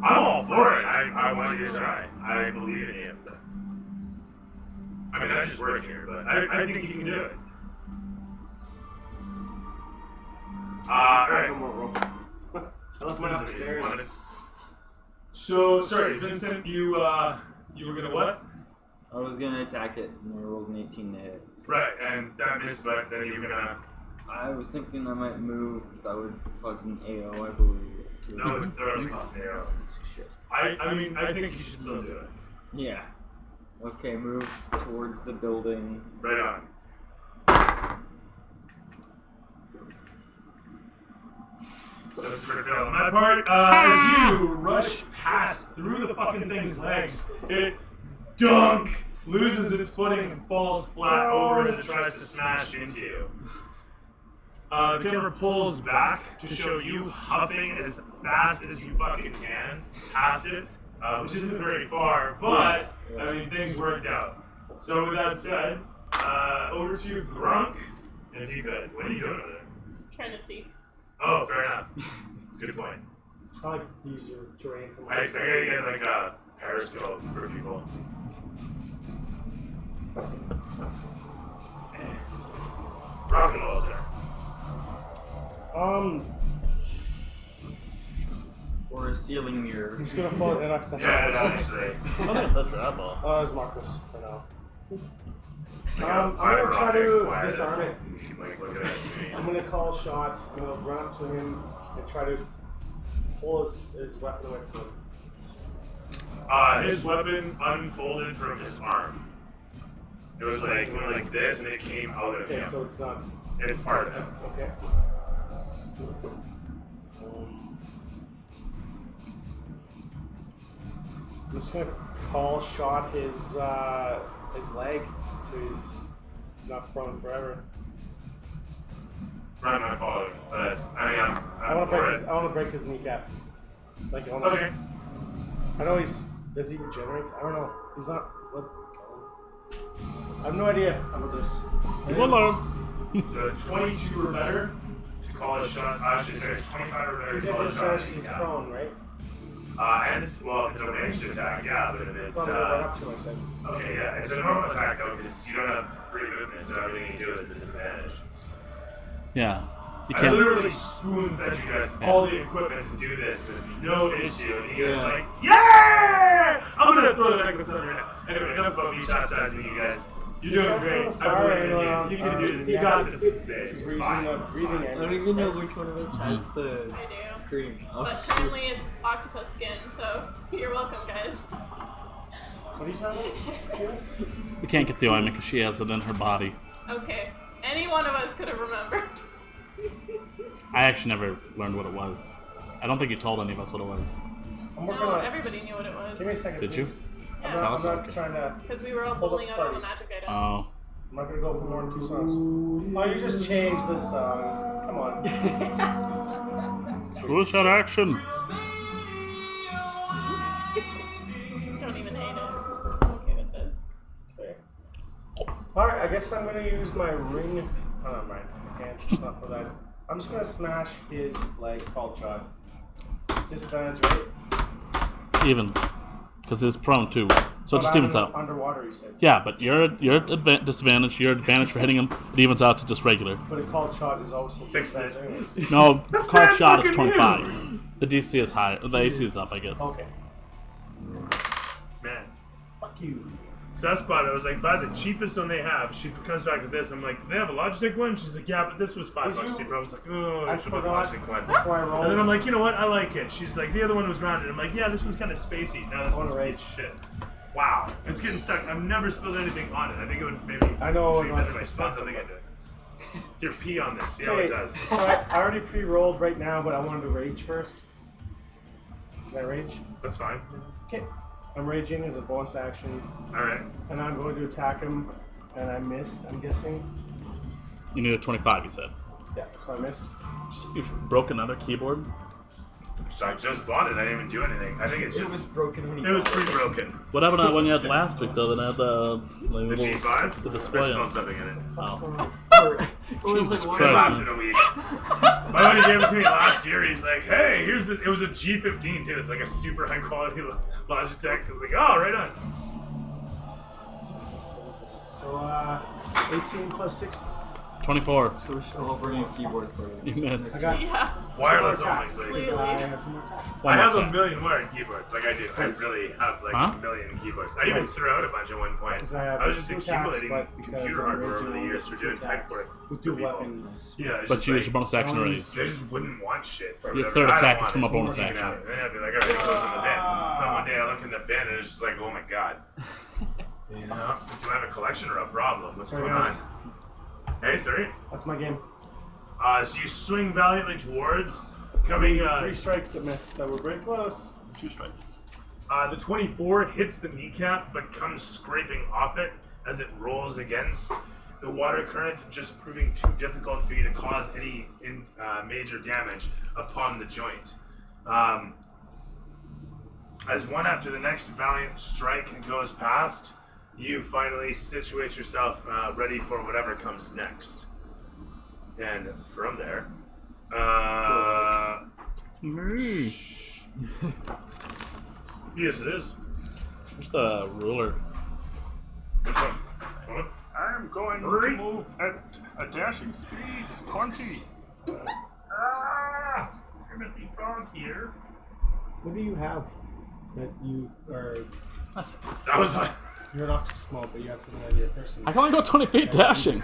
I'm all for it. I want you to try. I believe in you. I mean, I just work here, but I think you can do it. Alright. One more roll. I left mine upstairs. So, sorry, Vincent, you were gonna what? I was gonna attack it and I rolled an 18 to hit. So Right, and that missed, but then you're gonna. I was thinking I might move. That would cause an AO, I believe. That would thoroughly cost an arrow. I mean, I think you should still do it. Yeah. Okay, move towards the building. Right on. So that's a fail on my part. As you rush past through the fucking thing's legs, it dunk, loses its footing, and falls flat over as it tries to smash into you. The camera pulls back to show you huffing as fast as you fucking can past it, which isn't very far, but, I mean, things worked out. So with that said, over to Grunk, if you could. What are you doing over there? Trying to see. Oh, fair enough. Good point. I like to use your terrain for I my. gotta get like a periscope for people. Rock and roll, sir. Or a ceiling mirror. I'm just gonna fall in up to Yeah, no, actually. I'm gonna touch your eyeball. Oh, it's Marcus for now. I got I'm five gonna try rocks to acquired. disarm it. Like, look at this. I'm gonna call a shot. I'm gonna run up to him and try to pull his weapon away from him. His weapon unfolded from his arm. It was like went like this, and it came out of Okay, him. so it's not. It's part of him. Okay. I'm just gonna call shot his leg, so he's not prone forever. I'm not following, but I mean, I I'm want for to it. break his kneecap. Like, I wanna, Okay. I know he's. Does he regenerate? I don't know. He's not. I have no idea about this. You will learn. So 22 or better to call a shot. Actually, sorry, it's 25 or better He's to at call a shot. disadvantage because he's prone, right? And it's, well, it's a ranged attack, yeah, but if it's Well, I'm gonna run up to him, I said. okay, yeah, it's a normal attack though, because you don't have free movement, so everything you do is a disadvantage. Yeah. You I can't. literally spoon fed you guys all the equipment to do this with no issue, and you guys are like, yeah! I'm gonna throw the necklace on your neck. Anyway, enough about me chastising you guys. You're doing great. I believe in you. You can do this. You got this. It's Breathing, fine. breathing I in. don't even know which one of us has the I do. cream. But currently it's octopus skin, so you're welcome, guys. What are you talking about, Gina? We can't get the ointment because she has it in her body. Okay. Any one of us could have remembered. I actually never learned what it was. I don't think you told any of us what it was. I'm working No, on it. everybody knew what it was. Give me a second, Did you? please. Yeah. I'm Tell us, not okay. trying to. Because we were all Hold up doling out all party. the magic items. Oh. I'm not gonna go for more than 2 songs. Oh, you just changed this song. Come on. Suicide action. Don't even hate it. I'm okay with this. Okay. Alright, I guess I'm gonna use my ring. Oh, never mind. I can't. It's not for that. I'm just gonna smash his leg called shot. Disadvantage, right? Even. Because it's prone too. So it just But I'm evens out. Underwater, you said. Yeah, but you're at disadvantage. Your advantage for hitting him, it evens out to just regular. But a called shot is always Fix it. disadvantage, anyways. No, That's card bad shot is fucking 25. The DC is high. The AC is up, I guess. Okay. Man. Fuck you. Suspot, I was like, buy the cheapest one they have. She comes back with this. I'm like, do they have a Logitech one? She's like, yeah, but this was $5 Would you- cheaper. I was like, oh, I I should have forgot bought the Logitech one. before I rolled. And then I'm like, you know what? I like it. She's like, the other one was rounded. I'm like, yeah, this one's kind of spacey. No, this I one's wanna a piece of shit. Wow, it's getting stuck. I've never spilled anything on it. I think it would maybe. I know, treat no, that it's if I spilled something into it. Here, pee on this. See how Okay, it does. so I already pre-rolled right now, but I wanted to rage first. Can I rage? That's fine. Okay. I'm raging as a bonus action, All right. and I'm going to attack him, and I missed, I'm guessing. You need a 25, you said. Yeah, so I missed. You've broke another keyboard? So I just bought it. I didn't even do anything. I think it's It just. was broken when he It was got pre-broken. What happened to that one you had last week, though, that had the The little G5. the I display spilled on? something in it. Oh. Jesus It Christ. lasted a week. My buddy gave it to me last year. He's like, "Hey, here's the." It was a G15 too. It's like a super high quality Logitech. I was like, "Oh, right on." So, 18 plus 6. 24. So we're still all burning a keyboard for you. You missed. I got Yeah. Wireless more only, attacks. please. So I have 2 more attacks. One I more have a time. million wired keyboards, like I do. I really have like Huh? a million keyboards. I even threw out a bunch at one point. Because I have I was just 2 attacks, accumulating but because computer I'm hardware over raging, the only years for 2 doing tech attacks work. with for 2 people. weapons. Yeah, it's But just you like, use your bonus action already. they just wouldn't want shit. From Your them. third I don't attack want is from it. a bonus You can action. have it. And I'd be like, alright, it goes in the bin. Then one day I look in the bin and it's just like, oh my god. You know, do I have a collection or a problem? What's Sorry, going guys. on? Hey, sorry. That's my game. So you swing valiantly towards coming. 3 strikes that missed, that were very close. 2 strikes. The 24 hits the kneecap, but comes scraping off it as it rolls against the water current, just proving too difficult for you to cause any major damage upon the joint. As one after the next valiant strike goes past, you finally situate yourself ready for whatever comes next. And from there, Me. Yes, it is. Where's the ruler? Which one? What? I'm going to move at a dashing speed 20. Timothy Frog here. What do you have that you are? That's it. That was my. You're not too small, but you have something on your person. I can only go 20 feet dashing.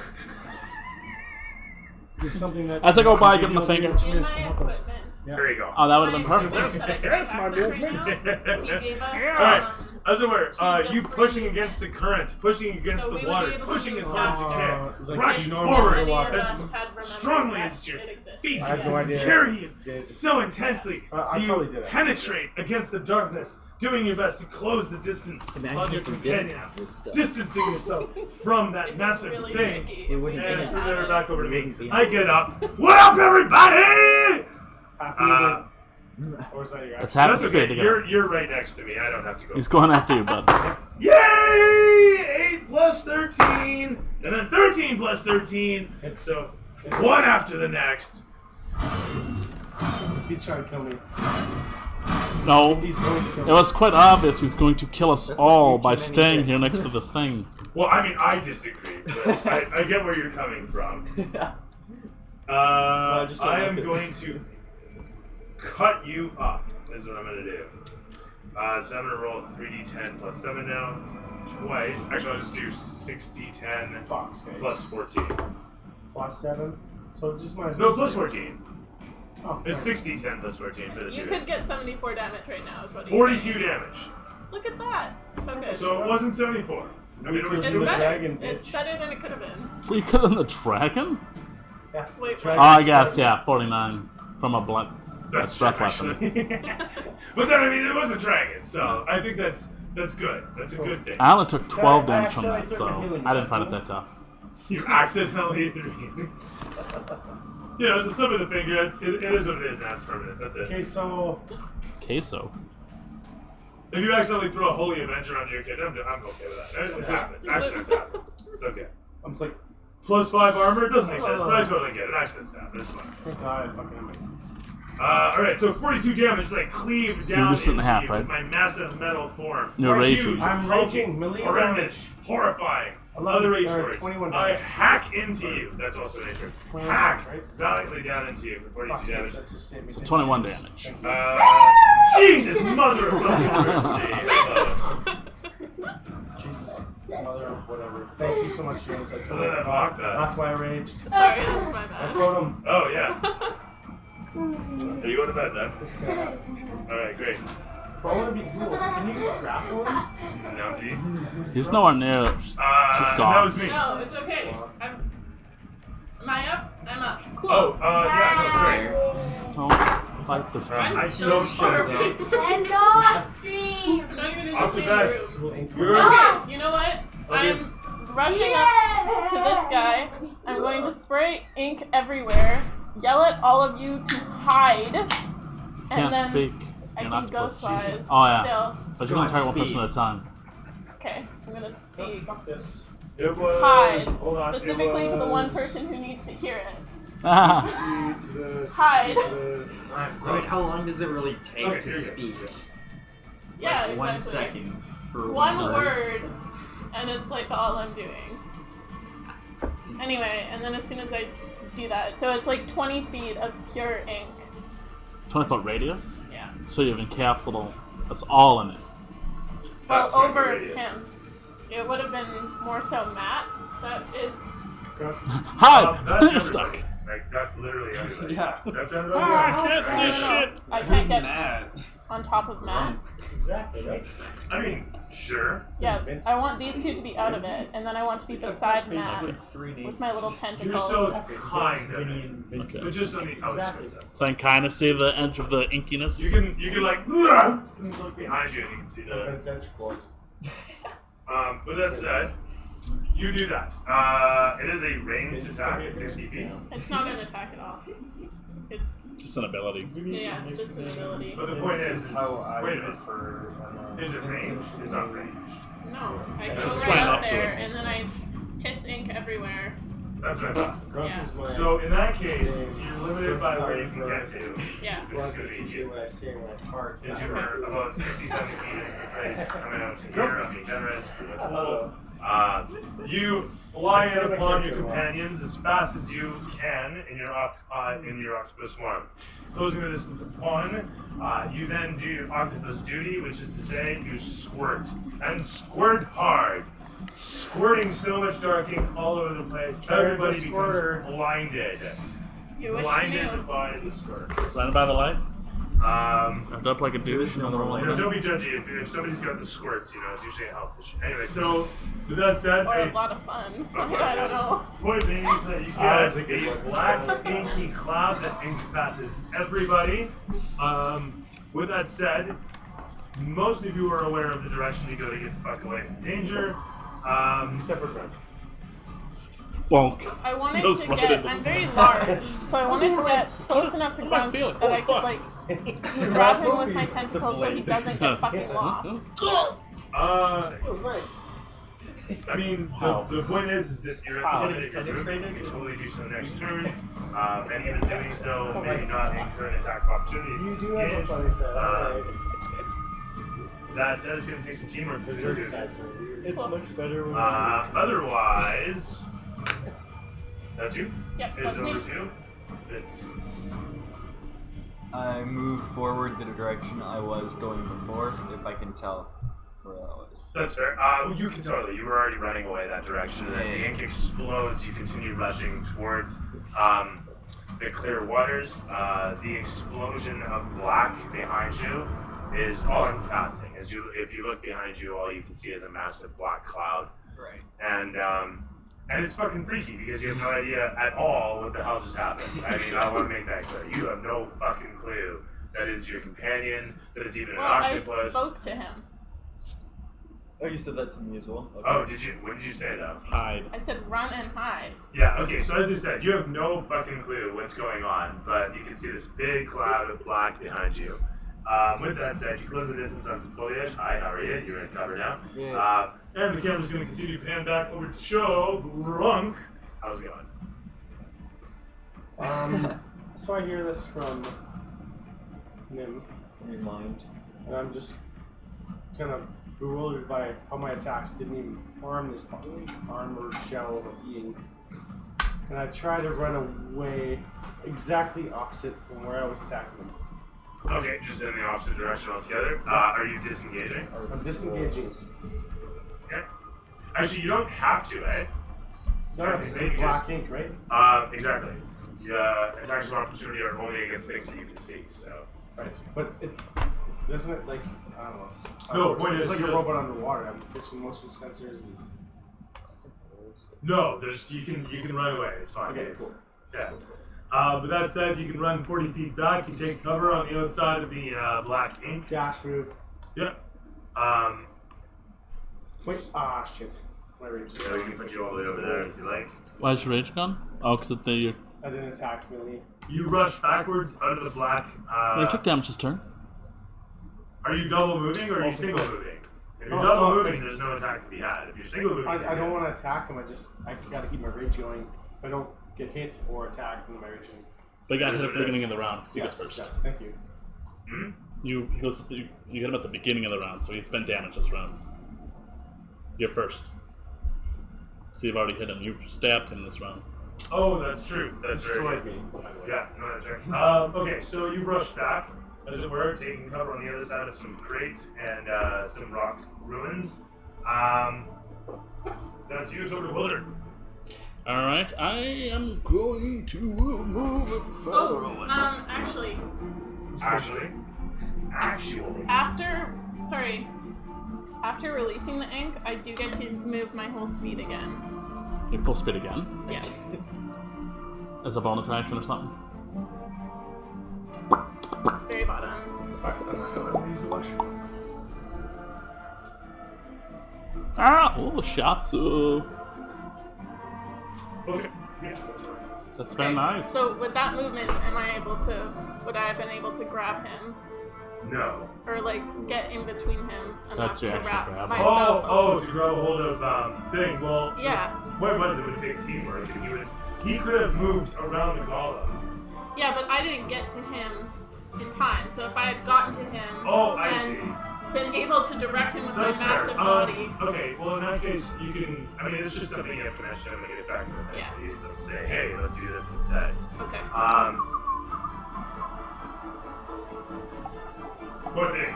There's something that. As I go by, give him the finger. In my equipment. Yeah. There you go. Oh, that would have been My perfect. equipment that I don't Yes, have my access right movement. now, he gave us, Alright, as it were, She's a you free pushing movement. against the current, pushing against So the we would water, be able to pushing move as hard as you faster. can. Like Rush normal forward Many of as us had remembered strongly that as your it existed. feet I had no idea. carry you Did- so intensely. I Do probably you did it. penetrate against the darkness, doing your best to close the distance Imagine on your if we didn't companions, have this stuff. distancing yourself from that It was massive really thing. tricky. It wouldn't And be. turn it back over to me. Wouldn't be. I get up. What up, everybody? After or is that your It's action? half That's the okay. speed to go. You're right next to me. I don't have to go. He's going after you, bud. Yay! 8 plus 13, and then 13 plus 13. And so one after the next. He's trying to kill me. No. He's going to kill It me. was quite obvious he was going to kill us That's a all few by too many staying here hits. next to this thing. Well, I mean, I disagree, but I get where you're coming from. I just don't I like am it. going to cut you up, is what I'm going to do. So I'm going to roll 3d10 plus 7 now, twice. Actually, I'll just do 6d10 Fuck's sake. plus 14. Plus 7. So just minus. No, plus 14. Oh, It's right. 6d10 plus 14 for the You two could hits. get 74 damage right now, is what he's 42 saying. damage. Look at that. So good. So it wasn't 74. I mean, it was. it's it was better. dragon, It's bitch. better than it could have been. Were you killing the dragon? Yeah. Wait, Dragon. Oh, I guess, yeah, 49 from a blunt. That's breath true, weapon. actually. But then, I mean, it was a dragon, so I think that's good. That's a good thing. I only took 12 I damage from accidentally that, threw my so healing I didn't stuff, find it didn't that tough. You accidentally threw it. You know, it's a slip of the finger. It is what it is, and that's permanent. That's it. Okay, so Queso. If you accidentally throw a Holy Avenger onto your kid, I'm okay with that. It happens. Accidents happen. It's okay. I'm just like, Plus 5 armor doesn't make sense, but I totally get it. Accidents happen. It's fine. thank God I fucking am. Alright, so 42 damage, like cleave down just in into half, you right? with my massive metal form. You're Huge, raging. I'm raging, melee horrendous, horrifying. 11 Other rage or words. 21 I damage. hack into you. That's also nature. 21 Hack damage, right? valiantly down into you for 42 Fuck's sake, damage. that's just saving. So 21 damage. Jesus, mother of fucking mercy. Jesus, mother, whatever. Thank you so much, James. I totally Let that forgot. mock that. That's why I raged. Sorry, that's my I bad. told him Oh, yeah. Are you going to bed then? this is gonna happen. Alright, great. Bro, I wanna be cool. Can you grapple him? Now, D. He's nowhere near. She's That gone. was me. No, it's okay. Am I up? I'm up. Cool. Oh, yeah, no, sorry. Don't fight this thing. I'm I so don't far think so. away from And off screen. I'm not even in the Off the same bed. room. Cool ink. You're Okay, you know what? Okay. I'm rushing up to this guy. I'm going to spray ink everywhere, yell at all of you to hide, and Can't then speak. I You're can not ghostwise Oh, yeah. still. But you can God, target one speak. person at a time. Okay, I'm gonna speak. Fuck this. It was. Hide, Hold on. specifically it to the was, one person who needs to hear it. Ah, Hide. Like, how long does it really take Okay, to here you go. speak? Yeah, Like 1 exactly. second for One word, and it's like all I'm doing. Anyway, and then as soon as I do that, so it's like 20 feet of pure ink. 20-foot radius. Yeah. So you have encapsulated. That's all in it. Well, That's not the over radius. him. It would have been more so Matt. That is. Hi! That's You're stuck. everybody. Like, that's literally everybody. Yeah. That's everybody. I can't see No. shit. I can't get mad? on top of Matt. Exactly, right? I mean, sure. Yeah, I want these two to be out of it, and then I want to be beside Matt Basically 3 names. with my little You're tentacles. still Vince, kind Vinny, of. and Vincent. But just on the Exactly. outskirts. So I can kind of see the edge of the inkiness. You can like look behind you and you can see the. Consensual. With that said, you do that. It is a ranged attack at 60 feet. It's not an attack at all. It's Just an ability. yeah, it's just an ability. But the point is wait a minute. prefer. Is it ranged? It's not ranged. No, I go Just right swing up up to there, it. and then I piss ink everywhere, That's what I thought. Grunk Yeah. is my. So in that case, name. you're limited by where you can get to. Yeah. Which Grunk is is going to be usually what I say when I park. is you were about 67 feet in place coming out to here. I'm being generous. You fly in upon your companions as fast as you can in your octopus form. Closing the distance upon, you then do your octopus duty, which is to say you squirt and squirt hard, squirting so much dark ink all over the place. Karen's a Everybody squirter. becomes blinded. You wish you Blinded knew. by the squirts. Blinded by the light. Um, Up like a dude. no more You know, don't be judgy. If somebody's got the squirts, you know, it's usually a health issue. Anyway, so with that said, Or a hey, lot of fun. I don't know. point being is that you That's get a good a one. black inky cloud that encompasses everybody. With that said, most of you are aware of the direction to go to get the fuck away from danger. Except for Grunk. Bonk. I wanted Goes to right get. into I'm the very large, so I wanted to get close enough to What am I Grunk feeling? that Oh, I could fuck. like grab him with my tentacles so he doesn't get fucking lost. That was nice. I mean, the point is that you're at the limit of your movement. You can totally do so next turn. And even doing so, maybe not incur an attack of opportunity. You if do have a engaged. funny side. Um, That said, it's going to take some teamwork to The do. dirty sides are weird. It's much better when Otherwise, that's you. Yep, It's that's me. over to you. It's I move forward the direction I was going before, if I can tell where that was. that's fair. You can totally. You were already running away that direction, and as the ink explodes, you continue rushing towards the clear waters. The explosion of black behind you is all encompassing. If you look behind you, all you can see is a massive black cloud. Right. And it's fucking freaky because you have no idea at all what the hell just happened. I mean, I want to make that clear. You have no fucking clue that is your companion, that is even an Well, I octopus. spoke to him. Oh, you said that to me as well? Okay. Oh, did you? What did you say though? Hide. I said run and hide. Yeah, okay, so as I said, you have no fucking clue what's going on, but you can see this big cloud of black behind you. With that said, you close the distance on some foliage. Hi, how are you? You're in cover now. Yeah. And the camera's going to continue to pan back over to show Grunk. How's it going? So I hear this from Nim, From your mind. and I'm just kind of bewildered by how my attacks didn't even harm this armored shell of a being. And I try to run away exactly opposite from where I was attacking them. Okay, just in the opposite direction altogether. Are you disengaging? I'm disengaging. Okay. Actually, you don't have to, eh? No, it's like black ink, right? Exactly. Attacks of opportunity are only against things that you can see, so. Right. But it doesn't it like I don't know. No, It's point is like a just- robot underwater. I'm pushing motion sensors and. No, you can run away. It's fine. Okay, cool. Yeah. But that said, you can run 40 feet back. You take cover on the outside of the black ink. Dash move. Yeah. Wait. Shit. My rage. So we can put you all the way over there if you like. Why is your rage gone? Oh, because you're. I didn't attack really. You rush backwards out of the black. You took damage this turn. Are you double moving or are you single moving? If you're double moving, there's no attack to be had. If you're single moving, I don't want to attack him. I gotta keep my rage going. If I don't get hit or attacked, then my rage going. But you got It is hit at what the it beginning is. of the round. He Yes, goes first. yes, thank you. You hit him at the beginning of the round, so he spent damage this round. You're first. So you've already hit him. You stabbed him this round. Oh, that's true. That's very Destroyed good. me. by the way. Yeah, no, that's right. Okay, so you rush back, as it were, taking cover on the other side of some crate and some rock ruins. That's you, it's over to Willard. Alright, I am going to move it further Oh, away. actually, Actually. after releasing the ink, I do get to move my whole speed again. You're full speed again. Yeah. As a bonus action or something. It's very bottom. Alright, I'm not gonna use the mushroom. Ah! Oh, Shatsu. Okay, yeah, that's fine. That's very nice. So with that movement, would I have been able to grab him? No. Or like get in between him enough That's to actually wrap grab. myself Oh, over. to grab a hold of thing. Well, Yeah. what was it? It would take teamwork, and he could have moved around the golem. Yeah, but I didn't get to him in time. So if I had gotten to him I and see. been able to direct him with That's my fair. massive body, Okay, well in that case, you can. I mean, it's just something you have to mention when he gets back to the mission. Yeah. You just say, hey, let's do this instead. okay. What thing?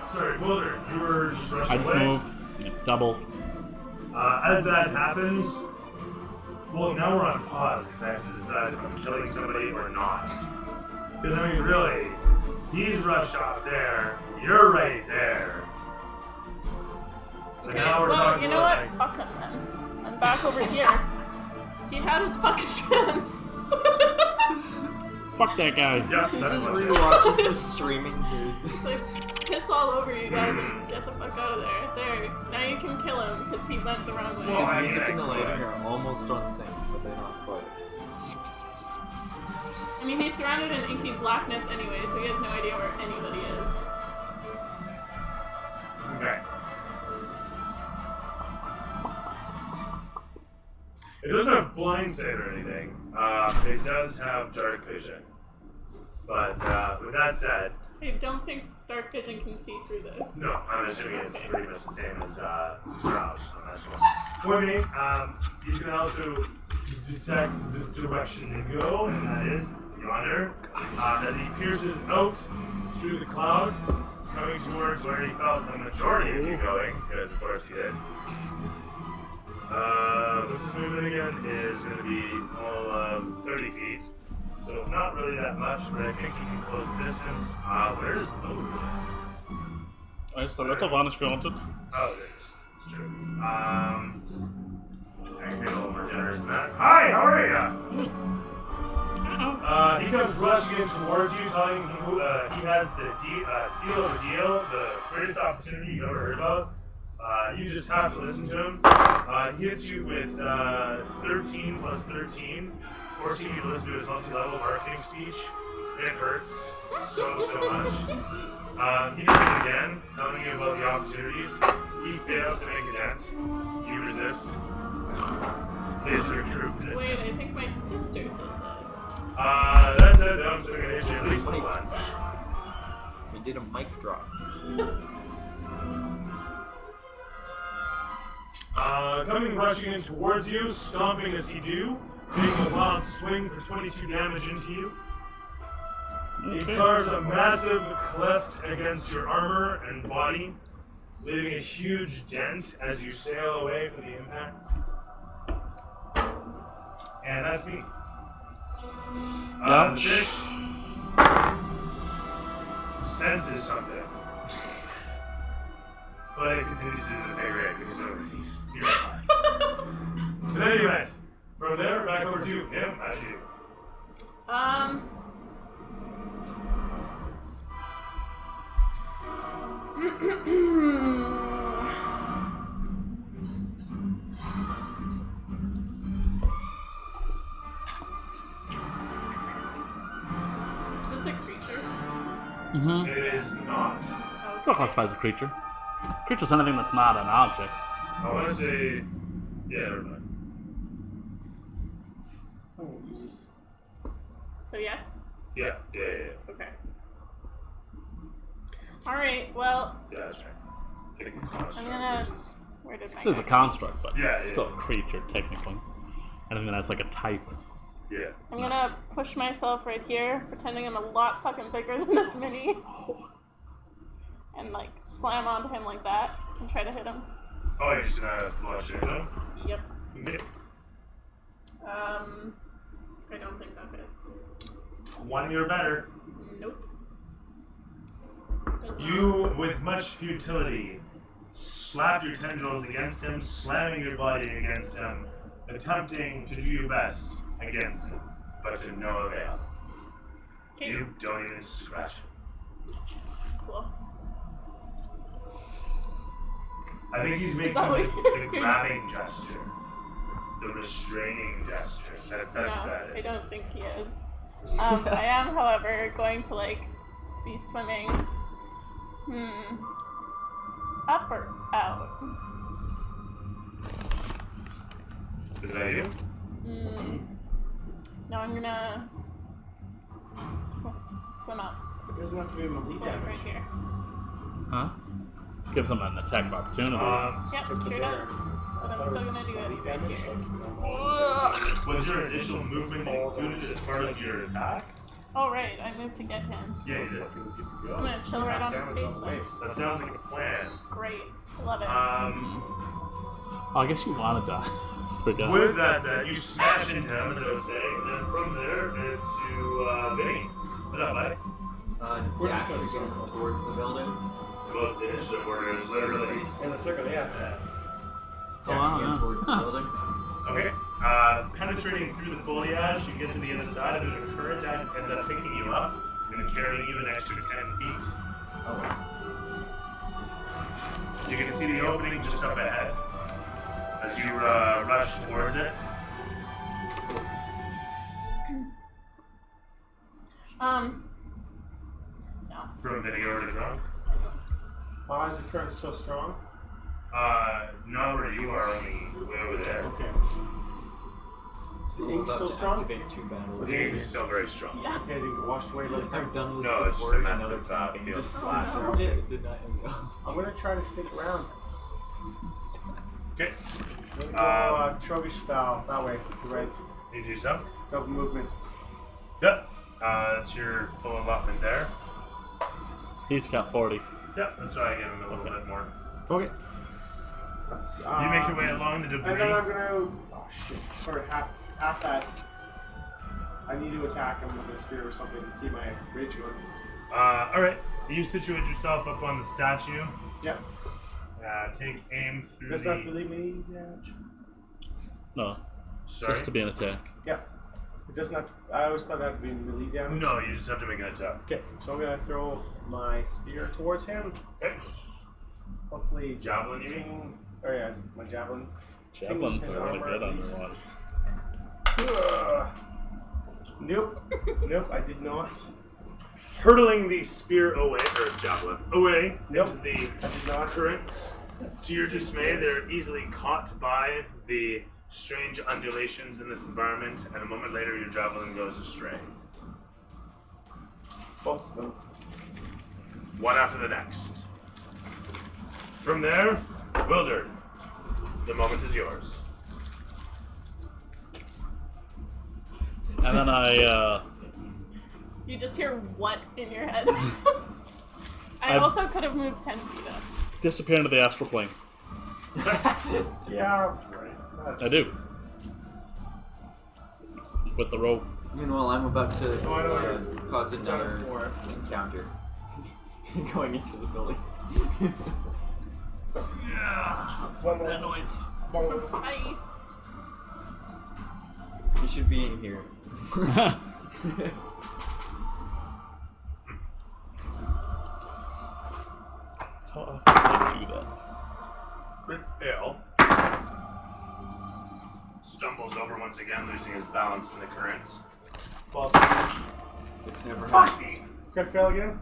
Sorry, Wilder, you were just rushing I just away. moved. Yeah, doubled. As that happens, well, now we're on pause because I have to decide if I'm killing somebody or not. Because I mean, really, he's rushed off there. You're right there. But Okay, now we're well, talking you know about what? Fuck him then. I'm back over here. He had his fucking chance. Fuck that guy. Yeah, He that's just what rewatches the streaming news. It's like, piss all over you guys and get the fuck out of there. There, now you can kill him because he went the wrong way. Well, I mean, Music and the I lighting could. are almost on sync, but they're not quite. I mean, he's surrounded in inky blackness anyway, so he has no idea where anybody is. Okay. It doesn't have blind sight or anything. It does have dark vision. But with that said, I don't think dark vision can see through this. no, I'm assuming it's pretty much the same as Strauss on that one. Point being, he's going to also detect the direction to go, and that is yonder. As he pierces out through the cloud, coming towards where he felt the majority of you going, because of course he did. What's his movement again? Is going to be all of 30 feet. So not really that much, but I think he can close the distance. Where's Logan? I still got to vanish if you wanted. Oh, there it is. It's true. I can be a little more generous than that. Hi, how are ya? He comes rushing in towards you, telling you he has the steal of the deal, the greatest opportunity you've ever heard about. You just have to listen to him. He hits you with 13 plus 13, forcing you to listen to his multi-level marketing speech. It hurts so much. He does it again, telling you about the opportunities. He fails to make a dent. You resist. His recruitment. Wait, I think my sister did this. That's it. I'm still gonna hit you at least once. We did a mic drop. Coming rushing in towards you, stomping as he do, taking a wild swing for 22 damage into you. He carves a massive cleft against your armor and body, leaving a huge dent as you sail away for the impact. And that's me. The fish senses something. But it continues to do the fake raid because of these nearby. In any event, from there, back over to Nim, as you. Is this a creature? Mm-hmm. It is not. Still classifies as a creature. Creature's anything that's not an object. I want to say, yeah, never mind. So yes? Yeah. Okay. Alright, well, Yeah, that's right. Taking construct. I'm gonna... Where did my This is a guy go? construct, but Yeah, it's still yeah. a creature, technically. Anything that has like a type. Yeah. I'm gonna push myself right here, pretending I'm a lot fucking bigger than this mini. And like, slam onto him like that, and try to hit him. Oh, you're just gonna launch it into him? Yep. Yeah. I don't think that hits. 20 or better. Nope. Does not. You, with much futility, slap your tendrils against him, slamming your body against him, attempting to do your best against him, but to no avail. Okay, You don't even scratch him. cool. I think he's making that what the grabbing gesture, the restraining gesture. That's No, what that I is. don't think he is. I am, however, going to like be swimming. Up or out? Is that you? No, I'm gonna swim up. It doesn't have to be melee Right damage. here. Huh? Gives them an attack of opportunity. Yep, sure does. But I'm still gonna do it right here. Was your initial movement included as part of your attack? Oh, right, I moved to get him. Yeah, you did. I'm gonna chill right on his Damage face on the then. way. That sounds like a plan. Great. Love it. Oh, I guess you want to die. Forgot. With that said, you smash into him, as I was saying, and then from there is to Vinny. What up, buddy? We're Yeah, just gonna just go going towards the building. Well, it's the initiative order is literally. in a circle, yeah. Oh, wow, Going yeah. towards the building. Okay. Penetrating through the foliage, you get to the other side of it, and a current ends up picking you up and carrying you an extra 10 feet. Oh, You can see the opening just up ahead as you rush towards it. No. From Vinny over to Gronk. Is the current still strong? Not where you are, only way over there. Okay. Is the We're ink about still to strong? activate 2 battles. The ink is still very strong. Yeah. Okay, didn't get washed away by the current. I've done this No, it's just before. a in massive another campaign. field Just slap. sits there. It did not end well. I'm gonna try to stick around. Okay. I'm gonna go Trogish style, that way, to the right. You do so? Double movement. Yep. That's your full allotment there. He's got 40. Yep, that's why I give him a little bit more. Okay. That's, You make your way along the And then debris. I'm gonna. Oh shit. Sorry, half that. I need to attack him with a spear or something to keep my rage going. Alright. You situate yourself up on the statue. Yep. Take aim through Does the... not really melee damage. No, Sorry? just to be an attack. Yep. It does not. I always thought that would be melee damage. No, you just have to make an attack. Okay, so I'm gonna throw my spear towards him. Okay. Hopefully, Javelin, you mean? ting- Oh yeah, it's my javelin. Javelins His are really armor good at under least. one. Nope. Nope, I did not. Hurtling the spear away, or javelin, away Nope. into the I did not. currents. To your dismay, they're easily caught by the strange undulations in this environment, and a moment later, your javelin goes astray. Both of them. One after the next. From there, Wilder, the moment is yours. And then I, You just hear what in your head? I I'm- also could have moved 10 feet up. disappear into the astral plane. Yeah, right. I do. With the rope. Meanwhile, I'm about to Oh, I know cause Done it another before. encounter. Going into the building. One more. That noise. Hi. You should be in here. How often do I do that? Rick Ale stumbles over once again, losing his balance in the currents. False. It's never Fuck me! Crit fail again?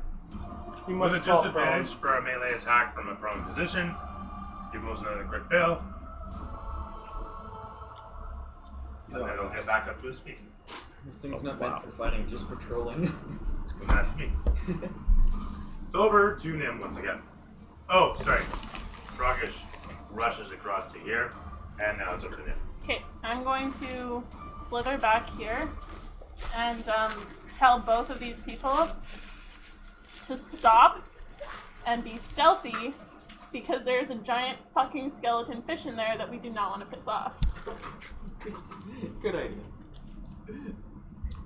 You With must a fall disadvantage for a melee attack from a prone position, you most another crit fail. And then he'll get back up to his feet. This thing's Oh, not wow. meant for fighting, just patrolling. And that's me. It's over to Nim once again. Oh, sorry. Rockish rushes across to here, and now it's over to Nim. Okay, I'm going to slither back here and tell both of these people to stop and be stealthy because there's a giant fucking skeleton fish in there that we do not want to piss off. Good idea.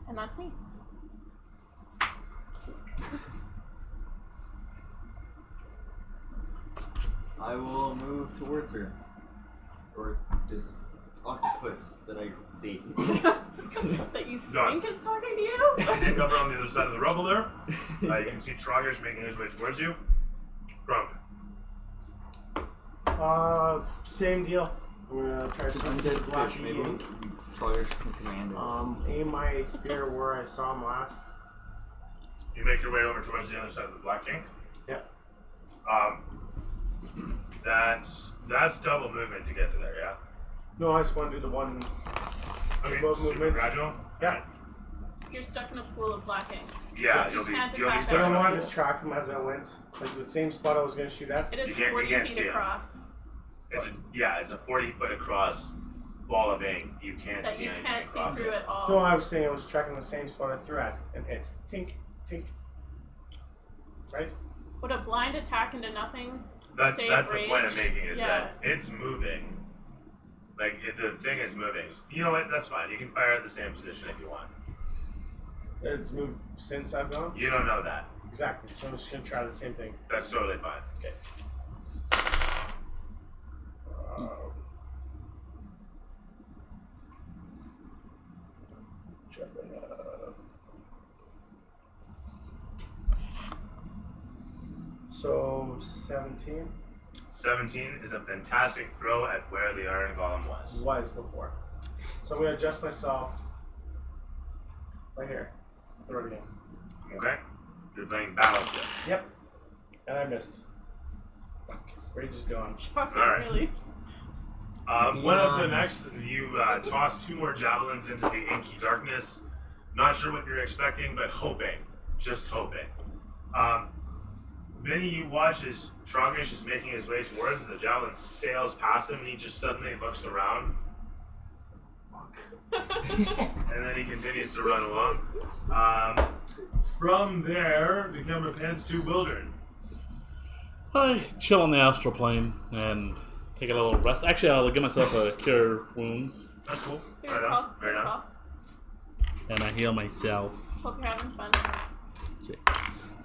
And that's me. I will move towards her. Or this octopus that I see. That you Done. think is talking to you? You get cover on the other side of the rubble there. You can see Trogish making his way towards you. Grump. Same deal. I'm gonna try to Undead black fish, maybe ink. Trollers can command it. Aim my spear where I saw him last. You make your way over towards the other side of the Black Ink. Yeah. That's double movement to get to there, yeah? No, I just want to do the one. Okay, Both super movements. gradual? Yeah. You're stuck in a pool of black ink. Yeah, Yes. you'll be Can't stuck attack But I in a wanted pool. to track him as I went. Like the same spot I was going to shoot at. It is You can't 40 see feet him. across It's a 40-foot across ball of ink. You can't that see you anything can't see across through it. at all. No, I was saying I was tracking the same spot I threw at and hit. Tink, tink. Right? Would a blind attack into nothing That's save the range? point I'm making is Yeah. that it's moving. Like the thing is moving. You know what? That's fine. You can fire at the same position if you want. It's moved since I've gone. You don't know that. Exactly. So I'm just going to try the same thing. That's totally fine. Okay. So 17 17 is a fantastic throw at where the Iron Golem was. was before. So I'm going to adjust myself right here. Throw it again. Okay? You're playing Battleship. Yep. And I missed. Fuck. Rage is gone. Shocking, Alright. really. One of the next, you toss 2 more javelins into the inky darkness. Not sure what you're expecting, but hoping. Just hoping. Vinny, you watch as Trogish is making his way towards as the javelin sails past him and he just suddenly looks around. And then he continues to run along. From there, the camera pans to Wildern. I chill on the astral plane and take a little rest. Actually, I'll give myself a cure wounds That's cool. It's a Right good on. call. Right Good on. call. and I heal myself. Hope you're having fun. 6.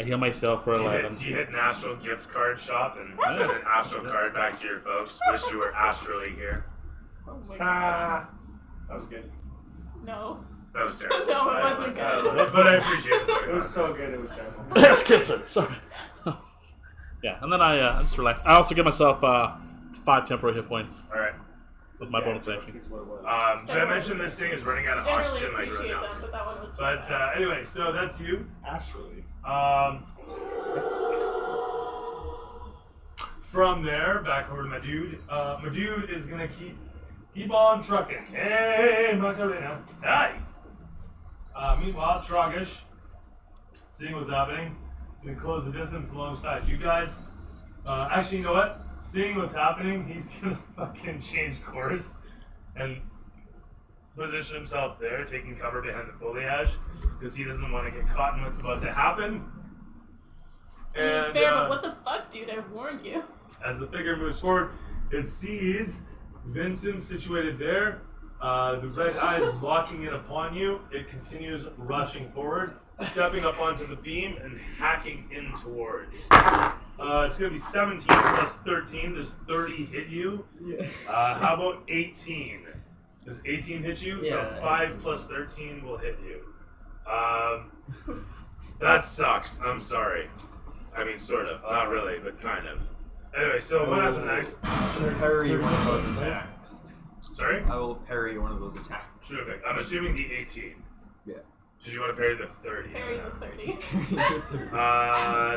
I heal myself for 11. Do you hit an Astral gift card shop and send an Astral card back to your folks? Wish you were astrally here. Oh my gosh. Ah, that was good. No. That was terrible. No, it wasn't good. But I appreciate it. It was so good. It was terrible. Yes, kisser. Sorry. Yeah, and then I just relax. I also give myself 5 temporary hit points Alright. with my Yeah, bonus so action. here's what it was. Did I mention this thing is running out of Generally oxygen like right appreciate now? them, but that one was just But bad. anyway, so that's you. Astrally. From there, back over to my dude. My dude is gonna keep on trucking. Hey, Macarena. Hi. Meanwhile, Trogish, seeing what's happening, is gonna close the distance alongside you guys. Actually, you know what? Seeing what's happening, he's gonna fucking change course and position himself there, taking cover behind the foliage, because he doesn't want to get caught in what's about to happen. And Fair, but what the fuck, dude? I warned you. as the figure moves forward, it sees Vincent situated there. The red eyes locking in upon you. It continues rushing forward, stepping up onto the beam and hacking in towards. It's going to be 17 plus 13. Does 30 hit you? Yeah. How about 18? Does 18 hit you? Yeah, So that's- 5 plus 13 will hit you. That sucks. I'm sorry. I mean, sort of. Not really, but kind of. Anyway, so what happens next? Parry one of those attacks. Sorry? I will parry one of those attacks. Terrific. I'm assuming the 18. Yeah. Did you want to parry the 30? Parry the 30.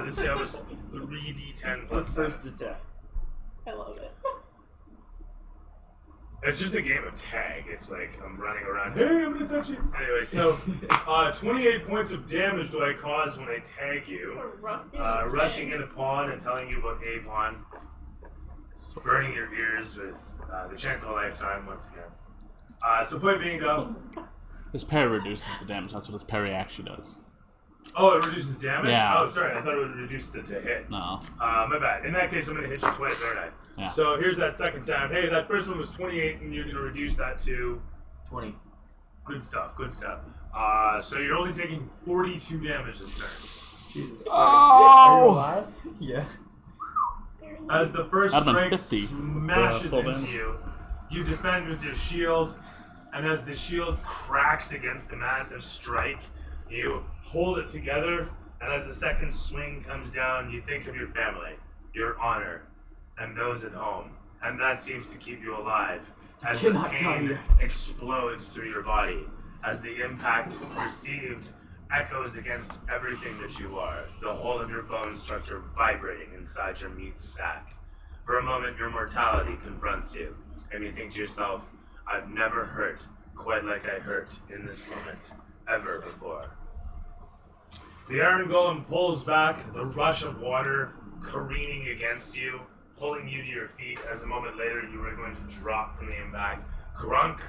This guy was 3d10 plus 7. First attack. I love it. It's just a game of tag. It's like I'm running around. Hey, I'm gonna touch you. Anyway, so 28 points of damage do I cause when I tag you. A rough game. Rushing in upon and telling you about Avon. Burning your ears with the chance of a lifetime once again. So point being though, This parry reduces the damage. That's what this parry actually does. oh, it reduces damage? Yeah. Oh, sorry, I thought it would reduce it to hit. No. My bad. In that case, I'm going to hit you twice, aren't I? Yeah. So here's that second time. Hey, that first one was 28, and you're going to reduce that to 20. good stuff. Good stuff. So you're only taking 42 damage this turn. Jesus Christ. Oh! Are you alive? Yeah. As the first That'd been strike 50 smashes full into damage. you, you defend with your shield, and as the shield cracks against the massive strike, you hold it together, and as the second swing comes down, you think of your family, your honor, and those at home, and that seems to keep you alive as the Cannot die pain yet. explodes through your body as the impact received echoes against everything that you are, the whole of your bone structure vibrating inside your meat sack. For a moment, your mortality confronts you, and you think to yourself, I've never hurt quite like I hurt in this moment, ever before. The iron golem pulls back, the rush of water careening against you, pulling you to your feet as a moment later you are going to drop from the impact. Grunk,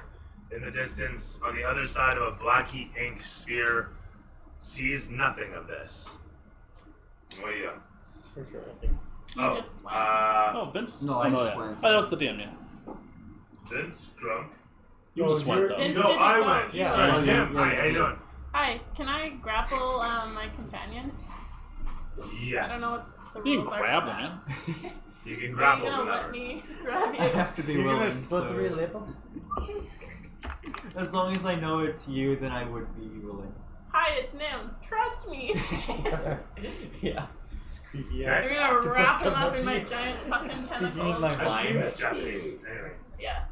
in the distance, on the other side of a blacky ink sphere, sees nothing of this. What are you doing? It's her turn, I think. You just went. Oh, Vince? No, oh, I no, just yeah. went. Oh, that was the DM, yeah. Vince, Grunk. You Oh, just went, you're- though. Vince No, didn't I go. went. Yeah, Sorry, yeah, him. yeah, Hi, how you yeah. doing? Hi, can I grapple my companion? Yes. I don't know what the You rules can are. grab for them, that. yeah. You can Are grapple you gonna whenever. let me grab I you? have to be You're willing. gonna slithery so- lip him? As long as I know it's you, then I would be willing. Hi, it's Nim. Trust me. Yeah. It's creepy Okay. ass. You're gonna octopus wrap him comes up in to my you. giant fucking Speaking in tentacles. my I've seen mind. this Japanese. Anyway. Yeah.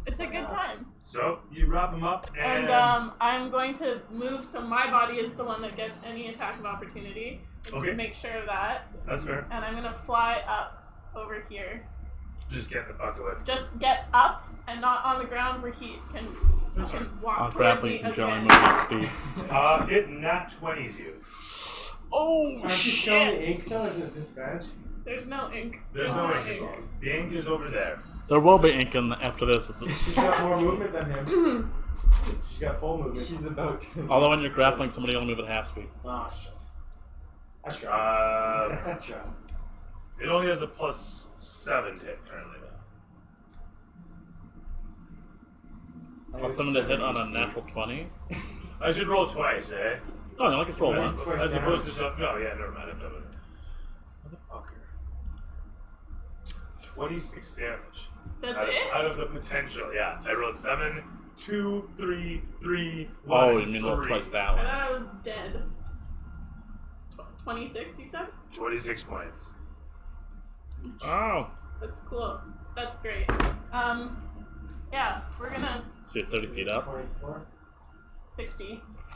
It's a good time. So, you wrap him up And I'm going to move so my body is the one that gets any attack of opportunity. Okay. Make sure of that. That's fair. And I'm gonna fly up over here. Just get the fuck away from Just get up and not on the ground where he can That's fine. walk I'll towards grappling me can generally again. move at speed. It nat 20s you. Oh, Aren't you showing the ink though? Isn't it disadvantage? There's no ink. There's no ink involved. The ink is over there. There will be ink in after this. She's got more movement than him. She's got full movement. She's about to. Although when you're grappling, somebody will move at half speed. Oh shit. I tried. Uh, I tried. it only has a +7 to hit currently, though. Plus 7 to hit on a natural 20. I should roll twice, eh? Oh, no, I can roll As- once. twice As opposed to damage. jump. No, yeah, never mind. I'm done with it. Motherfucker. 26 damage. That's out of, it? out of the potential, yeah. I rolled 7, 2, 3, 3, 1. Oh, you mean roll 3. twice that I way. thought I was dead. 26, you said? 26 points. Oh. That's cool. That's great. Yeah, we're gonna So you're 30 feet up. 24. 60.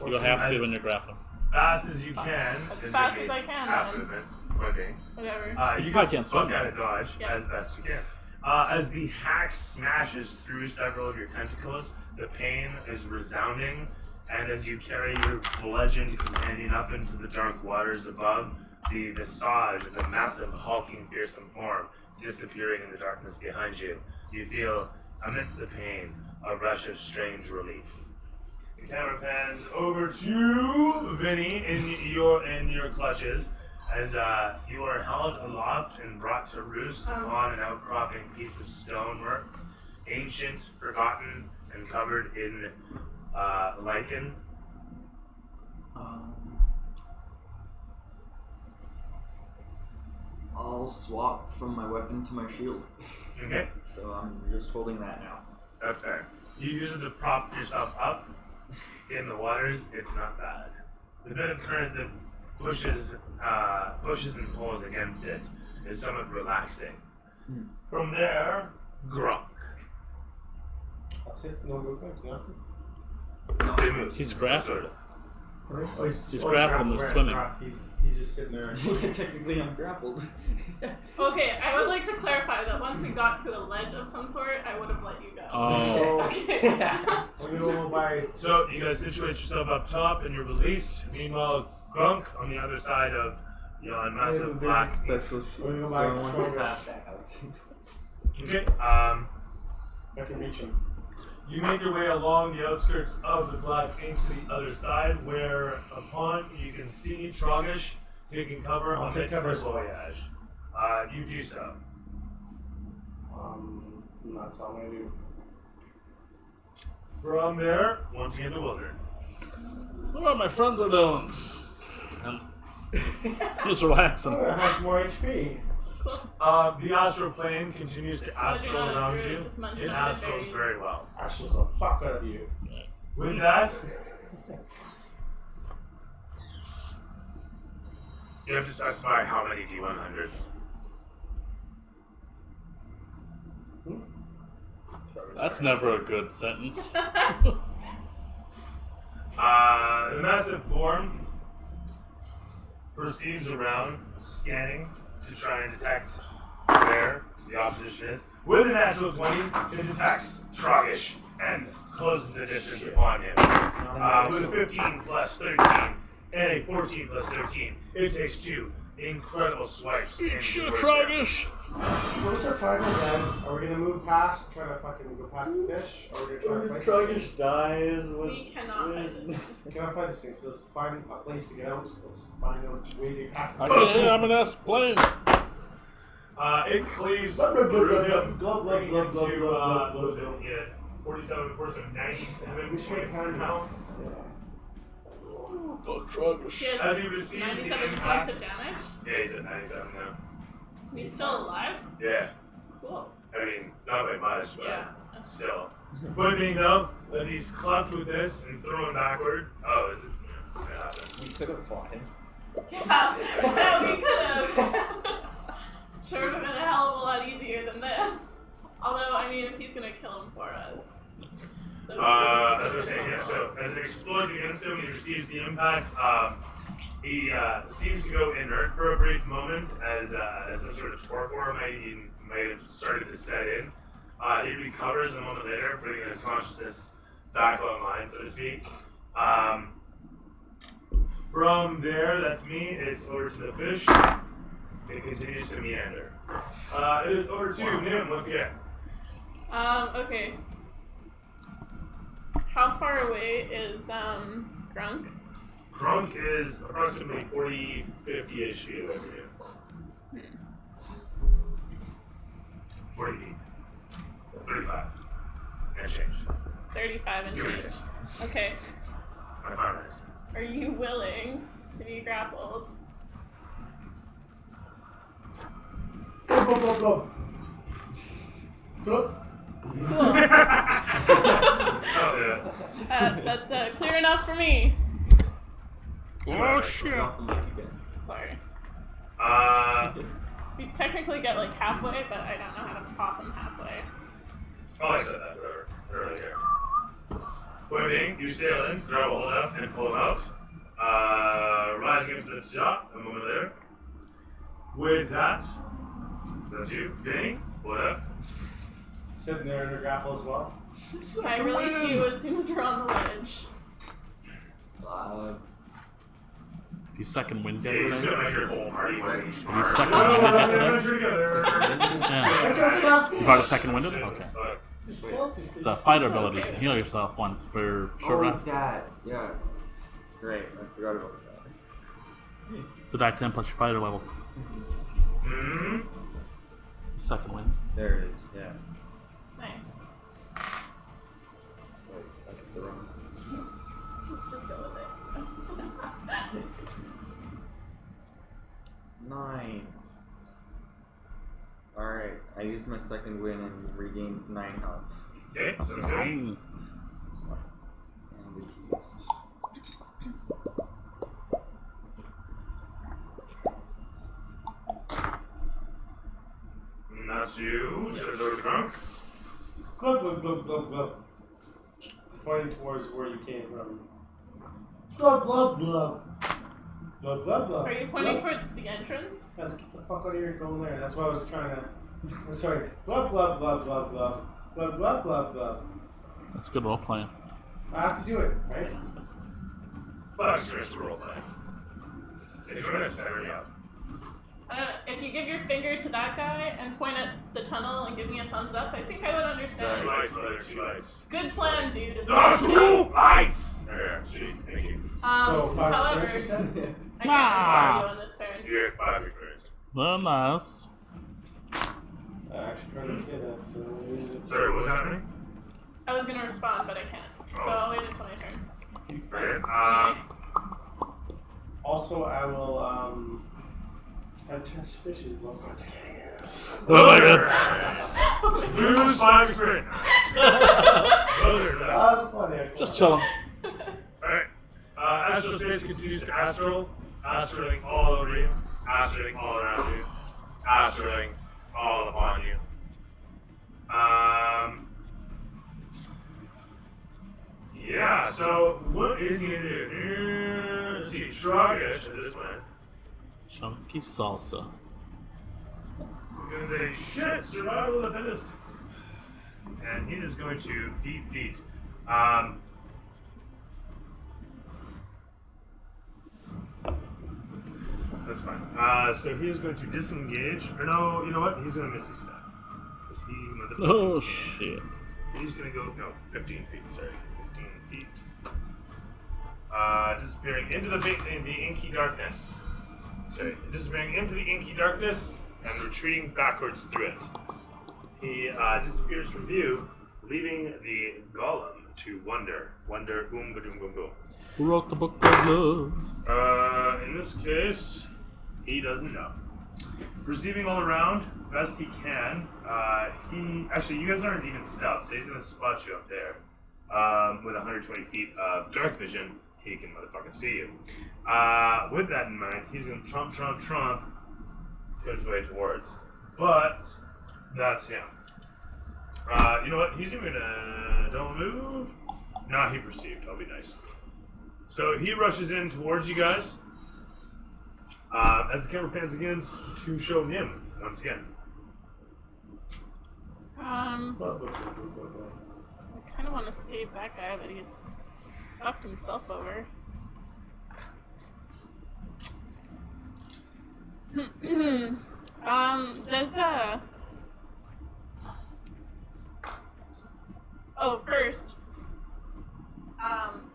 You go half speed when you're grappling. Fast as you can. As is fast gonna as be I can, Half then. movement. Moving. Whatever. You probably can can't swim, fuck out of dodge Yeah. as best you can. As the hack smashes through several of your tentacles, the pain is resounding, and as you carry your bludgeoned companion up into the dark waters above, the visage of a massive, hulking, fearsome form disappearing in the darkness behind you, you feel, amidst the pain, a rush of strange relief. The camera pans over to Vinny in your clutches as you are held aloft and brought to roost upon an outcropping piece of stonework, ancient, forgotten, and covered in lichen. I'll swap from my weapon to my shield. Okay, So I'm just holding that now. that's fair. You use it to prop yourself up in the waters. It's not bad. The bit of current that pushes and pulls against it is somewhat relaxing. From there, Grunk. That's it. No movement. Nothing. They move. He's grappled. Sort of. Oh, He's grappling, they're swimming. He's just sitting there. Technically, I'm grappled. Okay, I would like to clarify that once we got to a ledge of some sort, I would have let you go. Oh. Okay. We go by. So you guys situate yourself up top and you're released. Meanwhile, Grunk on the other side of yon massive black. special We shield, go so by I want control to rush. pass that out. Okay. I can reach him. You make your way along the outskirts of the black ink to the other side, where upon you can see Trogish taking cover I'll on take its cover as well. foliage. You do so. That's all I'm gonna do. From there, once again bewildered. Look what my friends are doing. I'm just relaxing. Oh, has more HP. The astral plane continues to astral not a around druid, you. just munch It on the astrals berries. very well. Ashes the fuck out of you. With that, you have to specify how many D100s. That's never a good sentence. The massive form proceeds around, scanning to try and detect where the opposition is. With a natural 20, it detects Troggish and closes the distance upon him. With a 15 plus 13 and a 14 plus 13, it takes 2 incredible swipes. Shit, Troggish! What's our target, guys? Are we gonna move past, try to fucking go past the fish? Or are we gonna try to fight this thing? dies. We cannot fight this thing. We cannot fight this thing, so let's find a place to get out. Let's find a way to get past the Okay, I'm an S plane. It cleaves through him, Glub, glub, bringing glub, him glub, to, glub, what was glub, it? He had 47 before, so 97 We should points time now. Fuck Troggish. He As has he receives the 97 points impact. of damage. Yeah, he's at 97 now. He's still alive? Yeah. Cool. I mean, not by much, but Yeah. still. Point being though, as he's cleft with this and thrown backward. Oh, is it? Yeah. We could have fought him. Yeah, we could have. Sure would have been a hell of a lot easier than this. Although, I mean, if he's gonna kill him for us. As I was saying, yeah, so as it explodes against him, he receives the impact. He seems to go inert for a brief moment as some sort of torpor might have started to set in. He recovers a moment later, bringing his consciousness back online, so to speak. From there, that's me. It's over to the fish. It continues to meander. It is over to Nim once again. Okay. How far away is, Grunk? Grunk is approximately 40, 50-ish feet away from you. 40 feet. 35. And change. 35 and Give me change. this. Okay. My finance. Are you willing to be grappled? Glub, glub, glub, glub. Glub. Cool. Oh, yeah. That's clear enough for me. Oh shit! Drop the mic again. Sorry. We We technically get like halfway, but I don't know how to pop him halfway. Oh, I said that earlier. Point being, you sail in, grab a hold of, and pull him out. Rising into the shot a moment later. With that, that's you. Vinny, what up? Sitting there in a grapple as well. I release you as soon as we're on the ledge. If you second wind get Yeah, you today. spent like your whole party winning each You part. second Oh, winded we're get having an today? adventure together. Yeah. You got a second winded? Okay. Okay. It's a fighter ability. You can heal yourself once for short rest. that. Yeah. Great. I forgot about that. It's a die 10 plus your fighter level. Hmm. Second wind. There it is. Yeah. Nice. Wait, that's the wrong. Just go with it. 9. Alright, I used my second win and regained 9 health. Okay, sounds good. Mm. And it's used. Natsu steps over to Grunk. Glub, glub, glub, glub, glub. Pointing towards where you came from. Glub, glub, glub. Glub, glub, glub. Are you pointing Glub. towards the entrance? Let's get the fuck out of here and go there. That's what I was trying to. I'm sorry. Glub, glub, glub, glub, glub. Glub, glub, glub, glub. That's good role playing. I have to do it, right? But experience role play. It's going to set me up. I don't know. If you give your finger to that guy and point at the tunnel and give me a thumbs up, I think I would understand. 2 lights, brother, 2 lights. Good plan, dude. Is The what I'm 2 saying. lights! There, sweet, thank you. So, 5 however, experience, you said? I can't inspire you on this turn. You get 5 experience. Very nice. I actually tried to say that, so we'll use it. Sorry, what's happening? I was gonna respond, but I can't. So I'll wait until my turn. Right. Also, I will, I touch fishes, love. I'm just kidding. Oh my god. Lose 5 experience. Brother, no. That's funny. Just chilling. Alright. Astral space continues to astral. Astraling all over you. Astraling all around you. Astraling all upon you. Yeah, so what is he gonna do? Let's see, Troggish at this point Chunky salsa. He's gonna say, shit, survival of the fittest. And he is going to beat feet. That's fine. So he is going to disengage. Or no, you know what? He's gonna Misty Step. Because he Oh shit. He's gonna go 15 feet. Sorry, 15 feet. Disappearing into the inky darkness. Sorry, disappearing into the inky darkness and retreating backwards through it. He disappears from view, leaving the golem to wonder. Wonder, boom, ba-doom, boom, boom. Who wrote the book of love? In this case, he doesn't know. Perceiving all around, best he can, you guys aren't even stealth, so he's gonna spot you up there. With 120 feet of dark vision, he can motherfucking see you. With that in mind, he's gonna trump his way towards. But, that's him. You know what, he's even gonna double move. Nah, he perceived, I'll be nice. So he rushes in towards you guys. As the camera pans again to show him once again. I kind of want to save that guy, but he's fucked himself over. First,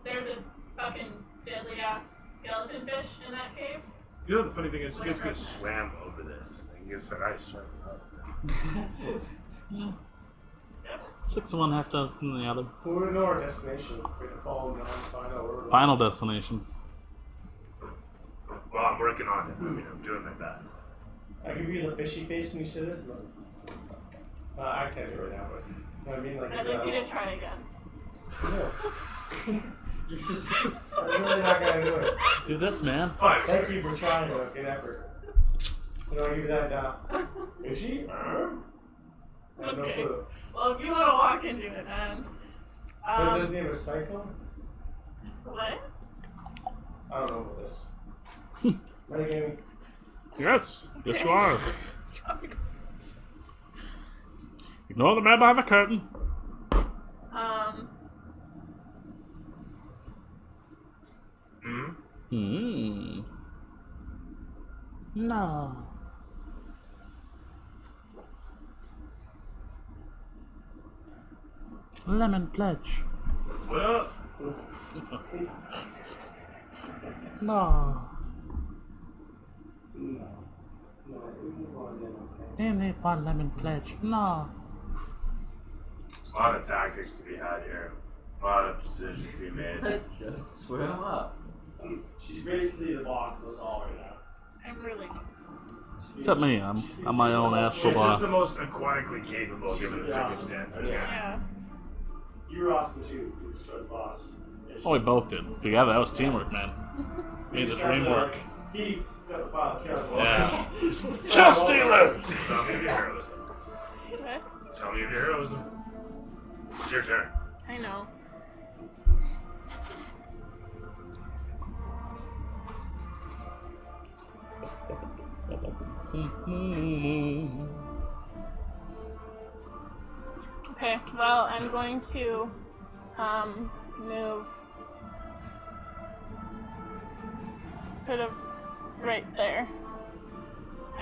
there's a fucking deadly ass skeleton fish in that cave. You know the funny thing is, you guys could have swam over this. Like, you guys said, I swam over. Yeah. 6 of one, half dozen the other. We don't know our destination. We have to follow down, find out where we're Final destination. Well, I'm working on it. I mean, I'm doing my best. I give you the fishy face when you say this. I can't do it right now, but you know what I mean? Like, I'd like you to try again. No. You're just, I'm really not gonna do it. Do this, man. Thank you for trying, though. Good effort. You know, I'll give you that. Fishy? I have no Okay. clue. Well, if you want to walk into it, man. But doesn't he have a cycle? What? I don't know about this. Metagaming. Yes. Yes, you are. Ignore the man behind the curtain. No. Lemon pledge. Well, No. Only one lemon pledge. No. a lot of tactics to be had here. A lot of decisions to be made. Let's just swim up. She's basically the boss of us all right now. I'm really. Except me. I'm my own astral She's just boss. the most aquatically capable given the circumstances. Yeah. You were awesome too. You destroyed the boss. Oh, we both did. Together, that was teamwork, man. Made the dream work. He got the file killed. Yeah. Just stealer! Tell me of your heroism. What? Tell me of your heroism. It's your turn. I know. Okay, well, I'm going to move sort of right there.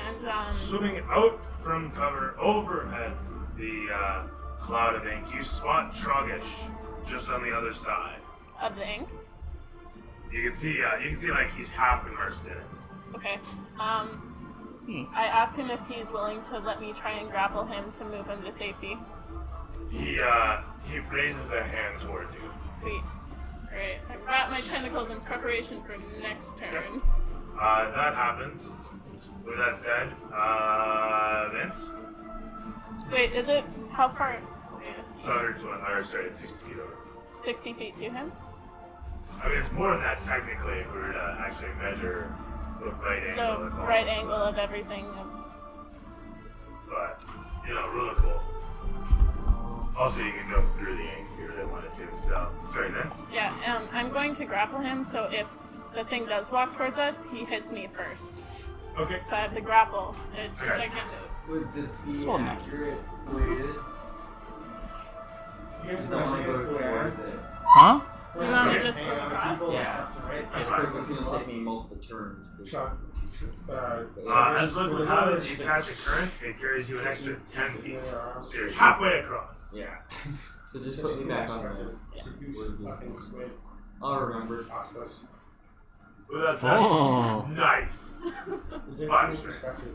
And Swimming out from cover overhead the cloud of ink, you spot Trogish just on the other side. of the ink. You can see like he's half immersed in it. Okay. I asked him if he's willing to let me try and grapple him to move him to safety. He raises a hand towards you. Sweet. Alright. I wrap my tentacles in preparation for next turn. That happens. With that said, Vince. Wait, is it how far? Wait, It's 120, or sorry, it's 60 feet over. 60 feet to him? I mean, it's more than that technically if we were to actually measure the right angle. The of all right of angle it. of everything. But, you know, really cool. Also, you can go through the ink if you really wanted to, so. Sorry, Vince? Yeah, I'm going to grapple him, so if the thing does walk towards us, he hits me first. Okay. So I have the grapple. It's the Okay. second move. Would this be So nice. accurate the way it is? Here's Because the I want to question, go is the way towards it. Huh? You want to just hang swim on across? people Yeah. left and right. That's Because fine. it's going to take me multiple turns. 'cause- Chuck, As luck would have it, you catch a current, it carries you an extra 10 feet. So you're halfway across. Yeah. So just put me back on the. Fucking squid. I'll remember. Octopus. With that said, Oh. nice. Is it Fine. any perspective?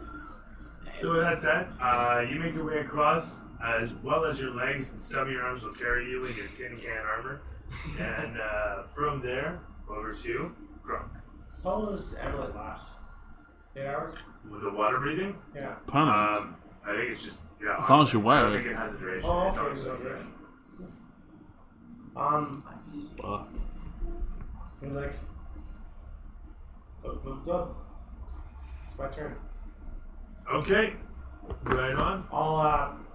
So with that said, you make your way across, as well as your legs and stubby arms will carry you in your tin can armor. And from there, over to Grunk. How long does Amulet last? 8 hours? With the water breathing, Yeah. Permanent. I think it's just, yeah. As long as you I wear don't it. think it has a duration. Oh, It's okay, always so a duration. Fuck. You're like, dub. It's my turn. Okay, right on.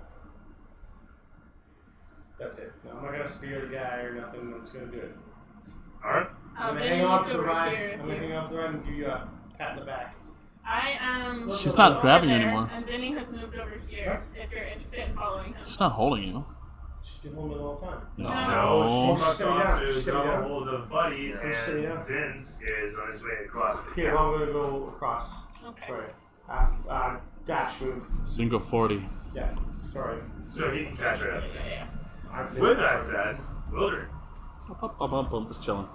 That's it. No, I'm not gonna steer the guy or nothing. I'm just gonna do it. Alright. I'm gonna Vinny hang on moved for the over ride. here. I'm gonna hang on for the ride and give you a pat in the back. I am. She's not over grabbing you there, anymore. And Vinny has moved over here. If you're interested in following him. She's not holding you. She's been holding me the whole time. No. No, she must Sit me off down. to Sit me grab a down. hold of Buddy, Sit me down. and Vince is on his way across the Here, I'm gonna go across. Okay. Sorry. Dash move. Single 40. Yeah. Sorry. So he can catch right up. Yeah. I missed With the that part. said, Wilder, Just chilling.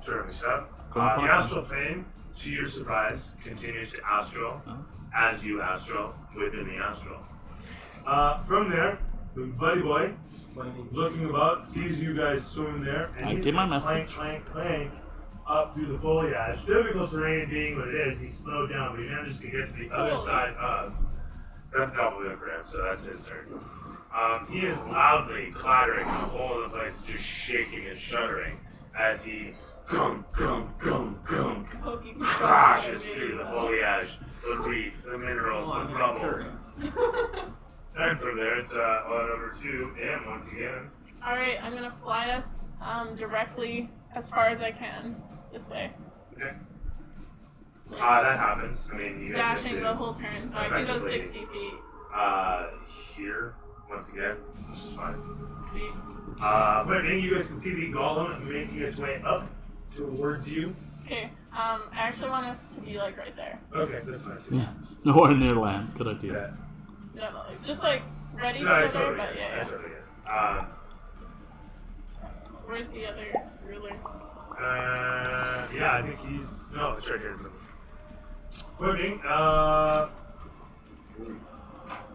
turn stuff. Go on, The fine. astral plane, to your surprise, continues to astral as you astral within the astral. From there, the Buddy Boy, looking about, sees you guys swimming there, and I he's get my gonna clank, message. clank, clank up through the foliage. Difficult terrain being what it is, he's slowed down, but he manages to get to the other side of. That's double in for him, so that's his turn. He is loudly clattering the whole of the place, just shaking and shuddering as he gunk, gunk, gunk, gunk, Hope you can crashes through the foliage, the reef, the minerals, the rubble. And from there, it's on over to him once again. Alright, I'm gonna fly us directly as far as I can. This way. Okay. That happens. I mean, you guys Dashing get the to, whole turn, so I can go effectively, 60 feet. here once again, which is fine. Sweet. But then you guys can see the golem making its way up towards you. Okay, I actually want us to be like right there. Okay, that's fine too. Yeah. Nowhere near land. Good idea. Yeah. No, just like ready to No, go I there, totally but get it. I yeah. totally get it. Where's the other ruler? Yeah, I think he's. No, it's right here. Working.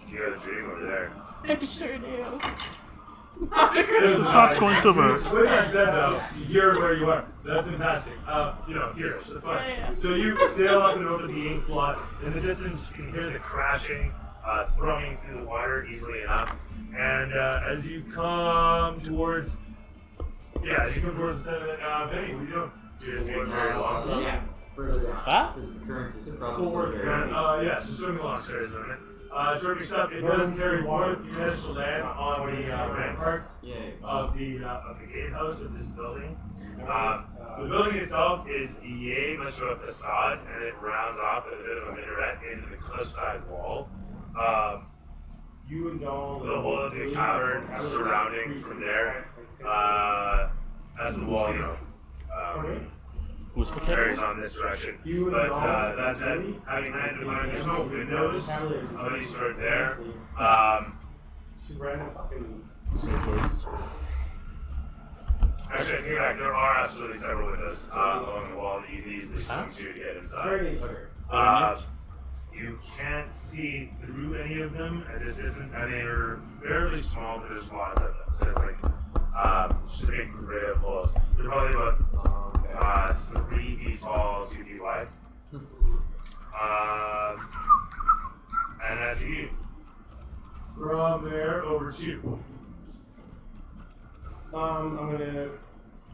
You got a dream over there. I sure do. This is not going to work. With that said, though, you're where you are. That's fantastic. Here, that's fine. Yeah. So you sail up and over the ink blot. In the distance, you can hear the crashing, throwing through the water easily enough. And as you come towards, the center of it, Benny, what are you doing? So you're just going very long. Yeah. Further down. Huh? Because the current is probably Forward, still very. so swimming along stairs on it. Short stop, it does carry forward. You manage to land on the ramparts Yeah. of the gatehouse of this building. The building itself is much of a facade, and it rounds off at a bit of a minaret into the cliffside wall. You and Dawn. The whole of the cavern surrounding from there, as the wall, Who's for carries on this direction. You and But Dawn. that said, having landed on it, there's no windows of any sort there. She ran a fucking. Actually, I take it back. There are absolutely several windows along the wall that you can easily swing to get inside. Very neat. You can't see through any of them at this distance, and they're fairly small, but there's lots of them. So it's like just a big grid of holes. They're probably about 3 feet tall, 2 feet wide. And that's you. From there over to you. I'm gonna.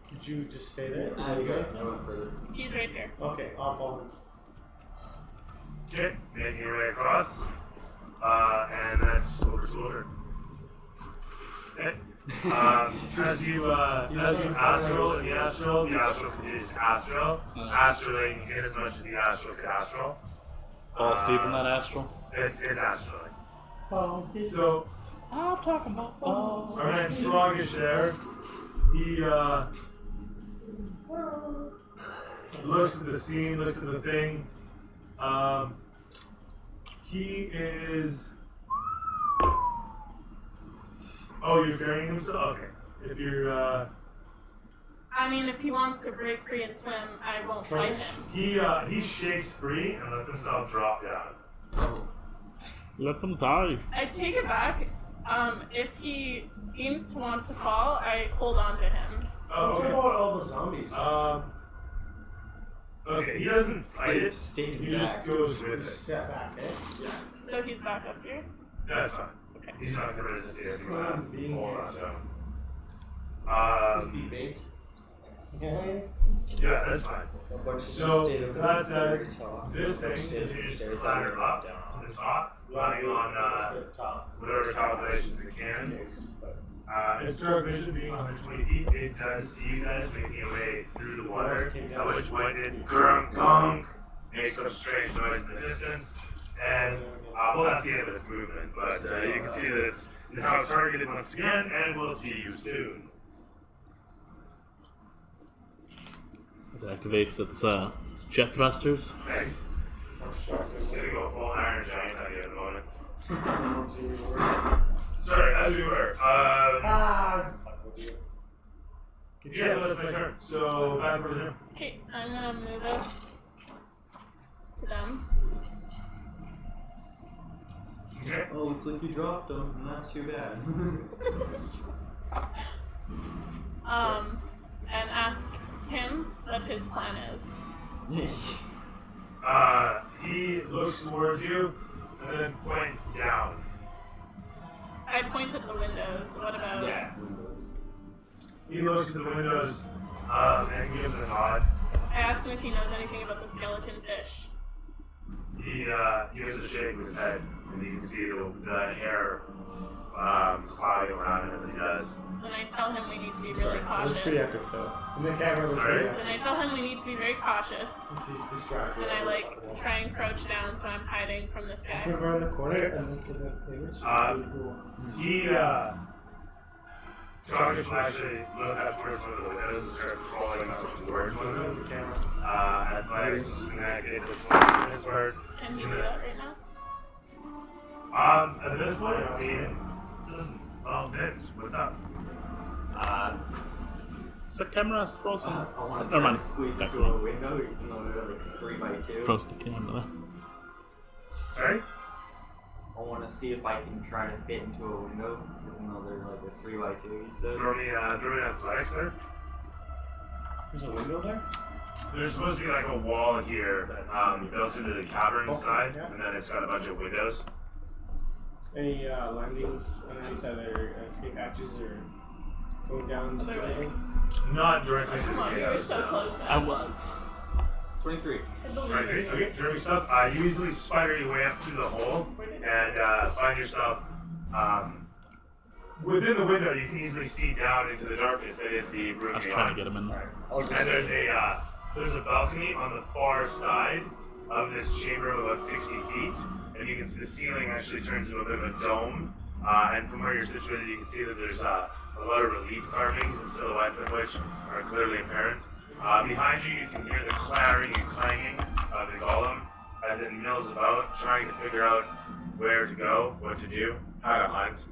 Could you just stay there? You go. I went further. He's right here. Okay, I'll follow. Okay, making your way across. And that's over to order. Okay. As you astral in the astral continues to astral. Astraling in as much as the astral could astral. Balls deep in that astral. It's astral. So, I'm talking about balls. Our man Strongish there, he looks at the scene, looks at the thing. He is. Oh, you're carrying him still? Okay. If you're, I mean, if he wants to break free and swim, I won't fight him. he shakes free and lets himself drop down. Let them die. I take it back. If he seems to want to fall, I hold on to him. What's Okay. about all the zombies? Okay, he doesn't fight it. Stay He just back. goes with it. Step back, eh? So he's back up here. That's fine. Okay. He's not gonna resist it. He's gonna Being hold here. on to him. Bait. Yeah, that's fine. So that's this thing is you just Stairs climb up down. to the top, running on whatever calculations it can. Its dark vision being 120 feet, it does see you guys making your way through the water, at which point it grunk gong makes some strange noise in the distance, and well, that's the end of its movement. But you can see that it's now targeted once again, and we'll see you soon. It activates its jet thrusters. Thanks. It's gonna go full Iron Giant on you at the moment. Sorry, as we were. Yeah, that's my turn. So back over there. Okay, I'm gonna move us to them. Okay. Oh, looks like you dropped them, and that's too bad. And ask him what his plan is. He looks towards you and then points down. I point at the windows. What about? He looks at the windows and gives a nod. I ask him if he knows anything about the skeleton fish. He gives a shake with his head, and you can see the hair clouding around him as he does. Then I tell him we need to be really That was cautious. pretty epic though. And the camera was Sorry? great. Then I tell him we need to be very cautious. He's distracted. And I try and crouch down so I'm hiding from this guy. Can around the corner and look at the image. He Josh will actually look up towards one of the windows and start crawling up towards one of them. Athletics, in that case, it's one this part. Can you do that right now? At this point, I mean, Vince, what's up? The camera's frozen. I want Never to mind. squeeze Back into on. a window, even though they're like 3x2. Froze the camera. Sorry? I want to see if I can try to fit into a window, even though they're like a 3x2, you said. Throw me athletics there. There's a window there? There's supposed to be like a wall here, built into the cavern Oh, side, yeah. and then it's got a bunch of windows. Any landings underneath that are escape hatches or going down to the Otherwise- building? Not directly to Come the on, you were gatehouse. so close, I man. was. 23. I believe Right, in you. okay, during stuff, you easily spider your way up through the hole and find yourself within the window. You can easily see down into the darkness that is the room I was beyond. trying to get him in there. I'll And just there's a balcony on the far side of this chamber of about 60 feet, and you can see the ceiling actually turns into a bit of a dome. And from where you're situated, you can see that there's a lot of relief carvings and silhouettes of which are clearly apparent. Behind you, you can hear the clattering and clanging of the golem as it mills about, trying to figure out where to go, what to do, how to hunt.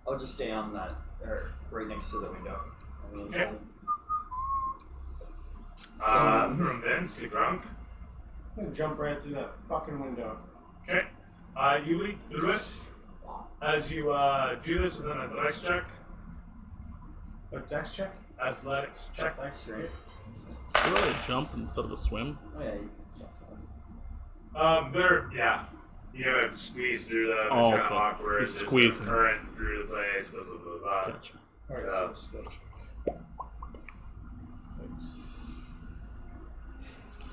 I'll just stay on that, or right next to the window. I mean, Okay. From Vince to Grunk. I'm gonna jump right through that fucking window. Okay. You leap through it. As you do this with an athletics check. A dex check? Athletics check. That's right. You really jump instead of a swim. Oh, yeah. Yeah. You gotta squeeze through them. It's Oh, kind of okay. awkward. He's There's squeezing. no current through the place, blah, blah, blah, blah. Gotcha. Alright, So- so skill check.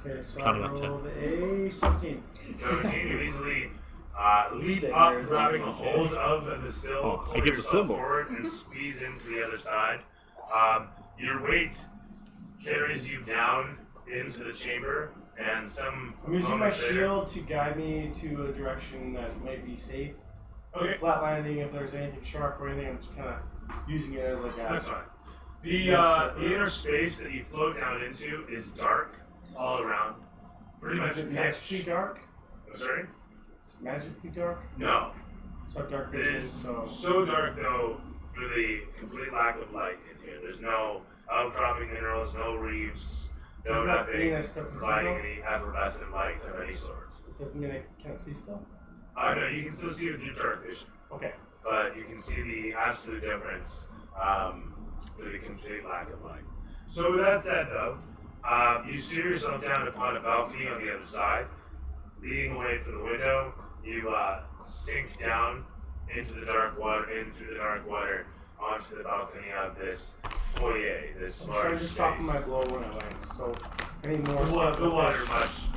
Okay, so Counting I up 10. rolled a 17. 17, you easily leap Stay up, there as grabbing a long as you hold of the sill, Oh, I pull give the yourself symbol. forward, and squeeze into the other side. Your weight carries you down into the chamber, and some. I'm using my moments later- shield to guide me to a direction that might be safe. Okay. Flat landing, if there's anything sharp or anything, I'm just kind of using it as like a. That's fine. The inner space that you float down into is dark all around. Pretty much Is it magically pitch. dark? I'm sorry? It's magically dark? No. So dark It vision, is so. so dark though for the complete lack of light in here. There's no outcropping minerals, no reefs, no Does that mean I nothing still can see providing though? any effervescent light of any sort. It doesn't mean I can't see still? No, you can still see with your dark vision, Okay. but you can see the absolute difference for the complete lack of light. So with that said though, you steer yourself down upon a balcony on the other side, leading away from the window. You sink down into the dark water, in through the dark water, onto the balcony of this foyer, this I'm trying large to space. soften my blow when I land, so I need more The stuff the to water fish.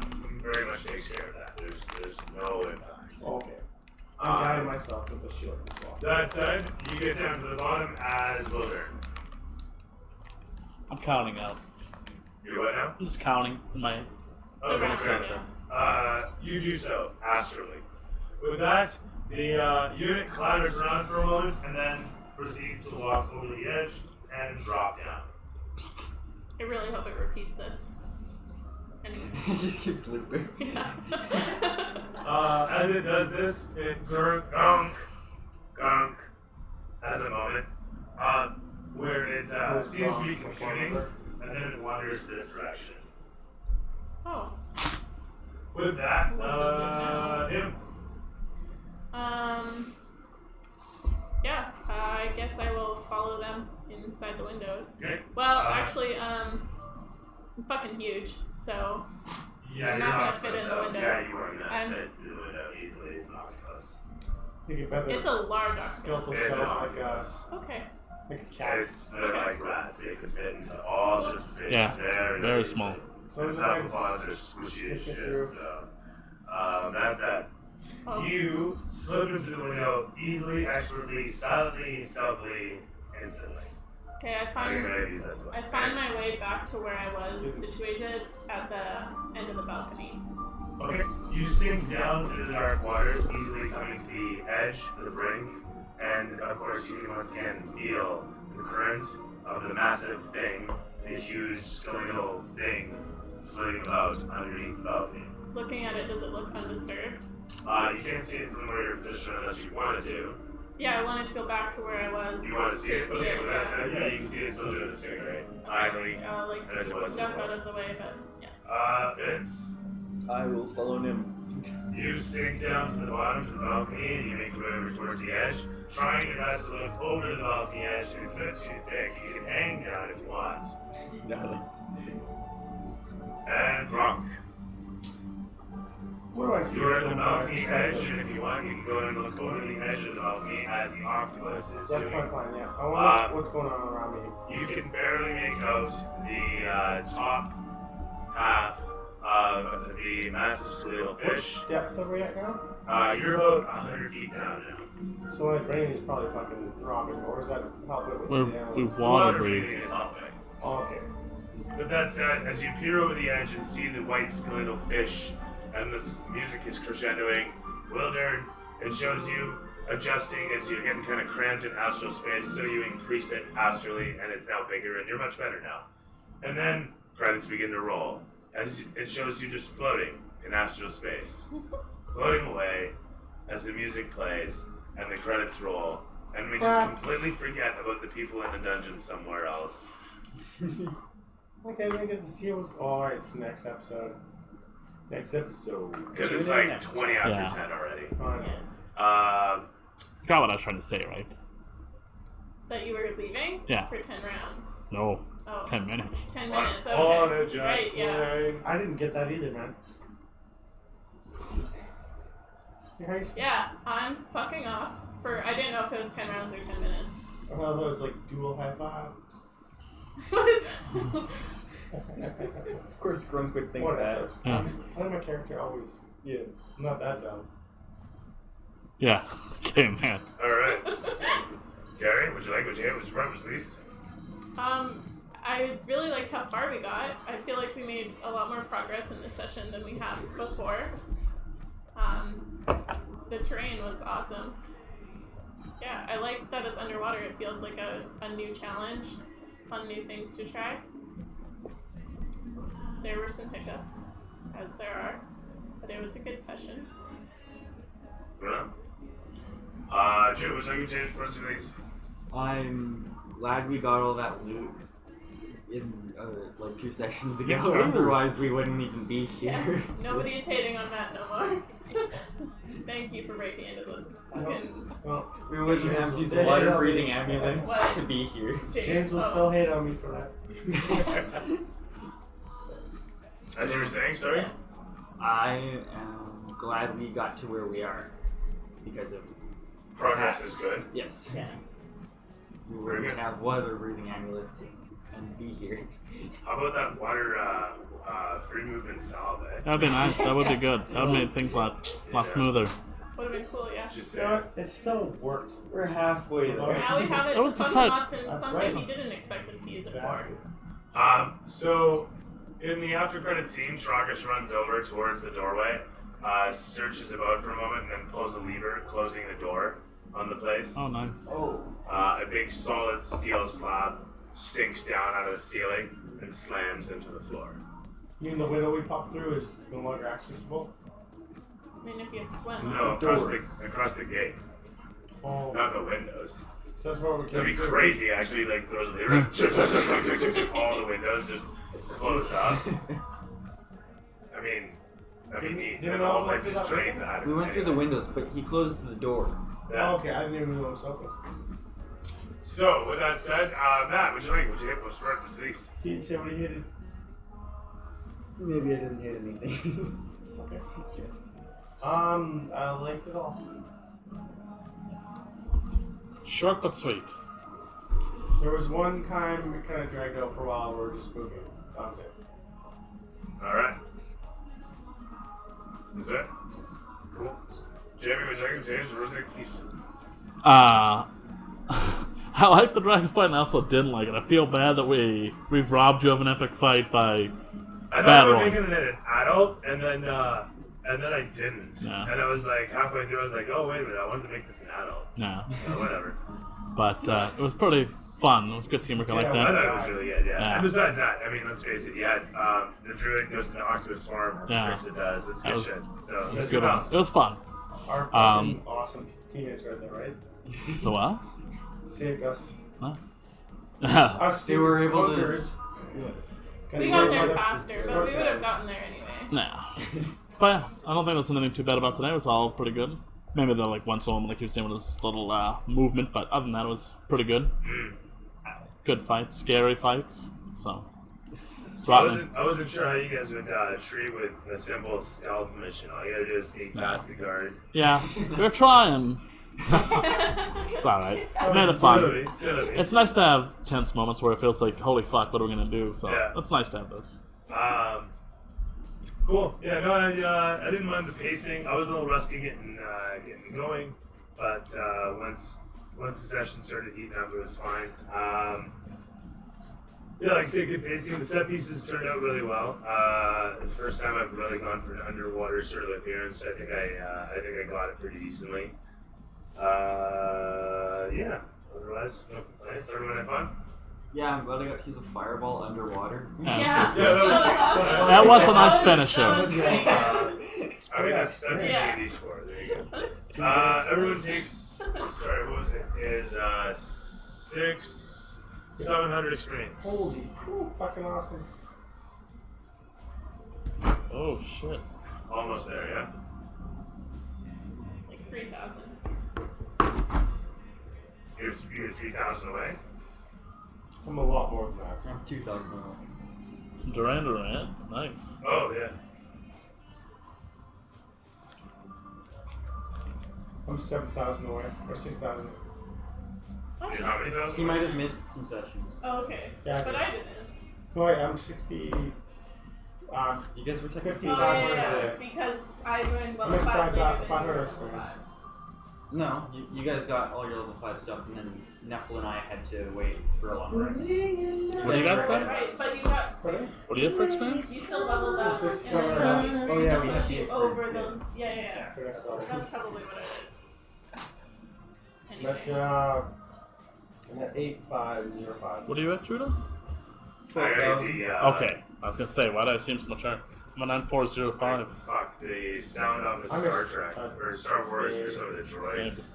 very much takes care of that. There's no impact. Okay. I'm guiding myself with the shield as well. That said, you get down to the bottom as Wilder. I'm counting out. You're what now? I'm just counting in my head. Oh, rounds, okay. You do so astrally. With that, the unit clatters around for a moment and then proceeds to walk over the edge and drop down. I really hope it repeats this. Anyway. It just keeps looping. Yeah. As it does this, it gunk, has a moment where it seems to be computing, and then it wanders this direction. Oh. With that, What does it know? him. Yeah, I guess I will follow them inside the windows. Okay. Well, actually, I'm fucking huge, so Yeah, I'm you're not gonna not fit in the so- window. Yeah, you are not I'm- fit through the window easily. It's an octopus. You get better. it's a large skillful octopus. It's an shells like octopus. Okay. a cat. They're like rats. They can fit into all sorts of spaces. Yeah, very, very small. So And it's some like claws are squishy as Get shit. through. So, that's that. Oh. You slip into the window easily, expertly, silently, stealthily, instantly. Okay, I Okay, find maybe use that to I us. find my way back to where I was situated at the end of the balcony. Okay, you sink down through the dark waters, easily coming to the edge of the brink, and of course you can once again feel the current of the massive thing, the huge skeletal thing floating about underneath the balcony. Looking at it, does it look undisturbed? You can't see it from where you're positioned unless you wanted to. Yeah, I wanted to go back to where I was. You want to see it? Okay, well that's yeah. it. Yeah, you can see it still doing this thing, right? Idly. Like As it was duck before. out of the way, but yeah. Vince. I will follow him. You sink down to the bottom to the balcony and you make your way over towards the edge, trying your best to look over to the balcony edge. It's a bit too thick. You can hang down if you want. And Gronk. what do I see? You're at the from my balcony edge, perspective? and if you want, you can go and look over the edge of the balcony as the octopus is That's my doing. plan. Yeah. I want to know what's going on around me. You can barely make out the top half of the massive skeletal fish. What depth are we at now? You're about 100 feet down now. So my brain is probably fucking throbbing, or is that helping with We're, the we animals? water breathing breathe. is helping. Oh, okay. With that said, as you peer over the edge and see the white skeletal fish, and the music is crescendoing, Wildern, it shows you adjusting as you're getting kind of cramped in astral space, so you increase it astrally, and it's now bigger, and you're much better now. And then credits begin to roll, as it shows you just floating in astral space, floating away as the music plays and the credits roll, and we just completely forget about the people in the dungeon somewhere else. Okay, we get to see what's. Alright, it's next episode. Next episode. Because Tune it's in like next 20 after Yeah. 10 already. Fine. Yeah. Got what I was trying to say, right? That you were leaving? Yeah. For 10 rounds. No, Oh. 10 minutes. 10 minutes. Okay. On a jet Right, yeah. plane. I didn't get that either, man. Yeah, Yeah, I'm fucking off for. I didn't know if it was 10 rounds or 10 minutes. I thought that was like dual high five. Of course, Grunk would think Whatever. that. Yeah. Why my character always? Yeah, I'm not that dumb. Yeah. Okay, man. Alright. Gary, would you like what you had was front was least? I really liked how far we got. I feel like we made a lot more progress in this session than we have before. The terrain was awesome. Yeah, I like that it's underwater. It feels like a new challenge, fun new things to try. There were some hiccups, as there are, but it was a good session. Yeah. Jim, would you like to change personalities? I'm glad we got all that loot in like 2 sessions ago. Me too. Otherwise, we wouldn't even be Yeah, here. nobody is hating on Matt no more. Thank you for breaking into the fucking Well, We wouldn't James have will these still hate on water-breathing me. ambulance What? to be here. James will Oh. still hate on me for that. As you were saying, sorry? I am glad we got to where we are because of Progress is good. yes. Yeah. We Very wouldn't good. have water-breathing ambulance and be here. How about that water free movement salve? That'd be nice. That would be good. That would make things a lot Yeah. smoother. Would have been cool, yeah. Just You know saying. what? It still worked. We're halfway there. Now we have it That to was the fund type. him up in That's something right. he didn't expect us to use it Exactly. for. So, in the after credit scene, Tragash runs over towards the doorway, searches about for a moment, and then pulls a lever, closing the door on the place. Oh, nice. Oh, A big solid steel slab sinks down out of the ceiling and slams into the floor. You mean the window we popped through is no longer accessible? I mean, if you swim. No, across the gate, Oh, not the windows. so that's where we came That'd be through. crazy, actually. Like throws a lever, all the windows just close up. I mean, that'd be neat. Didn't And the whole all place go through just that drains window? out. we went through the windows, but he closed the door. Yeah. Oh, okay, I didn't even know it was open. So, with that said, Matt, what'd you think? What'd you hit? What's first? What's least? He didn't say what he hated. Maybe I didn't hit anything. Okay. I liked it all. Short but sweet. There was one time it kind of dragged out for a while. We were just moving. That was it. All right. That's it. Cool. Jamie, what'd you think? James, what was it? Least? I like the dragon fight and I also didn't like it. I feel bad that we've robbed you of an epic fight by I thought Bad I was one. making it an adult, and then I didn't. Yeah. And I was like halfway through, I was like, oh wait a minute, I wanted to make this an adult. yeah. So whatever. But it was pretty fun. It was good teamwork. I like Yeah, I that. thought it was really good, yeah. Yeah. And besides that, I mean, let's face it, you had the druid goes to the octopus farm, the Yeah. tricks it does. It's That good was- shit. So It was that's good. good. It was fun. Our fucking awesome teammates right there, right? The what? Saved us. Huh? Us They were able to- clunkers. We got there faster, but we would have gotten there anyway. Nah. But yeah, I don't think there's anything too bad about today. It was all pretty good. Maybe the like one moment, like you were saying, with this little movement, but other than that, it was pretty good. Good fights, scary fights. So, I wasn't sure how you guys would treat with a simple stealth mission. All you gotta do is sneak past the guard. yeah, we were trying. It's alright. Made it fun. Silly. It's nice to have tense moments where it feels like, holy fuck, what are we gonna do? So, Yeah. it's nice to have those. Cool. Yeah, no, I didn't mind the pacing. I was a little rusty getting going, but once the session started heating up, it was fine. Yeah, like I say, good pacing. The set pieces turned out really well. The first time I've really gone for an underwater sort of appearance. I think I got it pretty decently. Yeah. Otherwise, no complaints. Everyone had fun. Yeah, I'm glad I got to use a fireball underwater. Yeah. Yeah. Yeah, that was- awesome. That was a nice finisher. I mean, that's what Yeah. you need these for. There you go. Everyone takes. Sorry, what was it? Is 700 experience. Holy, cool, fucking awesome. Oh, shit. Almost there, yeah. Like 3,000. You're 3,000 away. I'm a lot more than that. I'm 2,000. Some Duran Duran. Nice. Oh yeah. I'm 7,000 away, or 6,000. You're how many thousand? He might have missed some sessions. Oh, okay. Yeah, But I didn't. No, wait, I'm 60. You guys were technically 50. Oh, 500 yeah, away. because I joined I level missed 5 later than 500 level experience. 5. No, you guys got all your level 5 stuff, and then Neffel and I had to wait for a long rest. What do you got, Sam? Right, but you got What do you have for experience? you still leveled up. Is this and cover- then oh, yeah, we pushed have the you experience, over yeah. the yeah. That's probably what it is. That's I'm at 8505. What are you at, Judah? I got the, Okay, I was gonna say, why did I seem so much higher? I'm at 9405. Fuck, the sound of the I'm Star a- Trek, or Star Wars for some of the droids.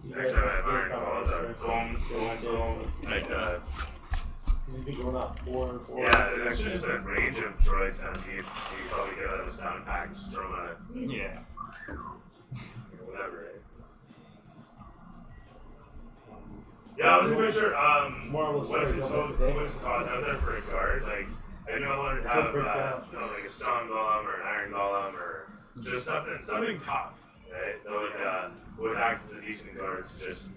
You Next guys time I have have iron calls, boom, boom, boom. Like, This has been going up 4 and 4. yeah, there's actually just a range of droid sounds you probably get out of a sound pack, just throw them in Yeah. whatever. Yeah, I wasn't quite sure. Moral of the What's story, the don't miss the day. toss out there for a card? Like, I know I wanted to have, like a stone golem or an iron golem or just something tough, right? That would act as a decent card to just,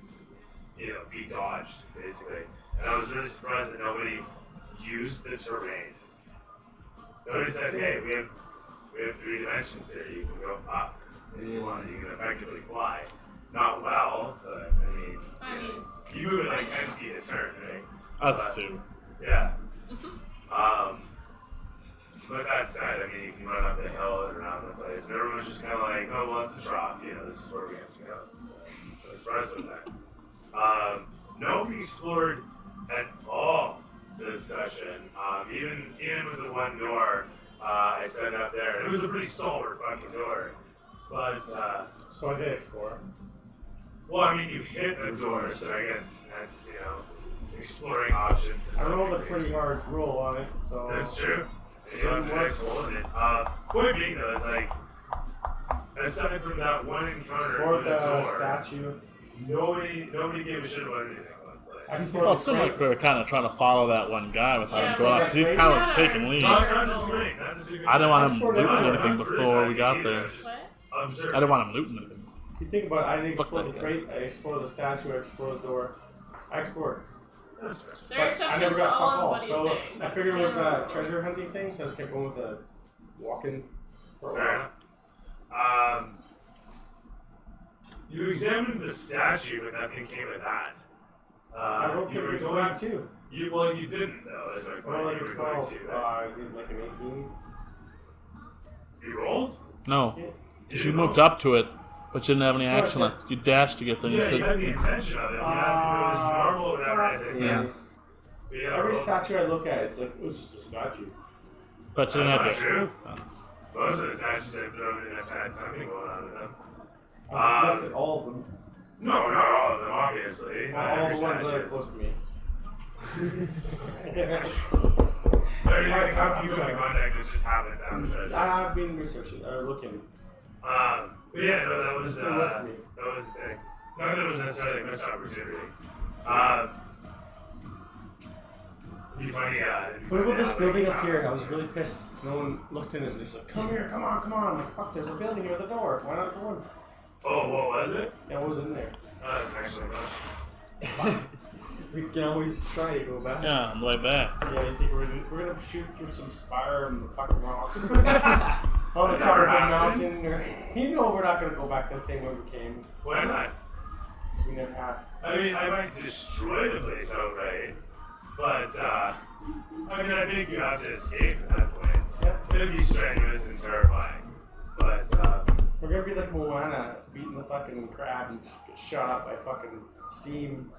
be dodged, basically. And I was really surprised that nobody used the terrain. Nobody said, hey, we have 3 dimensions here. You can go up if you want. You can effectively fly. Not well, but I mean, you move it like 10 feet a turn, right? Us too. Yeah. But that said, I mean, you can run up the hill and around the place. And everyone was just kind of like, oh, well, it's a trough. This is where we have to go. So I was surprised with that. Nobody explored at all this session. Even with the one door I set up there. It was a pretty stalwart fucking door. But, So I did explore. well, I mean, you hit a door, so I guess that's, exploring options. to I some rolled a degree. pretty hard roll on it, so. That's true. You don't have to explode it. Point being though, is like, aside from that one encounter Explored with the the door, statue. nobody gave a shit about anything on the place. I explored Well, the it seemed like crate. we were kind of trying to follow that one guy without Yeah, him going because he kind of was taking lead. Not disagreeing, not disagreeing. I didn't want him Explored looting everywhere. anything before we got there. What? Observe. I didn't want him looting anything. If you think about it, I didn't Fuck explore that the guy. crate, I explored the statue, I explored the door. I explored. That's fair. There are But I never exceptions to got all fuck of all, what he's so saying. I figured it was General a rules. treasure hunting thing, so I just kept going with the walking for a Fair while. enough. You examined the statue, but nothing came of that. I rolled you were pretty for going. that too. You didn't though. Is my I point. rolled like You a were going 12, to. I did like an 18. You rolled. No, Yeah. because you moved up to it, but you didn't have any No, I action said- left. You dashed to get there. And Yeah, you you had said, the intention of it. You asked if it was normal or whatever. I said Yeah. yes. But yeah, Every roll. statue I look at, it's like, it was just a statue. but you didn't That's have not true. to. Most of the statues I've thrown in have had something going on with them. I looked at all of them. No, not all of them, obviously. All Every the ones that are statue. close to me. Everything that comes into contact with just happens to have a treasure. I've been researching, or looking. But yeah, no, that was It's still with me. that was the thing. Not that it was necessarily a missed opportunity. It'd be funny, What about this building up here? I was really pissed. No one looked in it. They're just like, come here, come on, come on. I'm like, fuck, there's a building here with a door. Why not go in? Oh, what was it? Yeah, what was in there? That's an excellent question. We can always try to go back. Yeah, on the way back. Yeah, you think we're gonna shoot through some spire and the fucking rocks? On the top of a happens. mountain? Or, you know we're not gonna go back the same way we came. Why not? We never have. I mean, I might destroy the place outright, but I mean, I think you have to escape at that point. Yeah. It'd be strenuous and terrifying, but We're gonna be like Moana, beating the fucking crab and get shot up by fucking steam.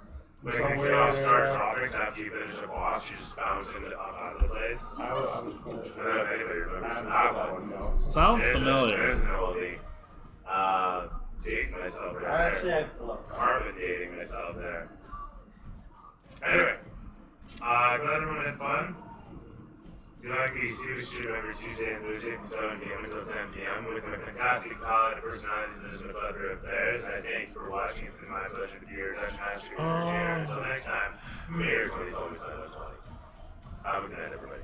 when you get off Star Tropics after you finish a boss, you just bounce into up out of the place. I was gonna I don't know if anybody I remembers haven't that got one. no. Sounds There's familiar. an oldie. Dating myself right I actually there. had look. Carbon dating myself there. Anyway, glad everyone had fun. You like the series stream every Tuesday and Thursday from 7 p.m. until 10 p.m. with my fantastic palette of personalities and just a plethora of players. I thank you for watching. It's been my pleasure to be your Dungeon Master. Until next time, may your 20s always 20. Have a good night, everybody.